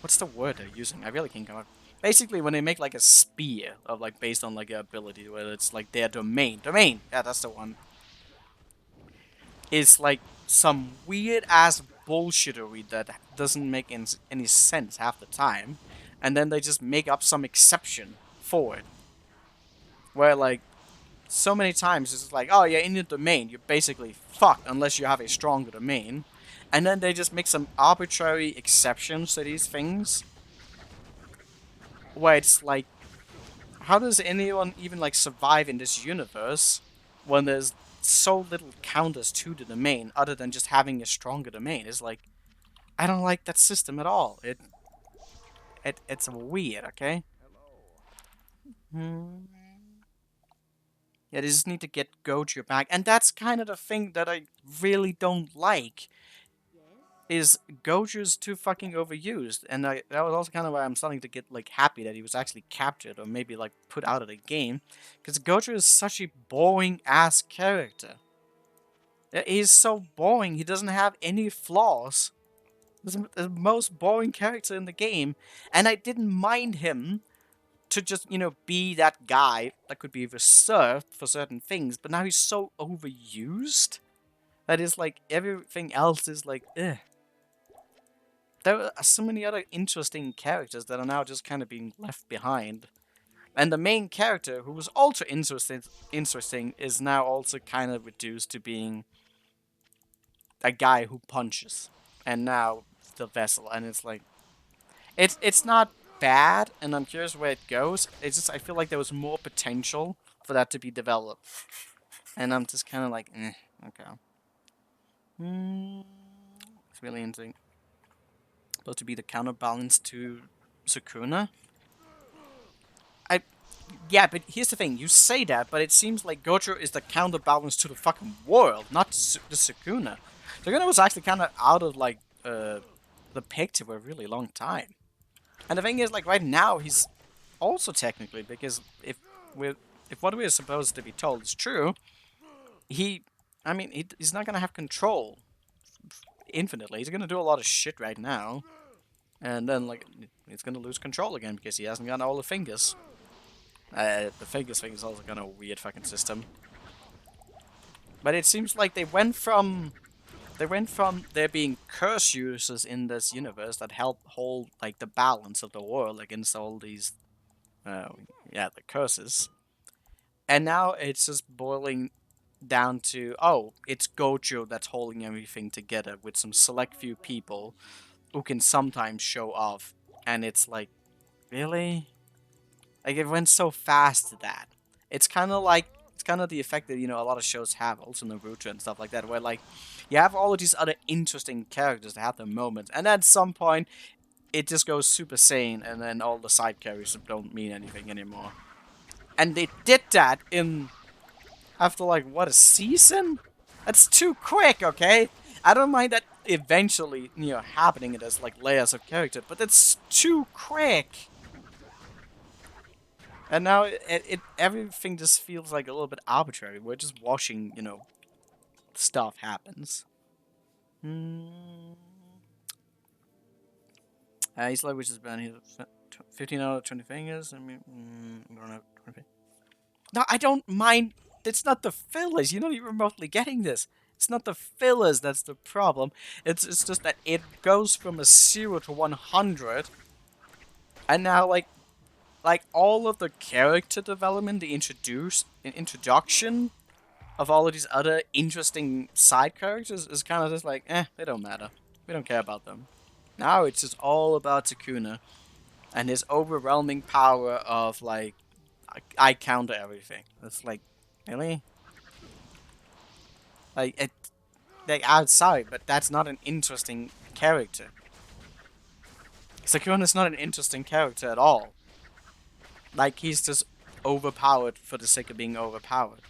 what's the word they're using? I really can't come up. Basically, when they make like a spear of like based on like an ability, where it's like their domain. Yeah, that's the one. It's like some weird ass bullshittery that doesn't make any sense half the time, and then they just make up some exception for it. Where like so many times it's like, oh yeah, in your domain you're basically fucked unless you have a stronger domain. And then they just make some arbitrary exceptions to these things. Where it's like, how does anyone even like survive in this universe when there's so little counters to the domain other than just having a stronger domain. It's like, I don't like that system at all. It's weird, okay? Hmm. Yeah, they just need to get Gojo back, and that's kind of the thing that I really don't like. Is Gojo's too fucking overused, and that was also kind of why I'm starting to get like happy that he was actually captured or maybe like put out of the game, because Gojo is such a boring ass character. He's so boring. He doesn't have any flaws. He's the most boring character in the game, and I didn't mind him to just, be that guy that could be reserved for certain things, but now he's so overused that is like everything else is like, ugh. There are so many other interesting characters that are now just kind of being left behind. And the main character, who was also interesting, is now also kind of reduced to being a guy who punches. And now the vessel, and it's like, it's not bad, and I'm curious where it goes. It's just I feel like there was more potential for that to be developed, and I'm just kind of like, okay. It's really interesting. Supposed to be the counterbalance to Sukuna. Yeah, but here's the thing. You say that, but it seems like Gojo is the counterbalance to the fucking world, not the Sukuna. Sukuna was actually kind of out of like the picture for a really long time. And the thing is, like right now, he's also technically, because if what we're supposed to be told is true, he's not gonna have control infinitely. He's gonna do a lot of shit right now, and then like he's gonna lose control again because he hasn't got all the fingers. The fingers thing is also kind of a weird fucking system. But it seems like they went from there being curse users in this universe that help hold like the balance of the world against all these the curses. And now it's just boiling down to, oh, it's Gojo that's holding everything together with some select few people who can sometimes show off. And it's like, really? Like, it went so fast to that. It's kind of the effect that, a lot of shows have, also Naruto and stuff like that, where, like, you have all of these other interesting characters that have their moments, and at some point, it just goes super sane, and then all the side characters don't mean anything anymore. And they did that after, like, what, a season? That's too quick, okay? I don't mind that eventually, happening as, like, layers of character, but that's too quick! And now everything just feels like a little bit arbitrary. We're just watching, stuff happens. He's like, which is bad. He's 15 out of 20 fingers. I mean, I don't have 20. No, I don't mind. It's not the fillers. You're not even remotely getting this. It's not the fillers that's the problem. It's just that it goes from a 0 to 100. And now, like all of the character development, the introduction of all of these other interesting side characters is kind of just like, they don't matter. We don't care about them. Now it's just all about Sukuna and his overwhelming power of, like, I counter everything. It's like, really? I'm sorry, but that's not an interesting character. Sukuna's not an interesting character at all. Like, he's just overpowered for the sake of being overpowered.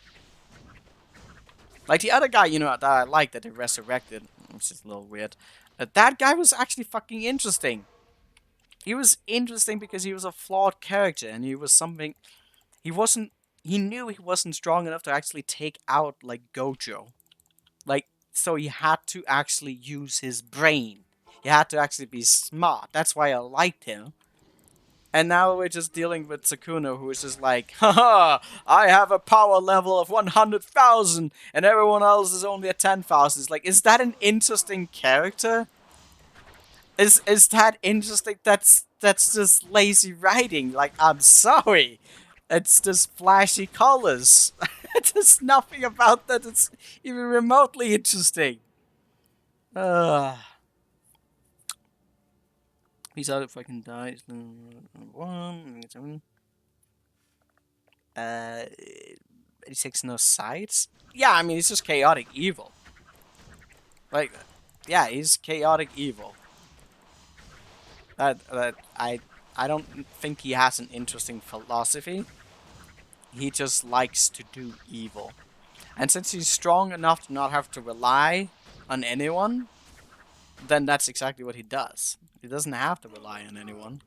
Like, the other guy, that I like that they resurrected, which is a little weird. That guy was actually fucking interesting. He was interesting because he was a flawed character, and he was something... He knew he wasn't strong enough to actually take out, like, Gojo. Like, so he had to actually use his brain. He had to actually be smart. That's why I liked him. And now we're just dealing with Sukuna, who is just like, haha, I have a power level of 100,000, and everyone else is only at 10,000. It's like, is that an interesting character? Is that interesting? That's just lazy writing. Like, I'm sorry. It's just flashy colors. There's nothing about that that's even remotely interesting. He's out if I can die. One. he takes no sides. Yeah, I mean, he's just chaotic evil. Like, yeah, he's chaotic evil. I don't think he has an interesting philosophy. He just likes to do evil. And since he's strong enough to not have to rely on anyone, then that's exactly what he does. He doesn't have to rely on anyone.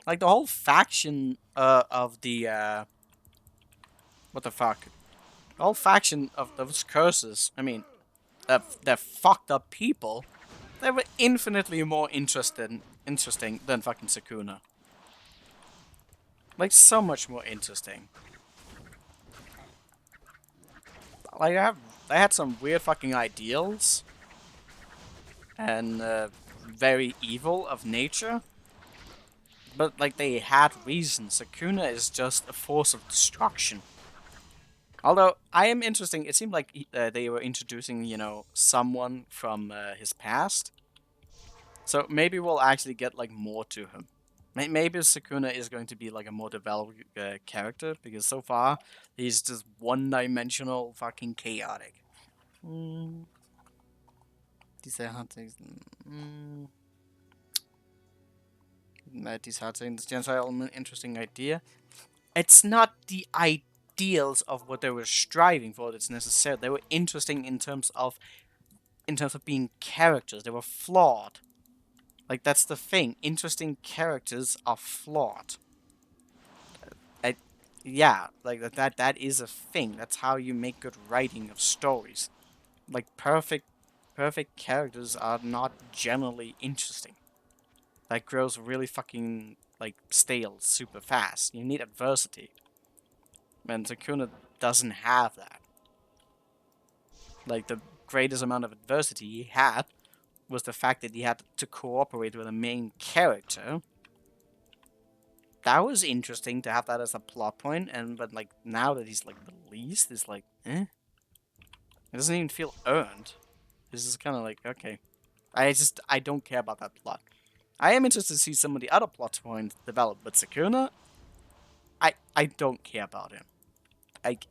Like the whole faction of the what the fuck? The whole faction of those curses. I mean, they're fucked up people. They were infinitely more interesting than fucking Sakuna. Like so much more interesting. Like they had some weird fucking ideals and very evil of nature. But like they had reasons. Sakuna is just a force of destruction. Although I am interesting, it seemed like they were introducing, you know, someone from his past. So maybe we'll actually get like more to him. Maybe Sakuna is going to be like a more developed character, because so far he's just one-dimensional fucking chaotic. These are hot things. These hot things. Genocide, interesting idea. It's not the ideals of what they were striving for that's necessary. They were interesting in terms of being characters. They were flawed. Like that's the thing. Interesting characters are flawed. Yeah, like that is a thing. That's how you make good writing of stories. Like perfect characters are not generally interesting. That grows really fucking like stale super fast. You need adversity. And Takuna doesn't have that. Like the greatest amount of adversity he had was the fact that he had to cooperate with a main character. That was interesting to have that as a plot point, but like now that he's like released, it's like, eh? It doesn't even feel earned. This is kind of like, okay. I don't care about that plot. I am interested to see some of the other plot points develop, but Sakuna, I don't care about him.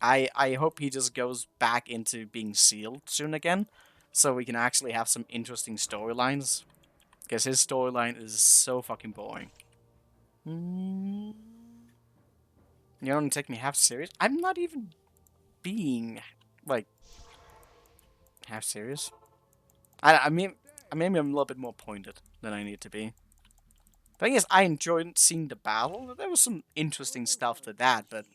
I hope he just goes back into being sealed soon again, so we can actually have some interesting storylines. Because his storyline is so fucking boring. You don't take me half serious? I'm not even being, like, half serious. I mean, maybe I'm a little bit more pointed than I need to be. The thing is, I enjoyed seeing the battle. There was some interesting stuff to that, but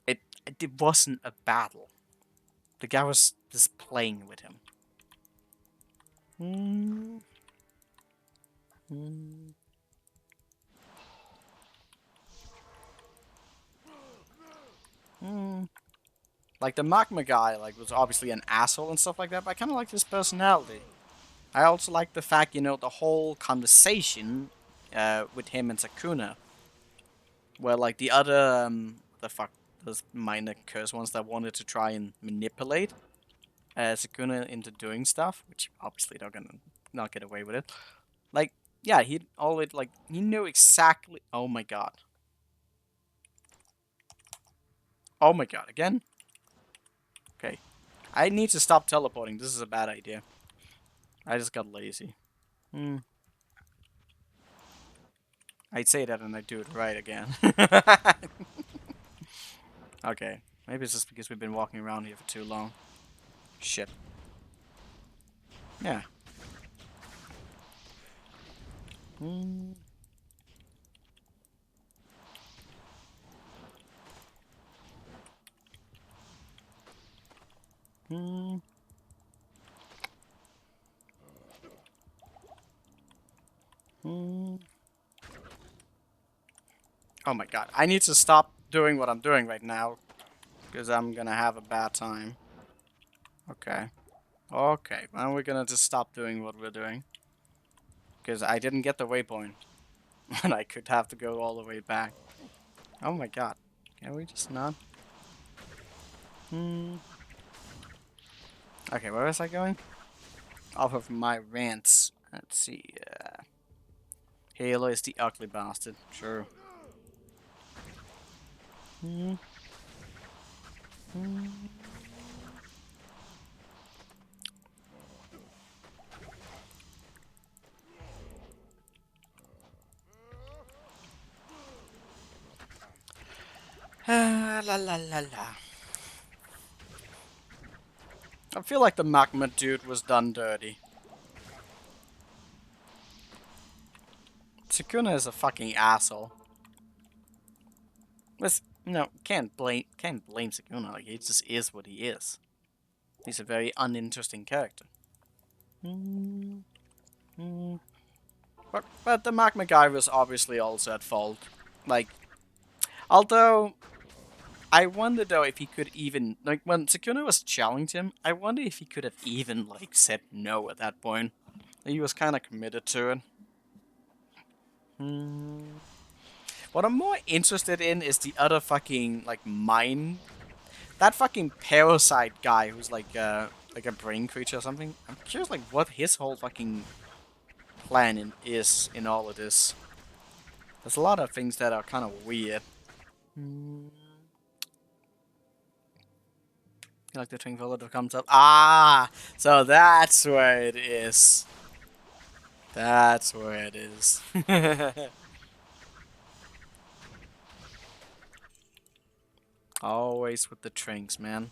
it wasn't a battle. The guy was just playing with him. Like the magma guy, like was obviously an asshole and stuff like that, but I kind of like his personality. I also like the fact, you know, the whole conversation with him and Sakuna, where like the other those minor curse ones that wanted to try and manipulate Sakuna into doing stuff, which obviously they're gonna not get away with it. Like, yeah, he always like he knew exactly. Oh my god. Oh my god, again? Okay. I need to stop teleporting. This is a bad idea. I just got lazy. I'd say that and I'd do it right again. Okay. Maybe it's just because we've been walking around here for too long. Shit. Yeah. Oh my god. I need to stop doing what I'm doing right now, because I'm gonna have a bad time. Okay. Okay. Well, we're gonna just stop doing what we're doing. Because I didn't get the waypoint. And I could have to go all the way back. Oh my god. Can we just not? Okay, where was I going? Off of my rants Let's see. Halo is the ugly bastard. Sure. La la la la. I feel like the magma dude was done dirty. Sukuna is a fucking asshole. Can't blame Sukuna. Like, he just is what he is. He's a very uninteresting character. But the magma guy was obviously also at fault. Like, although I wonder though if he could even, like, when Sukuna was challenging him, I wonder if he could have even, like, said no at that point. He was kind of committed to it. What I'm more interested in is the other fucking, like, mine. That fucking parasite guy who's like a brain creature or something. I'm curious, like, what his whole fucking plan is in all of this. There's a lot of things that are kind of weird. You like the twinkle that comes up? Ah! So that's where it is. That's where it is. Always with the trinks, man.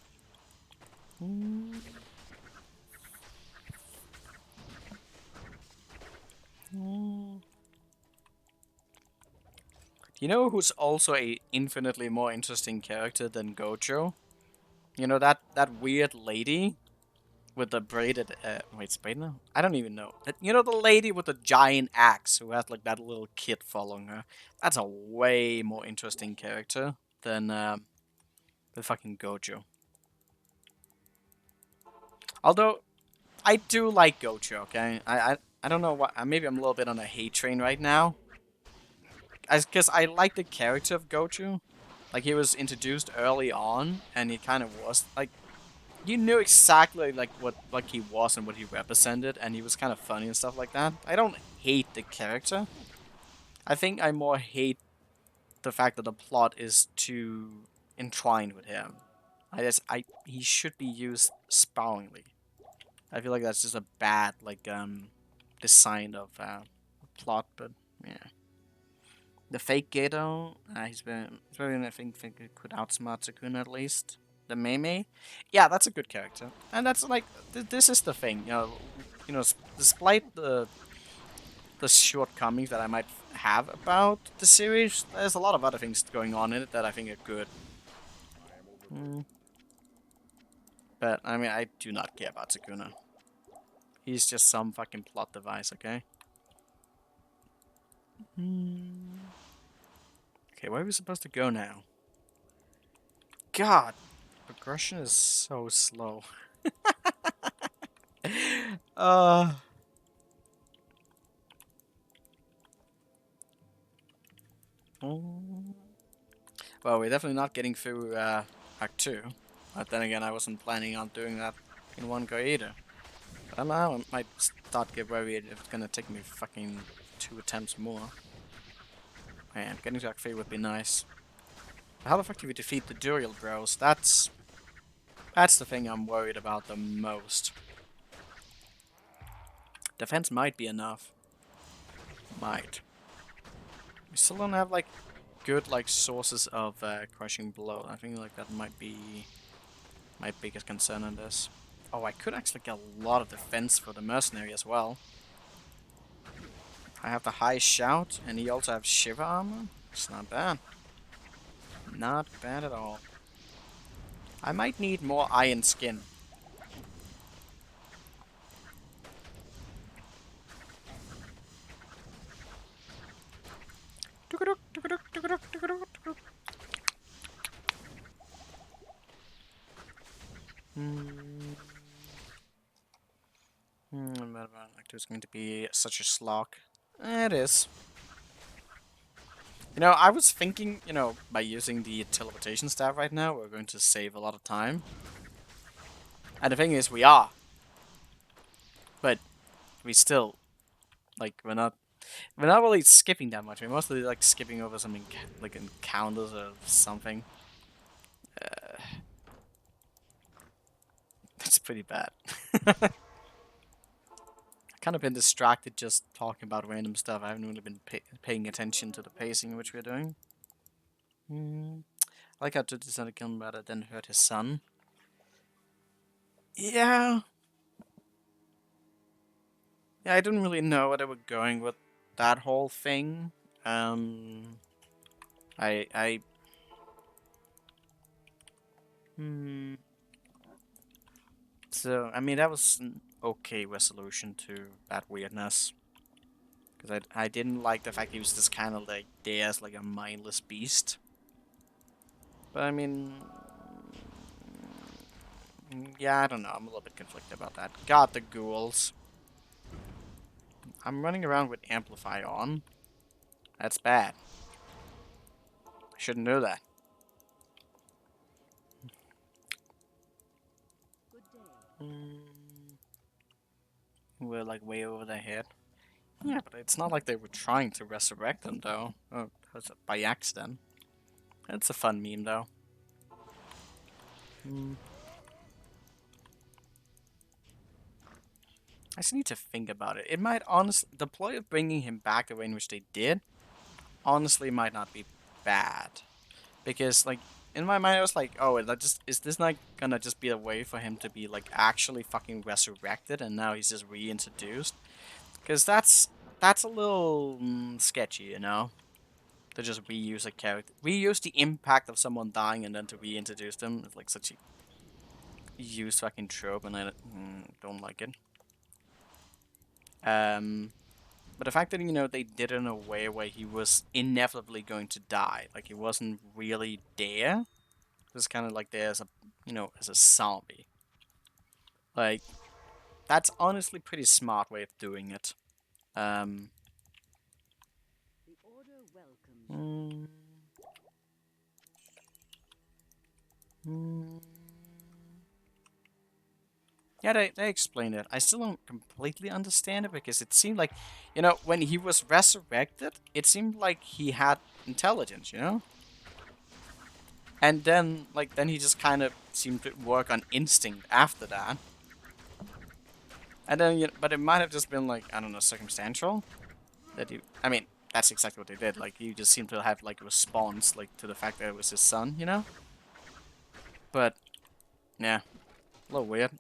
You know who's also a infinitely more interesting character than Gojo? You know that weird lady with the braided wait, spade now? I don't even know. You know the lady with the giant axe who has like that little kid following her? That's a way more interesting character than the fucking Gojo. Although I do like Gojo, okay? I don't know what, maybe I'm a little bit on a hate train right now. Because I like the character of Gojo. Like, he was introduced early on, and he kind of was, like, you knew exactly, like, what he was and what he represented, and he was kind of funny and stuff like that. I don't hate the character. I think I more hate the fact that the plot is too entwined with him. He should be used sparingly. I feel like that's just a bad, like, design of plot, but yeah. The fake Gato, he's very, I think he could outsmart Sukuna at least. The Mei, yeah, that's a good character, and that's like this is the thing, despite the shortcomings that I might have about the series, there's a lot of other things going on in it that I think are good. But I mean, I do not care about Sukuna. He's just some fucking plot device, okay? Okay, where are we supposed to go now? God, progression is so slow. Well, we're definitely not getting through Act 2. But then again, I wasn't planning on doing that in one go either. But I might start get worried if it's gonna take me fucking 2 attempts more. Man, getting to Act 3 would be nice. How the fuck do we defeat the Duriel bros? That's the thing I'm worried about the most. Defense might be enough. Might. We still don't have, like, good, like, sources of crushing blow. I think, like, that might be my biggest concern on this. Oh, I could actually get a lot of defense for the mercenary as well. I have the high shout, and he also has shiver armor. It's not bad. Not bad at all. I might need more iron skin. Like, there's going to be such a slog. It is. You know, I was thinking, by using the teleportation staff right now, we're going to save a lot of time. And the thing is, we are. But we still Like, we're not really skipping that much. We're mostly, like, skipping over some, like, encounters or something. That's pretty bad. Kind of been distracted just talking about random stuff. I haven't really been paying attention to the pacing in which we're doing. I like how to decide to kill him rather than hurt his son. Yeah. Yeah, I didn't really know where they were going with that whole thing. I So, I mean, that was an okay resolution to that weirdness. Because I didn't like the fact he was just kind of like there as like a mindless beast. But I mean, yeah, I don't know. I'm a little bit conflicted about that. God, the ghouls. I'm running around with Amplify on. That's bad. I shouldn't do that. We're like way over their head. Yeah, but it's not like they were trying to resurrect them, though. Oh, was it by accident? It's a fun meme, though. I just need to think about it. It might honestly, the ploy of bringing him back the way in which they did, honestly might not be bad. Because, like, in my mind I was like, oh, is this not gonna just be a way for him to be, like, actually fucking resurrected and now he's just reintroduced? Because that's a little sketchy, you know? To just reuse a character. Reuse the impact of someone dying and then to reintroduce them is like such a used fucking trope and I don't like it. But the fact that, you know, they did it in a way where he was inevitably going to die. Like, he wasn't really there. It was kind of like there as a, you know, as a zombie. Like, that's honestly pretty smart way of doing it. Yeah, they explained it. I still don't completely understand it because it seemed like, you know, when he was resurrected, it seemed like he had intelligence, you know? And then, like, then he just kind of seemed to work on instinct after that. And then, you know, but it might have just been, like, I don't know, circumstantial. That you, I mean, that's exactly what they did. Like, he just seemed to have, like, a response, like, to the fact that it was his son, you know? But, yeah, a little weird.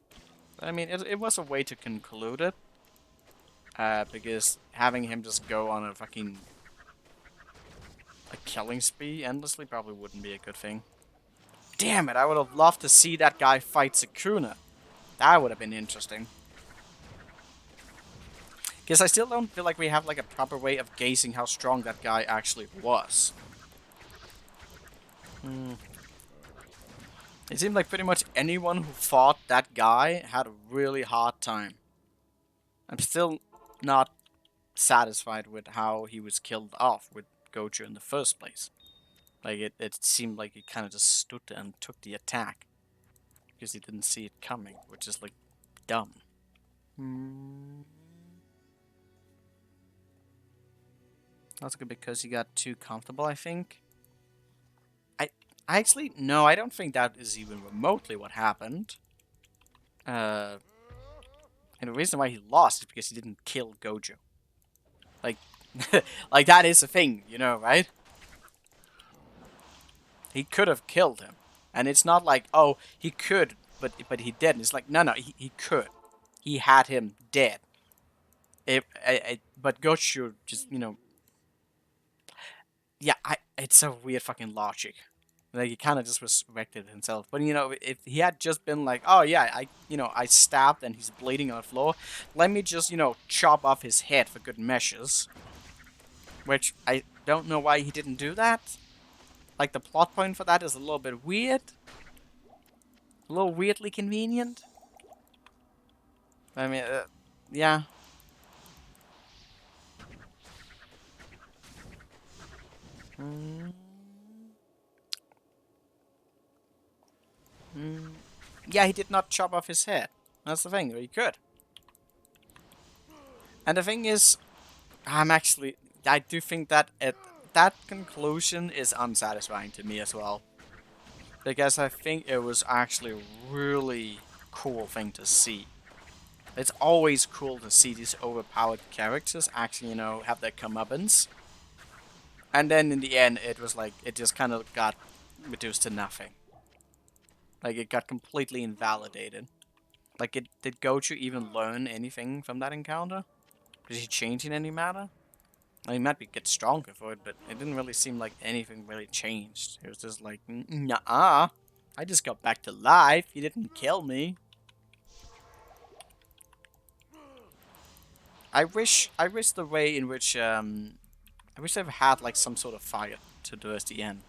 I mean, it was a way to conclude it. Because having him just go on a fucking killing spree endlessly probably wouldn't be a good thing. Damn it, I would have loved to see that guy fight Sakuna. That would have been interesting. Because I still don't feel like we have like a proper way of gauging how strong that guy actually was. It seemed like pretty much anyone who fought that guy had a really hard time. I'm still not satisfied with how he was killed off with Gojo in the first place. Like, it seemed like he kind of just stood there and took the attack. Because he didn't see it coming, which is, like, dumb. That's good because he got too comfortable, I think. I actually, no, I don't think that is even remotely what happened. And the reason why he lost is because he didn't kill Gojo. Like, like that is a thing, you know, right? He could have killed him. And it's not like, oh, he could, but he didn't. It's like, no, he could. He had him dead. But Gojo just, you know... Yeah, it's a weird fucking logic. Like, he kind of just resurrected himself. But, you know, if he had just been like, oh, yeah, I stabbed and he's bleeding on the floor. Let me just, you know, chop off his head for good measures. Which, I don't know why he didn't do that. Like, the plot point for that is a little bit weird. A little weirdly convenient. I mean, yeah. Yeah, he did not chop off his head. That's the thing, he could. And the thing is, I do think that that conclusion is unsatisfying to me as well. Because I think it was actually a really cool thing to see. It's always cool to see these overpowered characters actually, have their comeuppance. And then in the end, it was like, it just kind of got reduced to nothing. Like, it got completely invalidated. Like, did Gochu even learn anything from that encounter? Did he change in any matter? I mean, he might get stronger for it, but it didn't really seem like anything really changed. It was just like, nah, I just got back to life. He didn't kill me. I wish the way in which I wish they've had like some sort of fight to do at the end.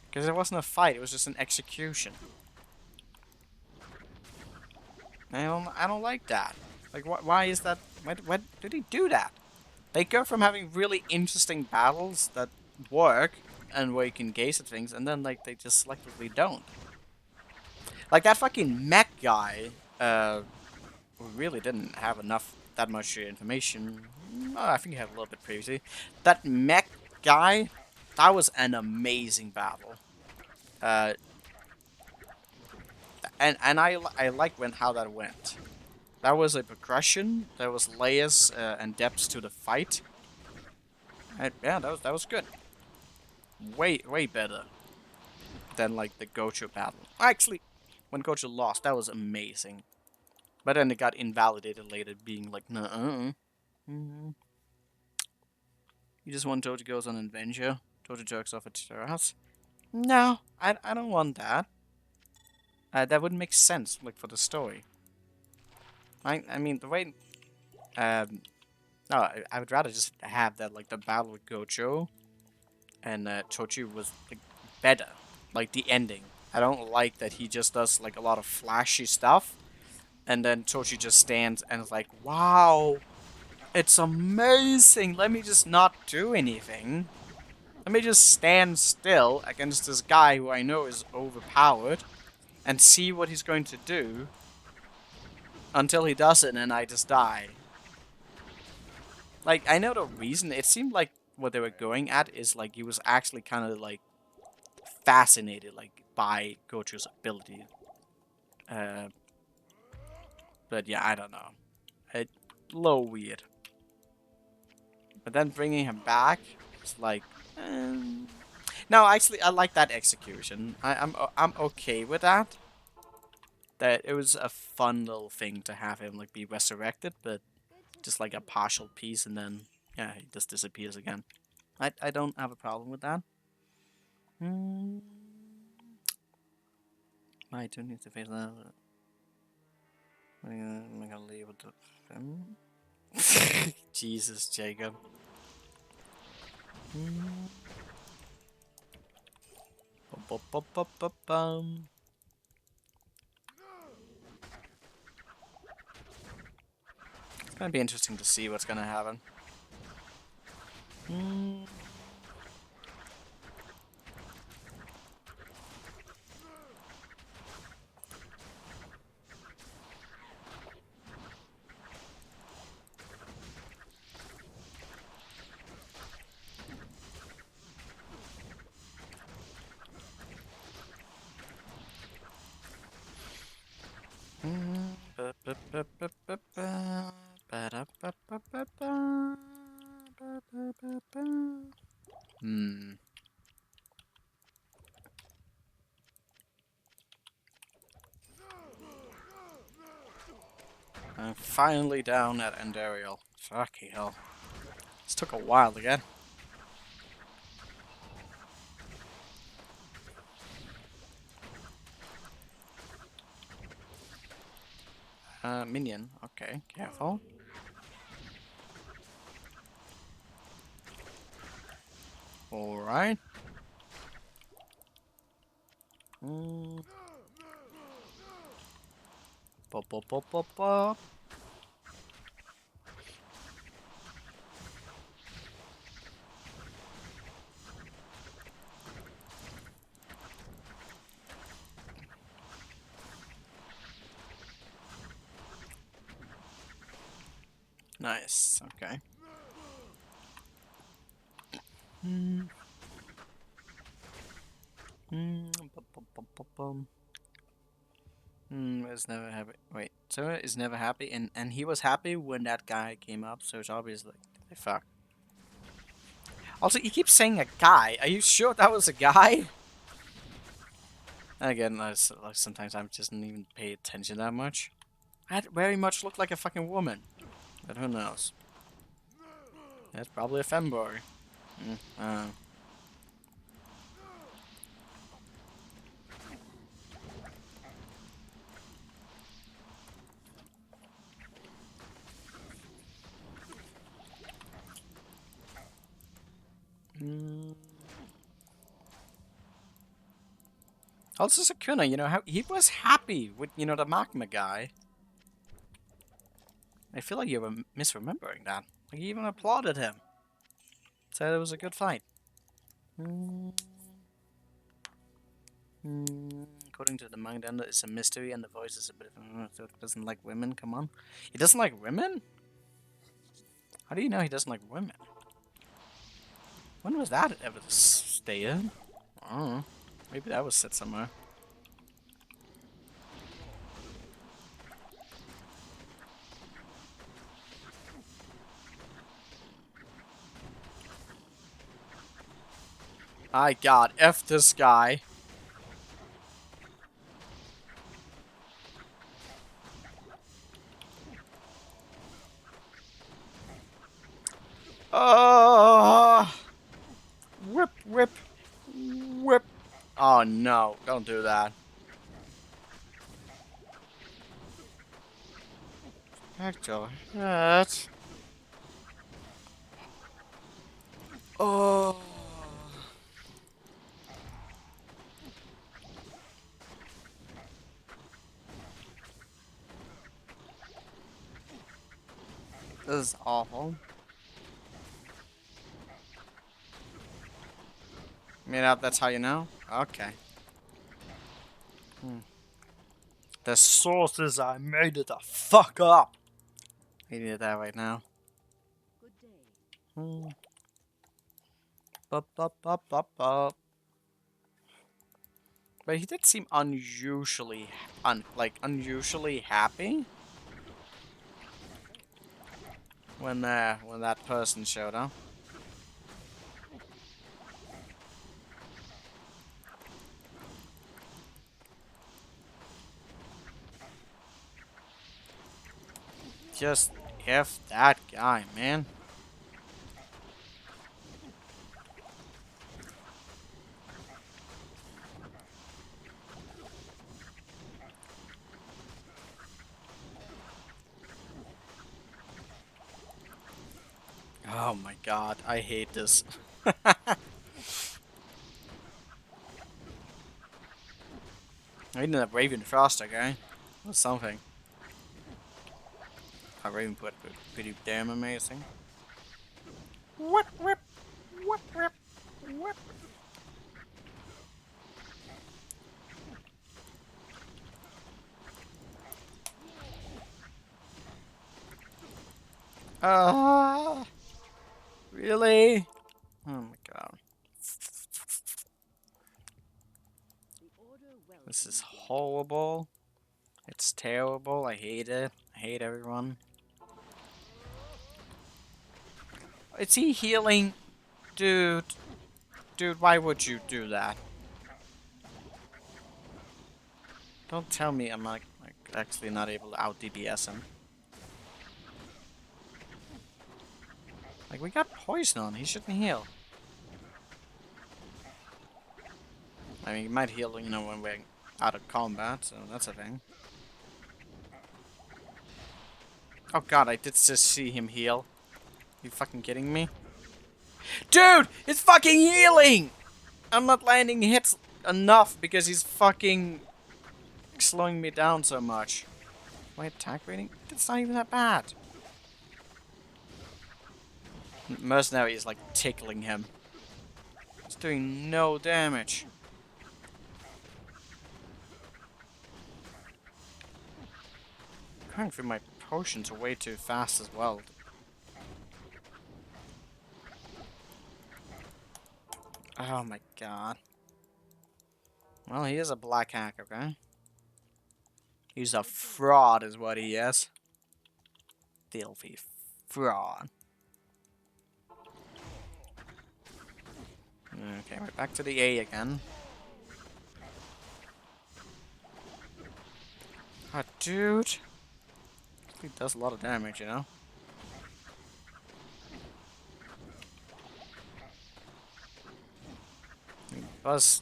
Because it wasn't a fight, it was just an execution. I don't like that. Like, why is that? Why did he do that? They go from having really interesting battles that work and where you can gaze at things, and then like they just selectively don't. Like that fucking mech guy, who really didn't have that much information. Oh, I think he had a little bit previously. That mech guy, that was an amazing battle. And I like how that went. That was a progression. There was layers and depths to the fight. And, yeah, that was good. Way better than like the Gochu battle. Actually, when Gochu lost, that was amazing. But then it got invalidated later, being like, nah. You just want Toji goes on an adventure. Toji jerks off at Terras. No, I don't want that. That wouldn't make sense, like for the story. I mean the way. No, I would rather just have that like the battle with Gojo and Toji was like better, like the ending. I don't like that he just does like a lot of flashy stuff, and then Toji just stands and is like, "Wow, it's amazing. Let me just not do anything. Let me just stand still against this guy who I know is overpowered and see what he's going to do until he does it and I just die." Like, I know the reason. It seemed like what they were going at is like he was actually kind of like fascinated like by Gojo's ability. But yeah, I don't know. It a little weird. But then bringing him back, it's like, no, actually, I like that execution. I'm okay with that. That it was a fun little thing to have him like be resurrected, but just like a partial piece, and then yeah, he just disappears again. I don't have a problem with that. I do need to face that. I'm gonna leave with the Jesus, Jacob. Bum. It's gonna be interesting to see what's gonna happen. I'm finally down at Andariel. Fucking hell. This took a while to get. Minion. Okay, careful. Alright. Pop, pop, pop, pop, pop. Nice, okay. Is never happy. Wait, so is never happy, and he was happy when that guy came up. So it's obviously they fuck. Also, he keeps saying a guy. Are you sure that was a guy? And again, like, sometimes I just don't even pay attention that much. That very much looked like a fucking woman, but who knows? That's probably a femboy. Also, Sakuna, you know how he was happy with, you know, the magma guy. I feel like you were misremembering that. Like, he even applauded him. Said it was a good fight. According to the manga, it's a mystery, and the voice is a bit of so he doesn't like women. Come on, he doesn't like women. How do you know he doesn't like women? When was that ever stated? I don't know. Maybe that was said somewhere. My God, F this guy. Whip, whip, whip. Oh no, don't do that. Hector, that. Oh. This is awful. I mean, that's how you know? Okay. The sources I made it the fuck up. I need that right now. Bup, bup, bup, bup, bup. But he did seem unusually, unusually happy when that person showed up. Just F that guy, man. Oh my God, I hate this. I need a Raven Frost, guy. Or something. A Raven put pretty damn amazing. Whip, whip, whip, whip, whip. Really? Oh my God. This is horrible. It's terrible. I hate it. I hate everyone. Is he healing? Dude. Dude, why would you do that? Don't tell me I'm like actually not able to out DPS him. Like, we got poison on. He shouldn't heal. I mean, he might heal, you know, when we're out of combat, so that's a thing. Oh God, I did just see him heal. You fucking kidding me? Dude, it's fucking healing! I'm not landing hits enough because he's fucking slowing me down so much. My attack rating? It's not even that bad. Mercenary is like tickling him. It's doing no damage. Going through my potions way too fast as well. Oh my god. Well, he is a black hack, okay? He's a fraud is what he is. Filthy fraud. Okay, we're back to the A again. Oh, dude. He does a lot of damage, you know? Plus,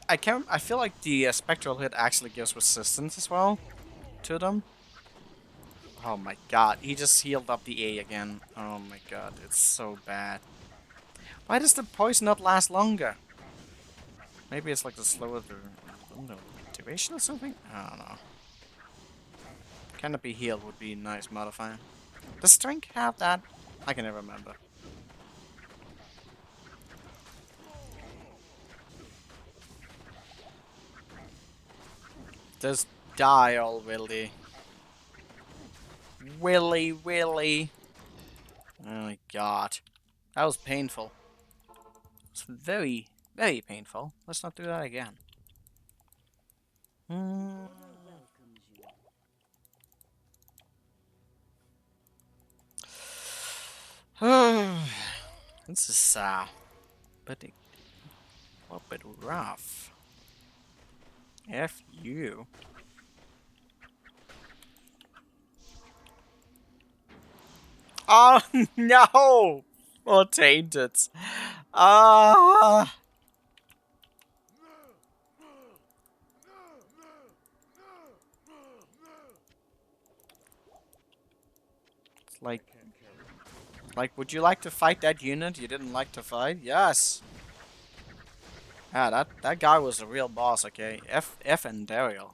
I feel like the spectral hit actually gives resistance as well to them. Oh my god, he just healed up the A again. Oh my god, it's so bad. Why does the poison not last longer? Maybe it's like the slower duration or something? I don't know. Can it be healed would be a nice modifier. Does strength have that? I can never remember. Just die already. Willy. Oh my god. That was painful. It's very, very painful. Let's not do that again. This is a bit rough. F you. Oh no! Oh, tainted. Ah. It's like, would you like to fight that unit you didn't like to fight? Yes. Yeah, that guy was a real boss. Okay, F and Daryl.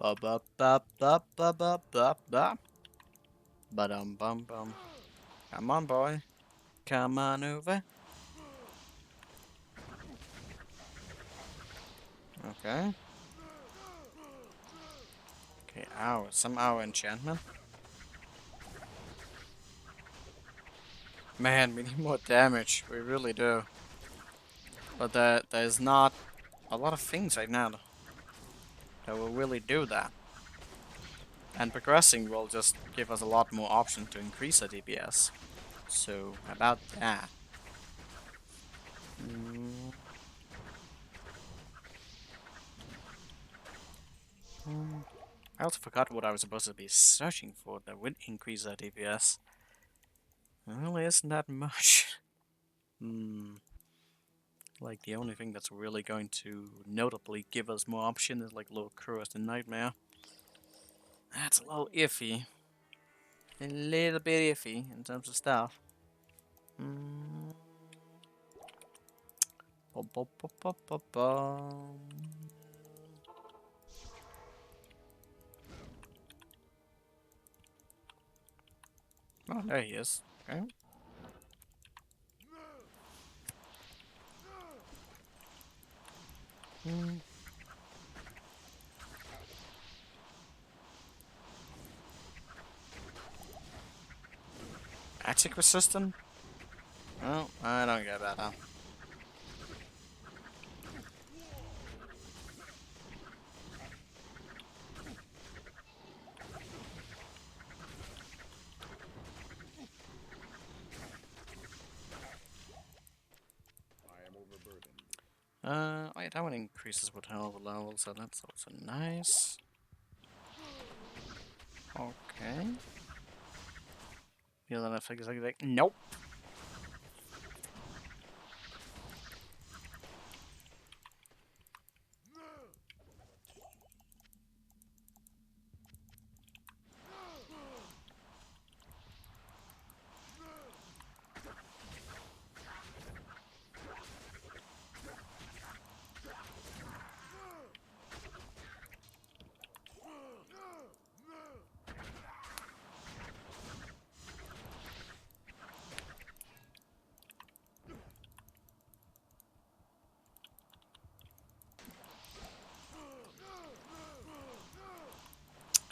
Ba ba ba ba ba ba ba ba. Ba-dum bum bum. Come on, boy. Come on over. Okay. Okay, ow. Some ow enchantment. Man, we need more damage. We really do. But there's not a lot of things right now that will really do that. And progressing will just give us a lot more option to increase our DPS. So, about that. I also forgot what I was supposed to be searching for that would increase our DPS. It really isn't that much. Like, the only thing that's really going to notably give us more option is like Lord Cruz the Nightmare. That's a little iffy. A little bit iffy in terms of stuff. Oh, there he is. Okay. Magic resistant? Well, I don't get that, huh? Wait, that one increases with health level, so that's also nice. Okay. Feel that effect is like, nope.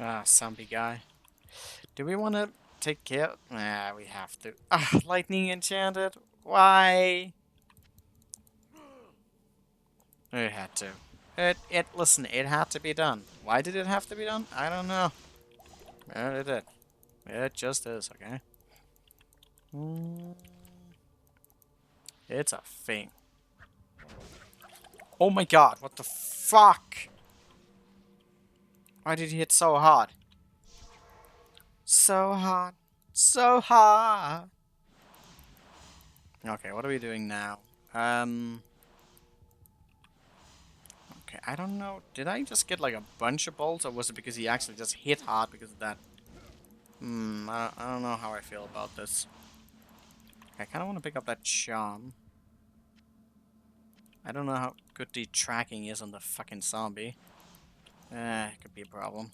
Ah, zombie guy. Do we want to take care? Nah, we have to. Ah, lightning enchanted. Why? It had to. Listen, it had to be done. Why did it have to be done? I don't know. It did. It just is, okay? Mm, It's a thing. Oh my god, what the fuck? Why did he hit so hard? So hard. So hard. Okay, what are we doing now? Okay, I don't know. Did I just get like a bunch of bolts, or was it because he actually just hit hard because of that? I don't know how I feel about this. I kind of want to pick up that charm. I don't know how good the tracking is on the fucking zombie. It could be a problem.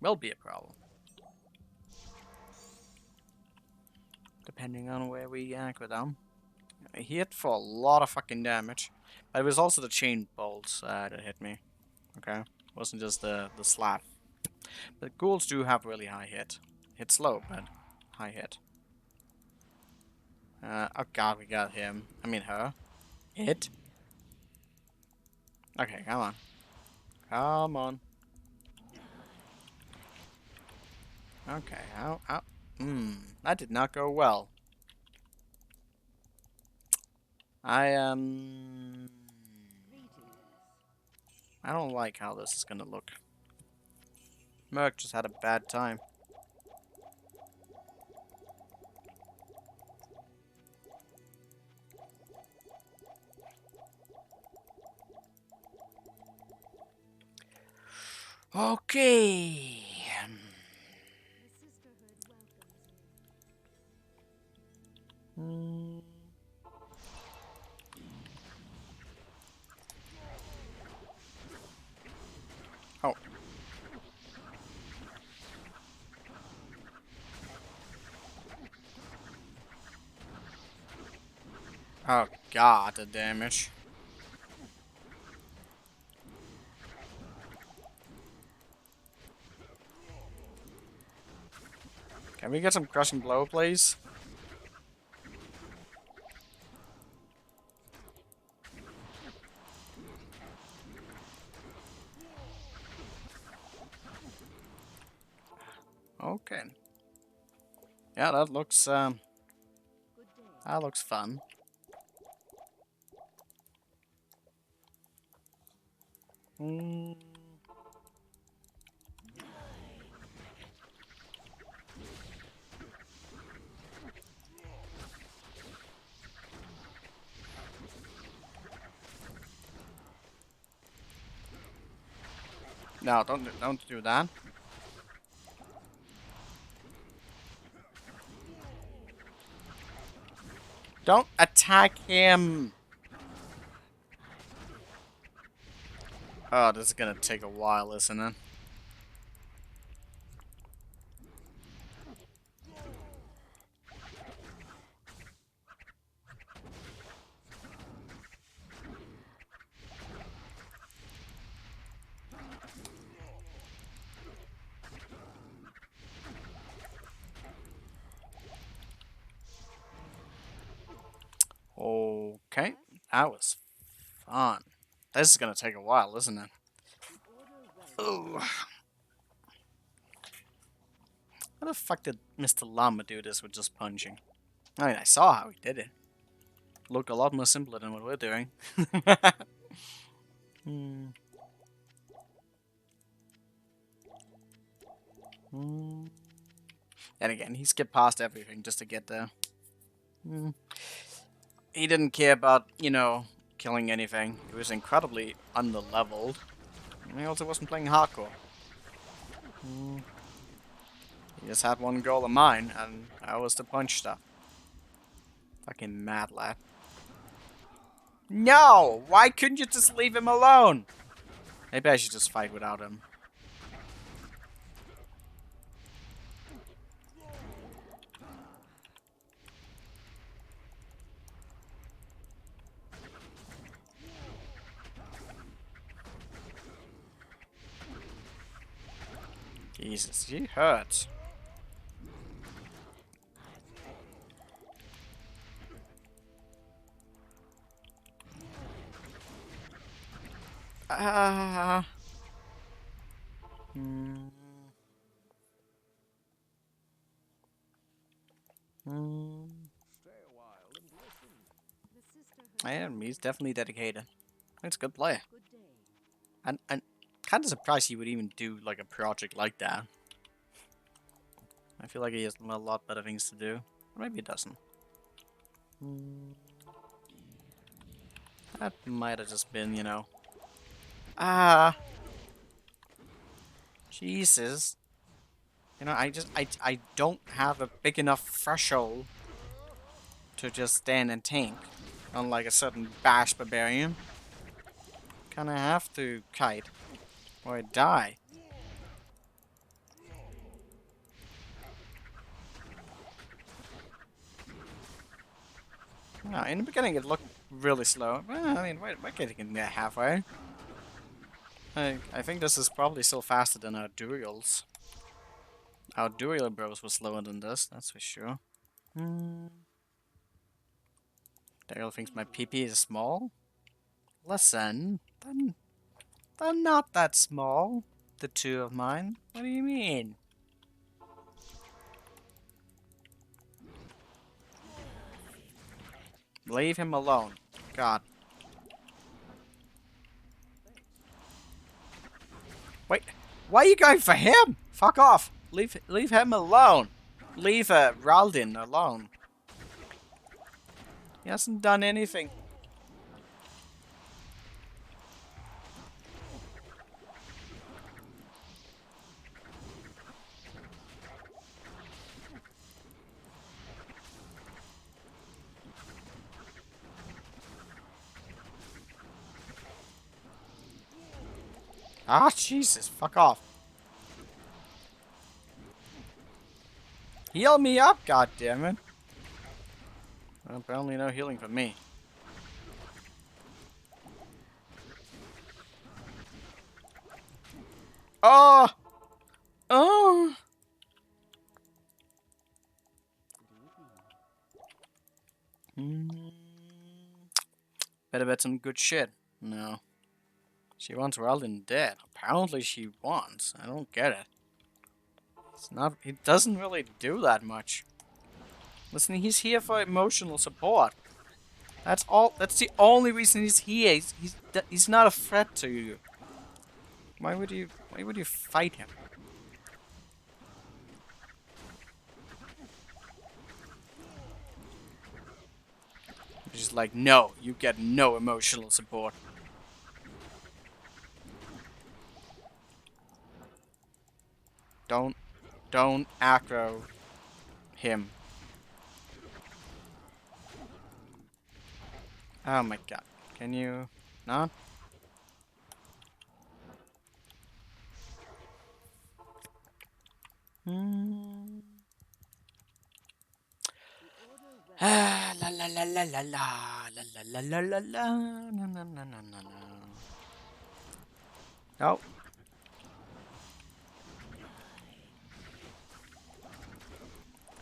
Will be a problem. Depending on where we go down. He hit for a lot of fucking damage. But it was also the chain bolts that hit me. Okay? It wasn't just the slap. But ghouls do have really high hit. Hit slow, but high hit. Oh god, we got him. I mean her. It? Okay, come on. Come on. Okay, ow. That did not go well. I don't like how this is gonna look. Merc just had a bad time. Okay. Hmm. Oh. Oh god, the damage. Can we get some crushing blow, please? Okay. Yeah, that looks fun. Hmm. No, don't do that. Don't attack him. Oh, this is gonna take a while, isn't it? Okay, that was fun. This is gonna take a while, isn't it? Ooh. How the fuck did Mr. Llama do this with just punching? I mean, I saw how he did it. Looked a lot more simpler than what we're doing. Hmm. Hmm. And again, he skipped past everything just to get there. Hmm. He didn't care about, killing anything. He was incredibly under-leveled. And he also wasn't playing hardcore. Hmm. He just had one goal in mind, and that was to punch stuff. Fucking mad lad. No! Why couldn't you just leave him alone? Maybe I should just fight without him. Jesus, he hurts. Ah. Hmm. Hmm. I am. He's definitely dedicated. It's a good play. And kind of surprised he would even do like a project like that. I feel like he has a lot better things to do. Or maybe he doesn't. That might have just been, you know. Ah. Jesus. You know, I don't have a big enough threshold to just stand and tank. Unlike a certain bash barbarian. Kinda have to kite. Or I die. No, in the beginning it looked really slow. Well, I mean, we're getting there halfway. I think this is probably still faster than our duels. Our duel bros were slower than this, that's for sure. Daryl thinks my PP is small? Listen, they're not that small. The two of mine. What do you mean? Leave him alone. God. Wait, why are you going for him? Fuck off. Leave him alone. Leave Raldin alone. He hasn't done anything. Ah, Jesus, fuck off. Heal me up, goddammit. Well, apparently no healing for me. Oh! Oh! Better bet some good shit. No. She wants Raldin dead. Apparently she wants. I don't get it. It's not. It doesn't really do that much. Listen, he's here for emotional support. That's all. That's the only reason he's here. He's not a threat to you. Why would you fight him? He's just like, no, you get no emotional support. Don't aggro him. Oh my god. Can you not? Ah, la la la la la la la la la la la na na na na na na. Oh.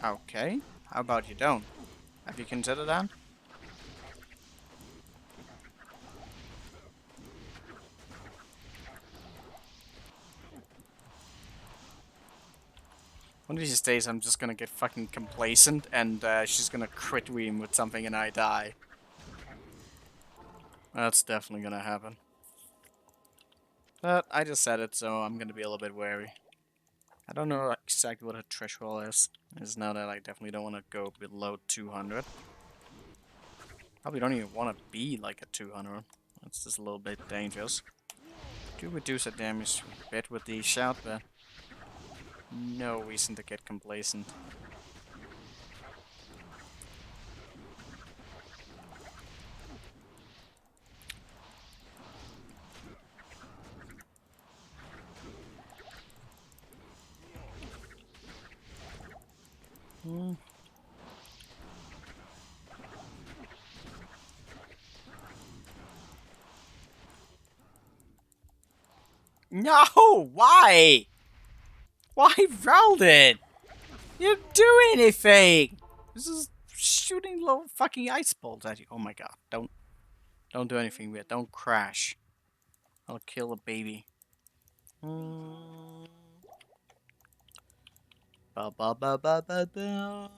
Okay. How about you don't? Have you considered that? One of these days I'm just gonna get fucking complacent and she's gonna crit ream with something and I die. That's definitely gonna happen. But I just said it, so I'm gonna be a little bit wary. I don't know exactly what her threshold is. It's now that I definitely don't want to go below 200. Probably don't even want to be like a 200. That's just a little bit dangerous. Do reduce the damage a bit with the shout, but no reason to get complacent. No! Why? Why rolled it? You didn't do anything. This is shooting little fucking ice balls at you. Oh my god! Don't do anything weird. Don't crash. I'll kill a baby. Ba ba ba ba ba ba.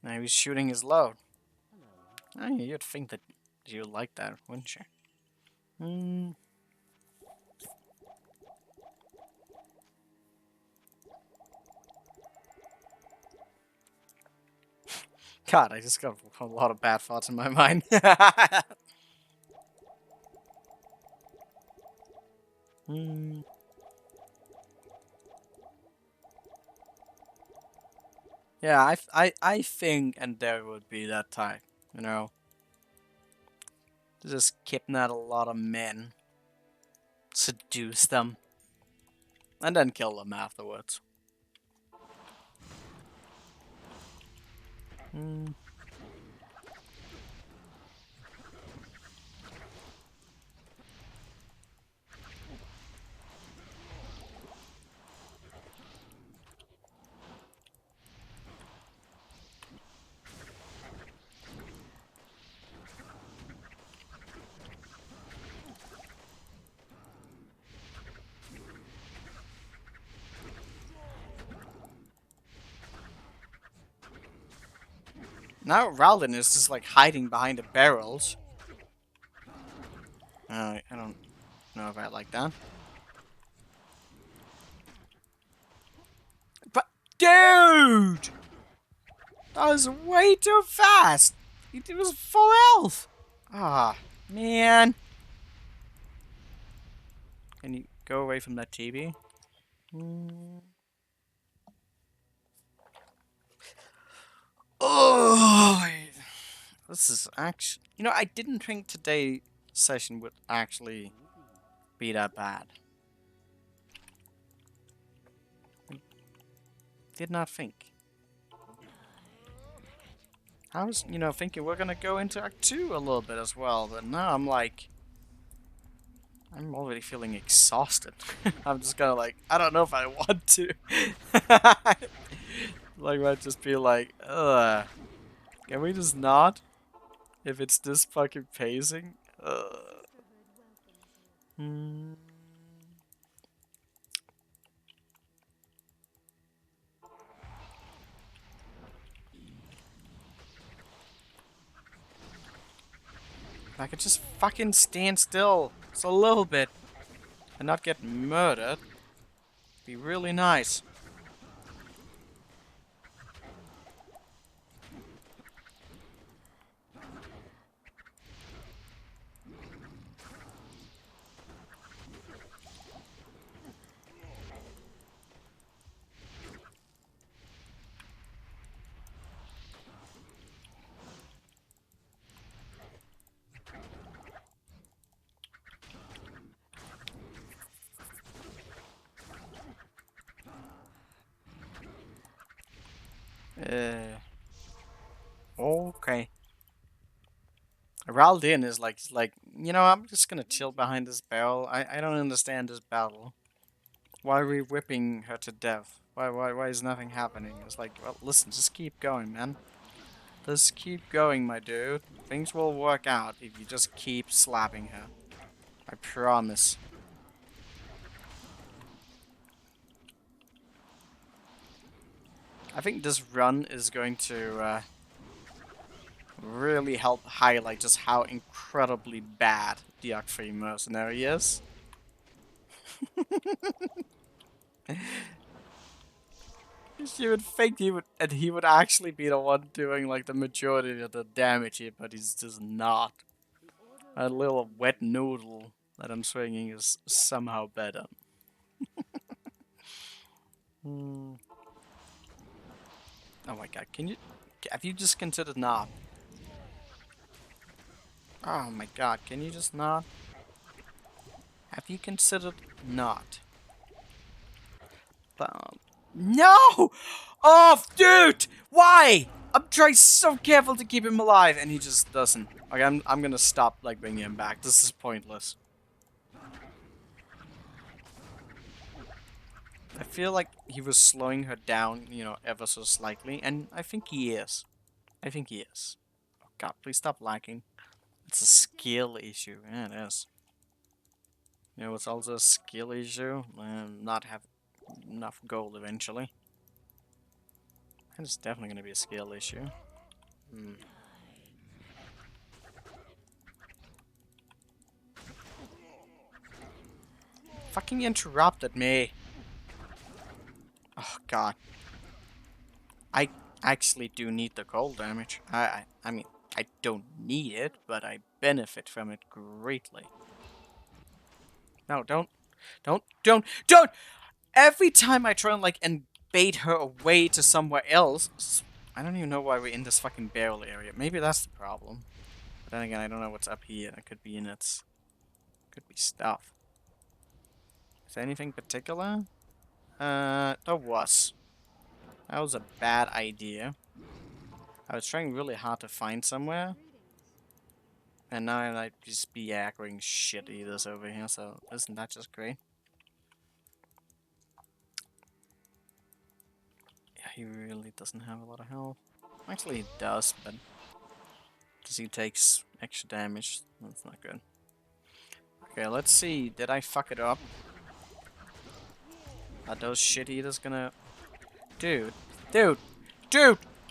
Now he's shooting his load. Oh, you'd think that you like that, wouldn't you? God, I just got a lot of bad thoughts in my mind. Yeah, I think Endeavor would be that type, you know? To just kidnap a lot of men, seduce them, and then kill them afterwards. Now Raldin is just like hiding behind the barrels. I don't know if I like that. But dude! That was way too fast! It was full health! Ah, man. Can you go away from that TV? Oh, this is actually... You know, I didn't think today's session would actually be that bad. I did not think. I was, you know, thinking we're gonna go into Act 2 a little bit as well, but now I'm like... I'm already feeling exhausted. I'm just gonna like, I don't know if I want to. Like, might just be like, ugh. Can we just not? If it's this fucking pacing? If I could just fucking stand still just a little bit and not get murdered, be really nice. Okay. Raldin is like, you know, I'm just gonna chill behind this barrel. I don't understand this battle. Why are we whipping her to death? Why is nothing happening? It's like, well, listen, just keep going, man. Just keep going, my dude. Things will work out if you just keep slapping her. I promise. I think this run is going to really help highlight just how incredibly bad the Arc-free mercenary is. You would think he would actually be the one doing like the majority of the damage here, but he's just not. A little wet noodle that I'm swinging is somehow better. Hmm. Oh my god, have you just considered not? Oh my god, can you just not? Have you considered not? No! Oh, dude! Why? I'm trying so careful to keep him alive, and he just doesn't. Okay, I'm gonna stop like bringing him back. This is pointless. I feel like he was slowing her down, you know, ever so slightly, and I think he is. I think he is. Oh god, please stop lagging. It's a skill issue. Yeah, it is. You know, it's also a skill issue. Not have enough gold eventually. And it's definitely gonna be a skill issue. Hmm. Fucking interrupted me. Oh god. I actually do need the cold damage. I mean, I don't need it, but I benefit from it greatly. No, don't! Every time I try and like and bait her away to somewhere else, I don't even know why we're in this fucking barrel area. Maybe that's the problem. But then again, I don't know what's up here. It could be in its, could be stuff. Is there anything particular? There was. That was a bad idea. I was trying really hard to find somewhere. And now I might just be aggroing shit eaters over here, so isn't that just great? Yeah, he really doesn't have a lot of health. Actually, he does, but because he takes extra damage, that's not good. Okay, let's see. Did I fuck it up? Are those shit eaters gonna... Dude,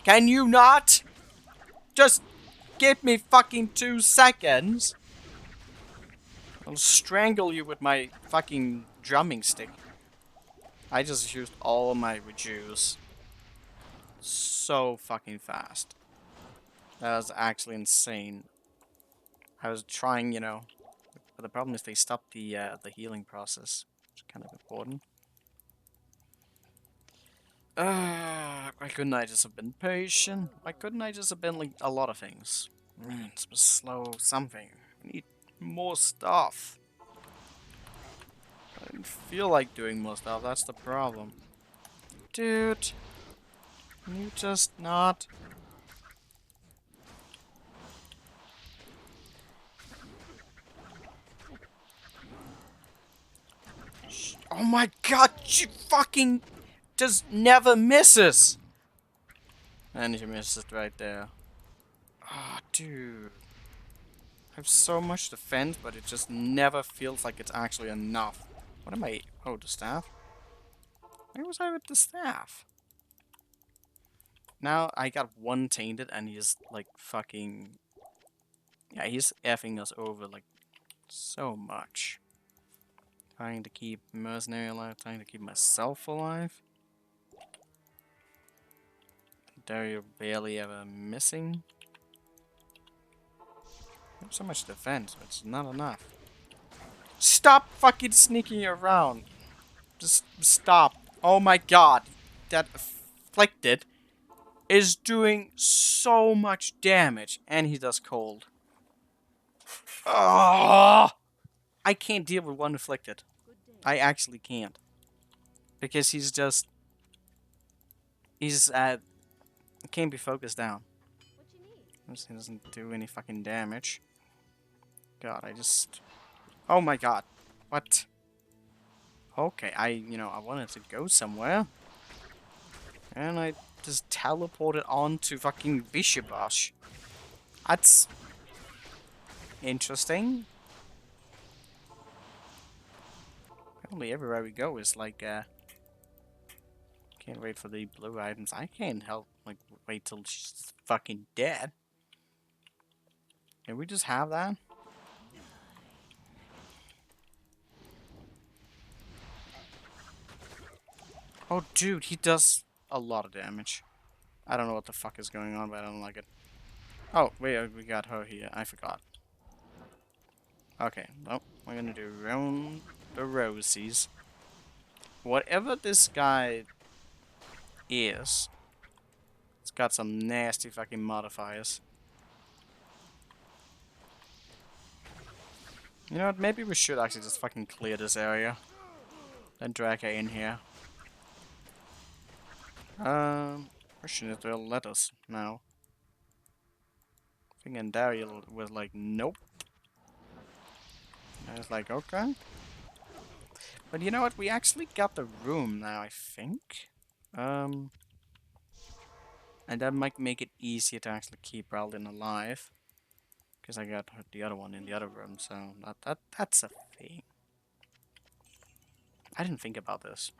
can you not? Just give me fucking 2 seconds. I'll strangle you with my fucking drumming stick. I just used all of my reduce. So fucking fast. That was actually insane. I was trying, you know, but the problem is they stopped the healing process, which is kind of important. Why couldn't I just have been patient? Why couldn't I just have been like a lot of things? It's slow something. I need more stuff. I didn't feel like doing more stuff, that's the problem. Dude, can you just not? Oh my god, she fucking just never misses! And she misses right there. Ah, dude. I have so much defense, but it just never feels like it's actually enough. What am I? Oh, the staff? Where was I with the staff? Now I got one tainted and he's like fucking... Yeah, he's effing us over like so much. Trying to keep mercenary alive, trying to keep myself alive. Dario barely ever missing. I have so much defense, but it's not enough. Stop fucking sneaking around. Just stop. Oh my god. That afflicted is doing so much damage. And he does cold. Oh, I can't deal with one afflicted. I actually can't. Because he's just... He's, can't be focused down. He doesn't do any fucking damage. God, I just... Oh my god. What? Okay, I wanted to go somewhere. And I just teleported on to fucking Vishabosh. That's... interesting. Apparently everywhere we go is like, can't wait for the blue items. I can't help, like, wait till she's fucking dead. Can we just have that? Oh, dude, he does a lot of damage. I don't know what the fuck is going on, but I don't like it. Oh, wait, we got her here. I forgot. Okay, well, we're gonna do round the rosies. Whatever this guy is, it's got some nasty fucking modifiers. You know what, maybe we should actually just fucking clear this area. Then drag her in here. Question if they'll let us now. Thinking Daryl was like, nope. I was like, okay. But you know what, we actually got the room now, I think. And that might make it easier to actually keep Raldin alive. Because I got the other one in the other room, so that's a thing. I didn't think about this.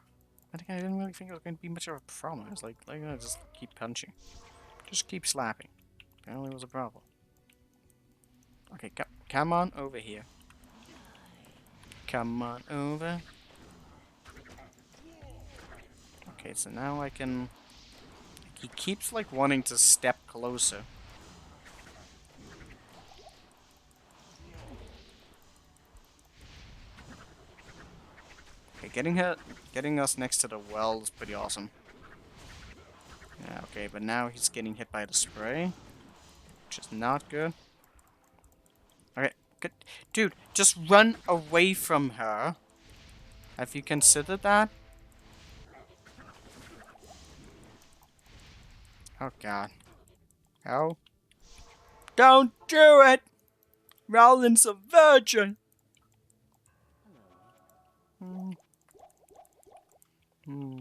I didn't really think it was going to be much of a problem. I was like, just keep punching. Just keep slapping. Apparently it was a problem. Okay, come on over here. Come on over. Okay, so now I can... He keeps, like, wanting to step closer. Okay, getting us next to the well is pretty awesome. Yeah, okay, but now he's getting hit by the spray, which is not good. Okay, good. Dude, just run away from her. Have you considered that? Oh, God. Oh. Don't do it! Rowland's a virgin! Hmm. Hmm.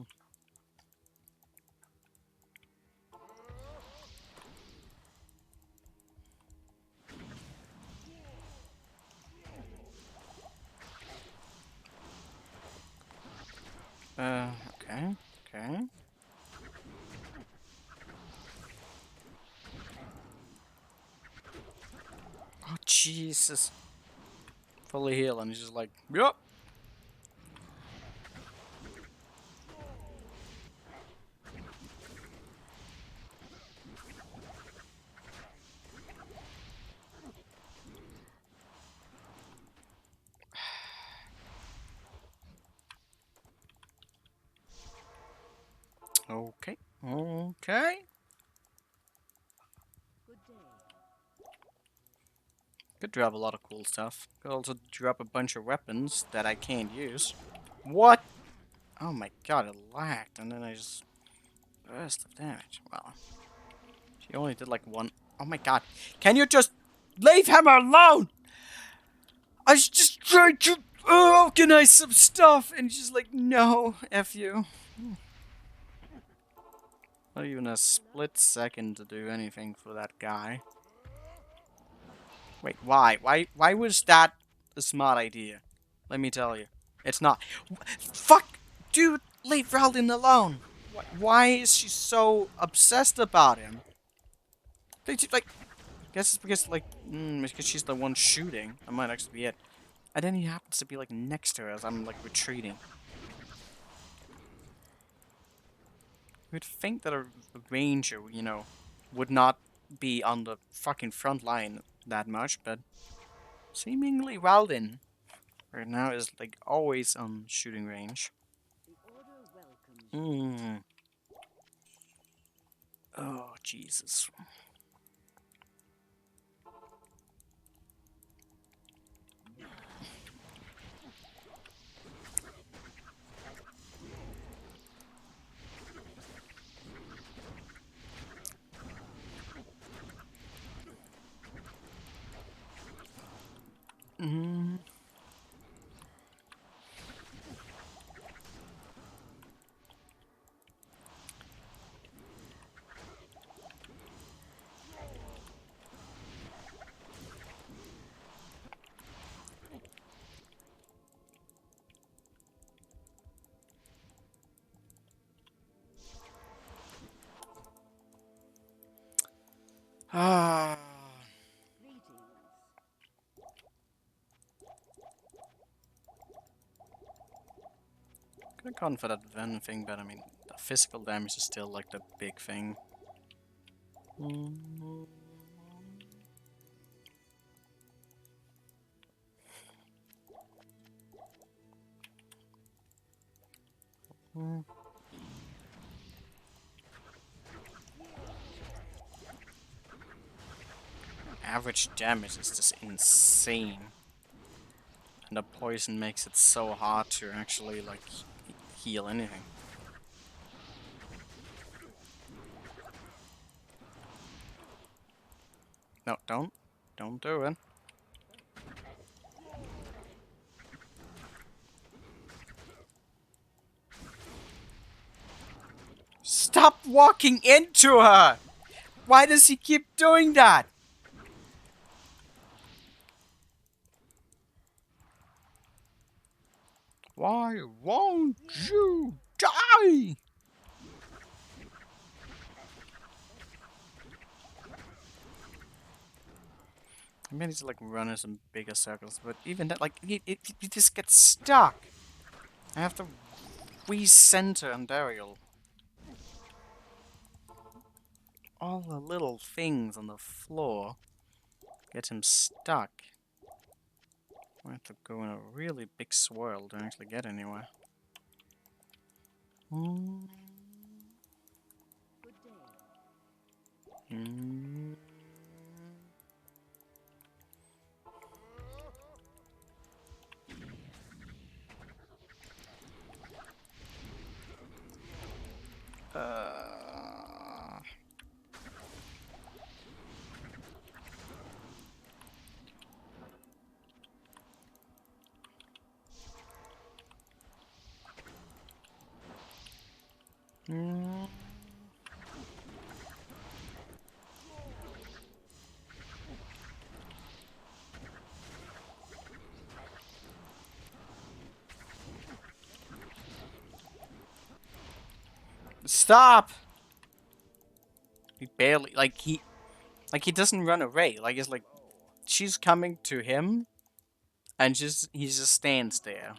Okay, okay. Oh, Jesus. Fully heal, and he's just like, yup. Okay, okay. Could drop a lot of cool stuff. Could also drop a bunch of weapons that I can't use. What? Oh my god, it lagged, and then I just burst of damage. Well, she only did like one. Oh my god. Can you just leave him alone? I was just trying to organize some stuff, and she's like, no, F you. Not even a split second to do anything for that guy. Wait, why? Why was that a smart idea? Let me tell you. It's not. Fuck! Dude, leave Raldin alone! Why is she so obsessed about him? Like, guess it's because, like, because she's the one shooting. That might actually be it. And then he happens to be, like, next to her as I'm, like, retreating. You'd think that a ranger, you know, would not be on the fucking front line that much, but seemingly Raldin right now is, like, always on shooting range. Oh, Jesus. Ah. Could have gone for that venom thing, but I mean, the physical damage is still like the big thing. Average damage is just insane. And the poison makes it so hard to actually, like, heal anything. No, don't do it. Stop walking into her! Why does he keep doing that? Why won't you die? I managed to like run in some bigger circles, but even that, like, it just gets stuck. I have to recenter and Daryl. All the little things on the floor get him stuck. I have to go in a really big swirl to actually get anywhere. Stop! He barely, like he doesn't run away. Like it's like she's coming to him, and he just stands there,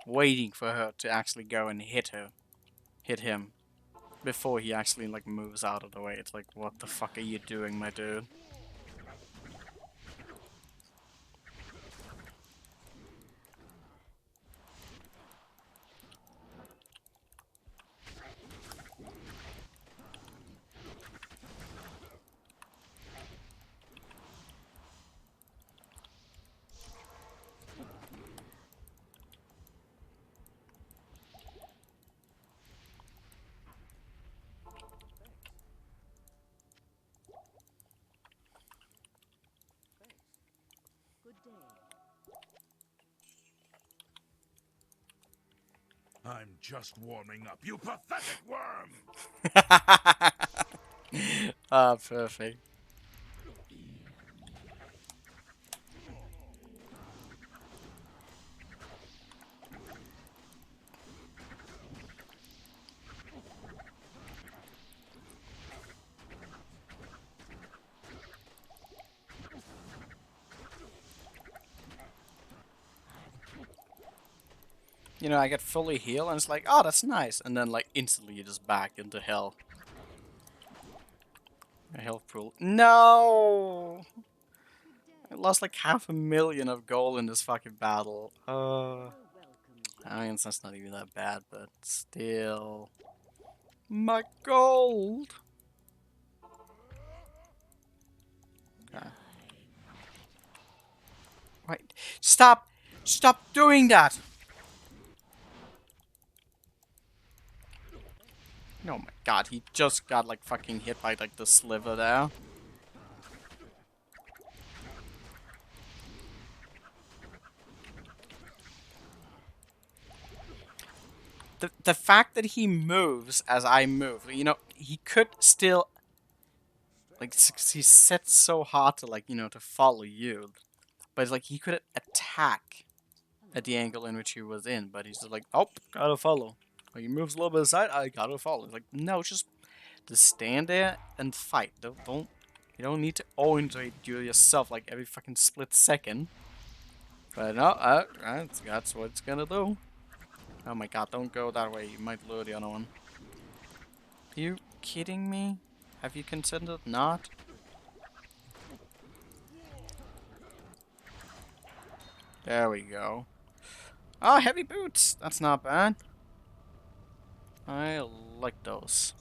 waiting for her to actually go and hit him, before he actually like moves out of the way. It's like, what the fuck are you doing, my dude? I'm just warming up, you pathetic worm! Ah, perfect. You know, I get fully healed, and it's like, oh, that's nice. And then, like, instantly you're just back into hell. A health pool. No! I lost like 500,000 of gold in this fucking battle. I mean, that's not even that bad, but still. My gold! Okay. Right. Stop! Stop doing that! Oh my god, he just got like fucking hit by like the sliver there. The fact that he moves as I move, you know, he could still like he's set so hard to like, you know, to follow you. But it's like he could attack at the angle in which he was in, but he's just like, oh, gotta follow. Like, he moves a little bit aside, I gotta follow. It's like, no, just stand there and fight. You don't need to orientate yourself like every fucking split second. But no, that's what it's gonna do. Oh my god, don't go that way. You might lure the other one. Are you kidding me? Have you considered not? There we go. Oh, heavy boots! That's not bad. I like those.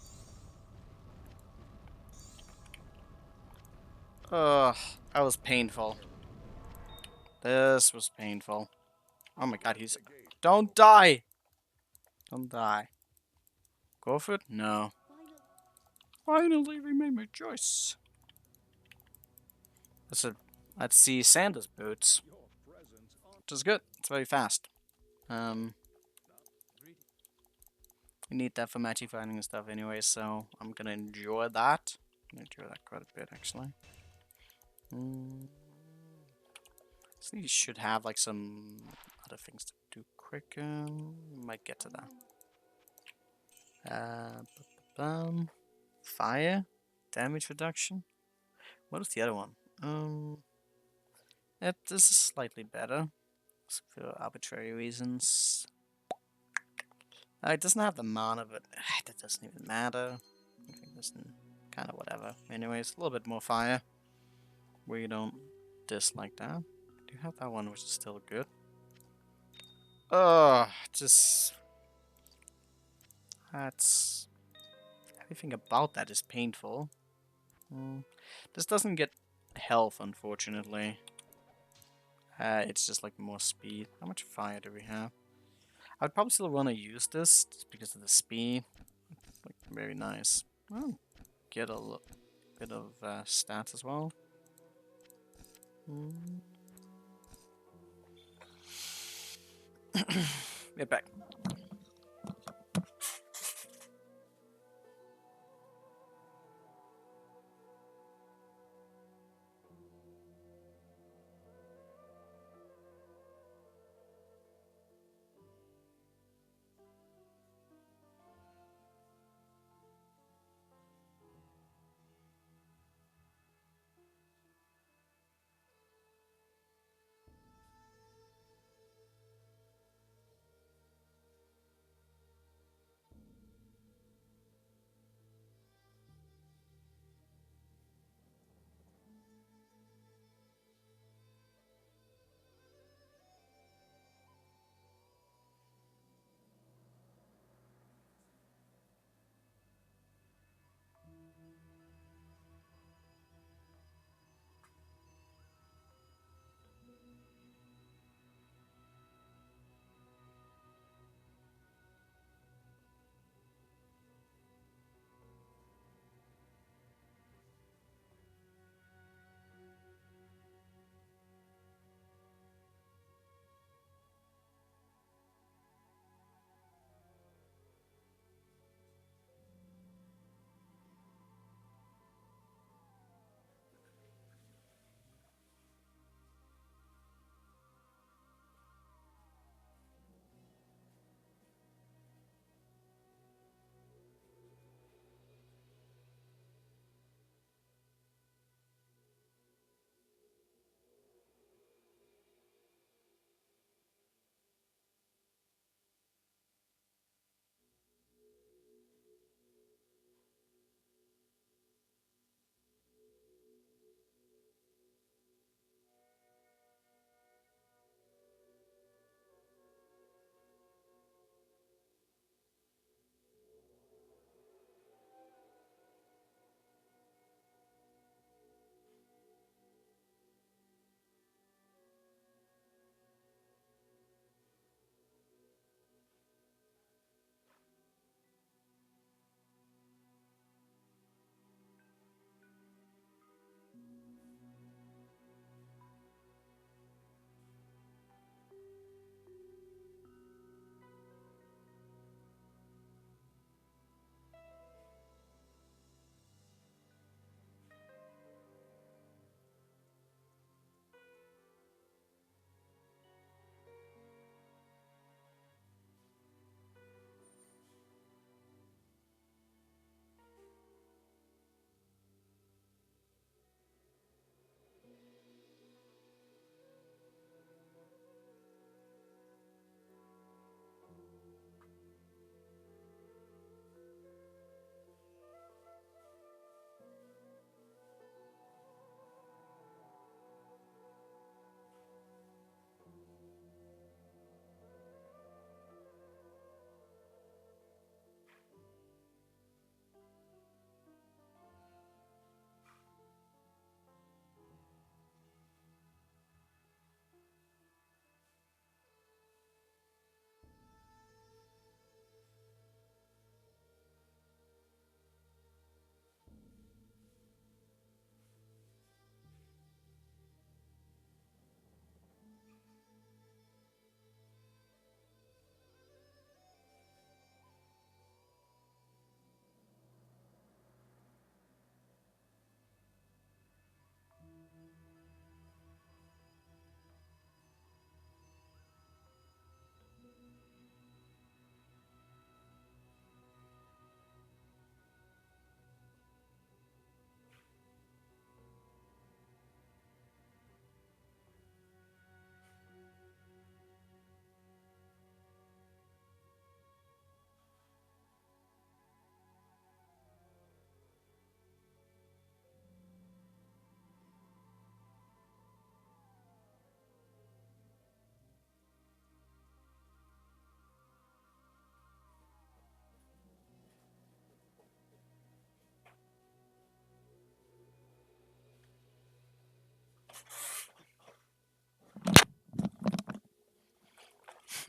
Ugh, that was painful. This was painful. Oh my god, he's... Don't die! Don't die. Go for it? No. Finally, we made my choice. Let's see Santa's boots. Which is good. It's very fast. You need that for magic fighting and stuff anyway, so I'm gonna enjoy that. I'm gonna enjoy that quite a bit, actually. So you should have like some other things to do quicker. Might get to that. Fire, damage reduction. What is the other one? This is slightly better for arbitrary reasons. It doesn't have the mana, but that doesn't even matter. I think this kind of whatever. Anyways, a little bit more fire. We don't dislike that. Do you have that one which is still good? Just... That's... Everything about that is painful. This doesn't get health, unfortunately. It's just like more speed. How much fire do we have? I'd probably still want to use this just because of the speed. Like, very nice. Oh, get a bit of stats as well. Get back.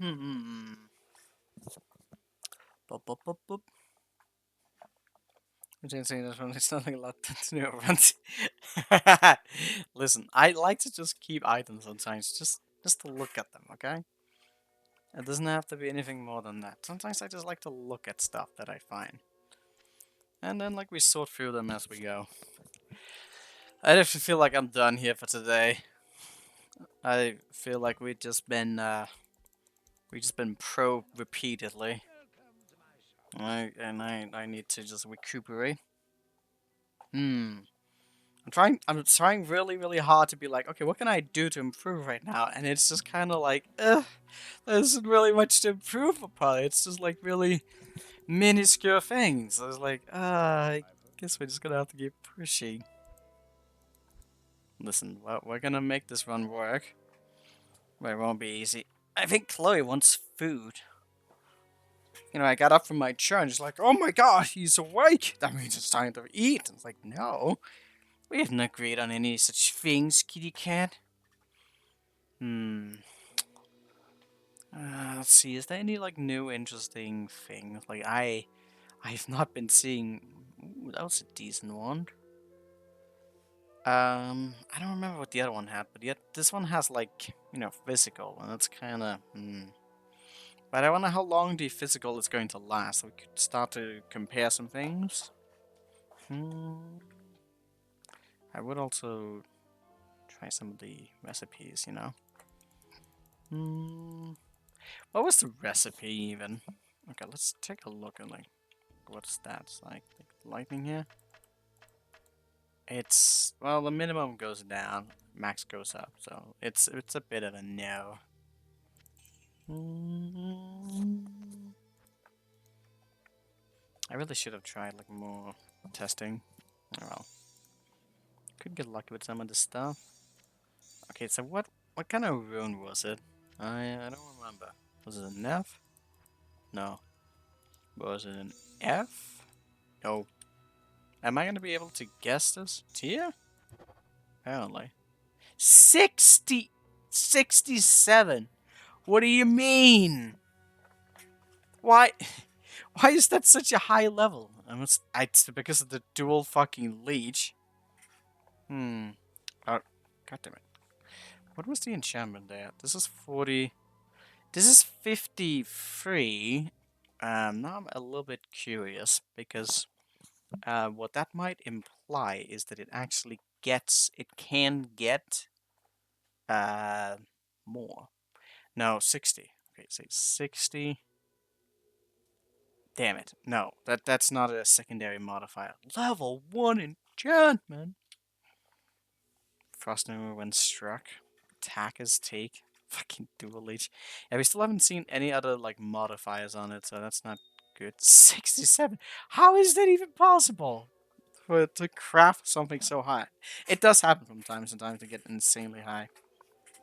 Boop, boop, boop, boop. I'm just saying this one. It's nothing a lot to do around. Listen, I like to just keep items sometimes, just to look at them. Okay. It doesn't have to be anything more than that. Sometimes I just like to look at stuff that I find, and then like we sort through them as we go. I definitely feel like I'm done here for today. I feel like we've just been probed repeatedly. I need to just recuperate. I'm trying really, really hard to be like, okay, what can I do to improve right now? And it's just kind of like, there isn't really much to improve upon. It's just like really minuscule things. I was like, I guess we're just gonna have to keep pushing. Listen, we're gonna make this run work, but it won't be easy. I think Chloe wants food. You know, I got up from my chair and she's like, oh my god, he's awake! That means it's time to eat. And it's like, no. We haven't agreed on any such things, kitty cat. Let's see, is there any, like, new interesting things? Like, I've not been seeing... Ooh, that was a decent one. I don't remember what the other one had, but yet this one has, like, you know, physical, and that's kinda, But I wonder how long the physical is going to last, so we could start to compare some things. I would also try some of the recipes, you know? What was the recipe, even? Okay, let's take a look at, like, what stats, like lightning here. It's, well, the minimum goes down, max goes up, so it's a bit of a no. I really should have tried, like, more testing. Oh well. Could get lucky with some of this stuff. Okay, so what kind of rune was it? I don't remember. Was it an F? No. Was it an F? No. Am I gonna be able to guess this? Tier? Apparently. 67! What do you mean? Why? Why is that such a high level? It's because of the dual fucking leech. Oh, goddammit. What was the enchantment there? This is 40. This is 53. Now I'm a little bit curious because what that might imply is that it actually can get more. No, 60. Okay, say 60. Damn it. No, that's not a secondary modifier. Level 1 enchantment. Frost Nova when struck. Attackers take. Fucking dual leech. Yeah, we still haven't seen any other, like, modifiers on it, so that's not good. 67. How is that even possible? To craft something so high. It does happen from time to time to get insanely high.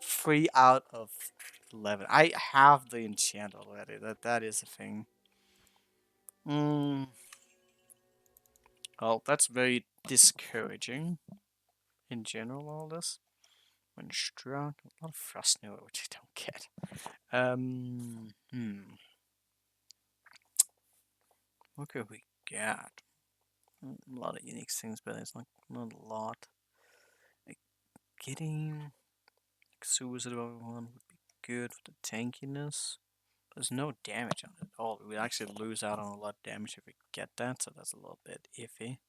3 out of 11. I have the enchant already. That is a thing. Well, that's very discouraging. In general, all this. When struck, a lot of frost nova, which I don't get. What could we get? A lot of unique things, but it's not a lot. Like, getting suicide one would be good for the tankiness. There's no damage on it at all. We actually lose out on a lot of damage if we get that, so that's a little bit iffy.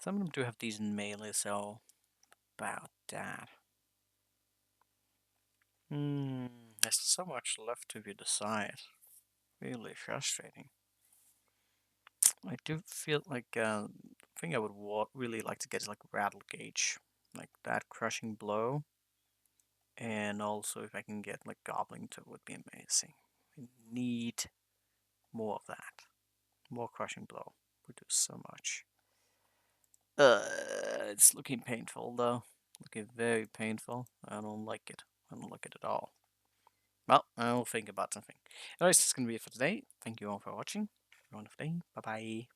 Some of them do have decent melee, so about that. There's so much left to be decided. Really frustrating. I do feel like the thing I would really like to get is like rattle gauge, like that crushing blow, and also if I can get like gobbling too would be amazing. I need more of that. More crushing blow would do so much. It's looking painful though. Looking very painful. I don't like it. I don't like it at all. Well, I'll think about something. Anyways, that's gonna be it for today. Thank you all for watching. Have a wonderful day. Bye bye.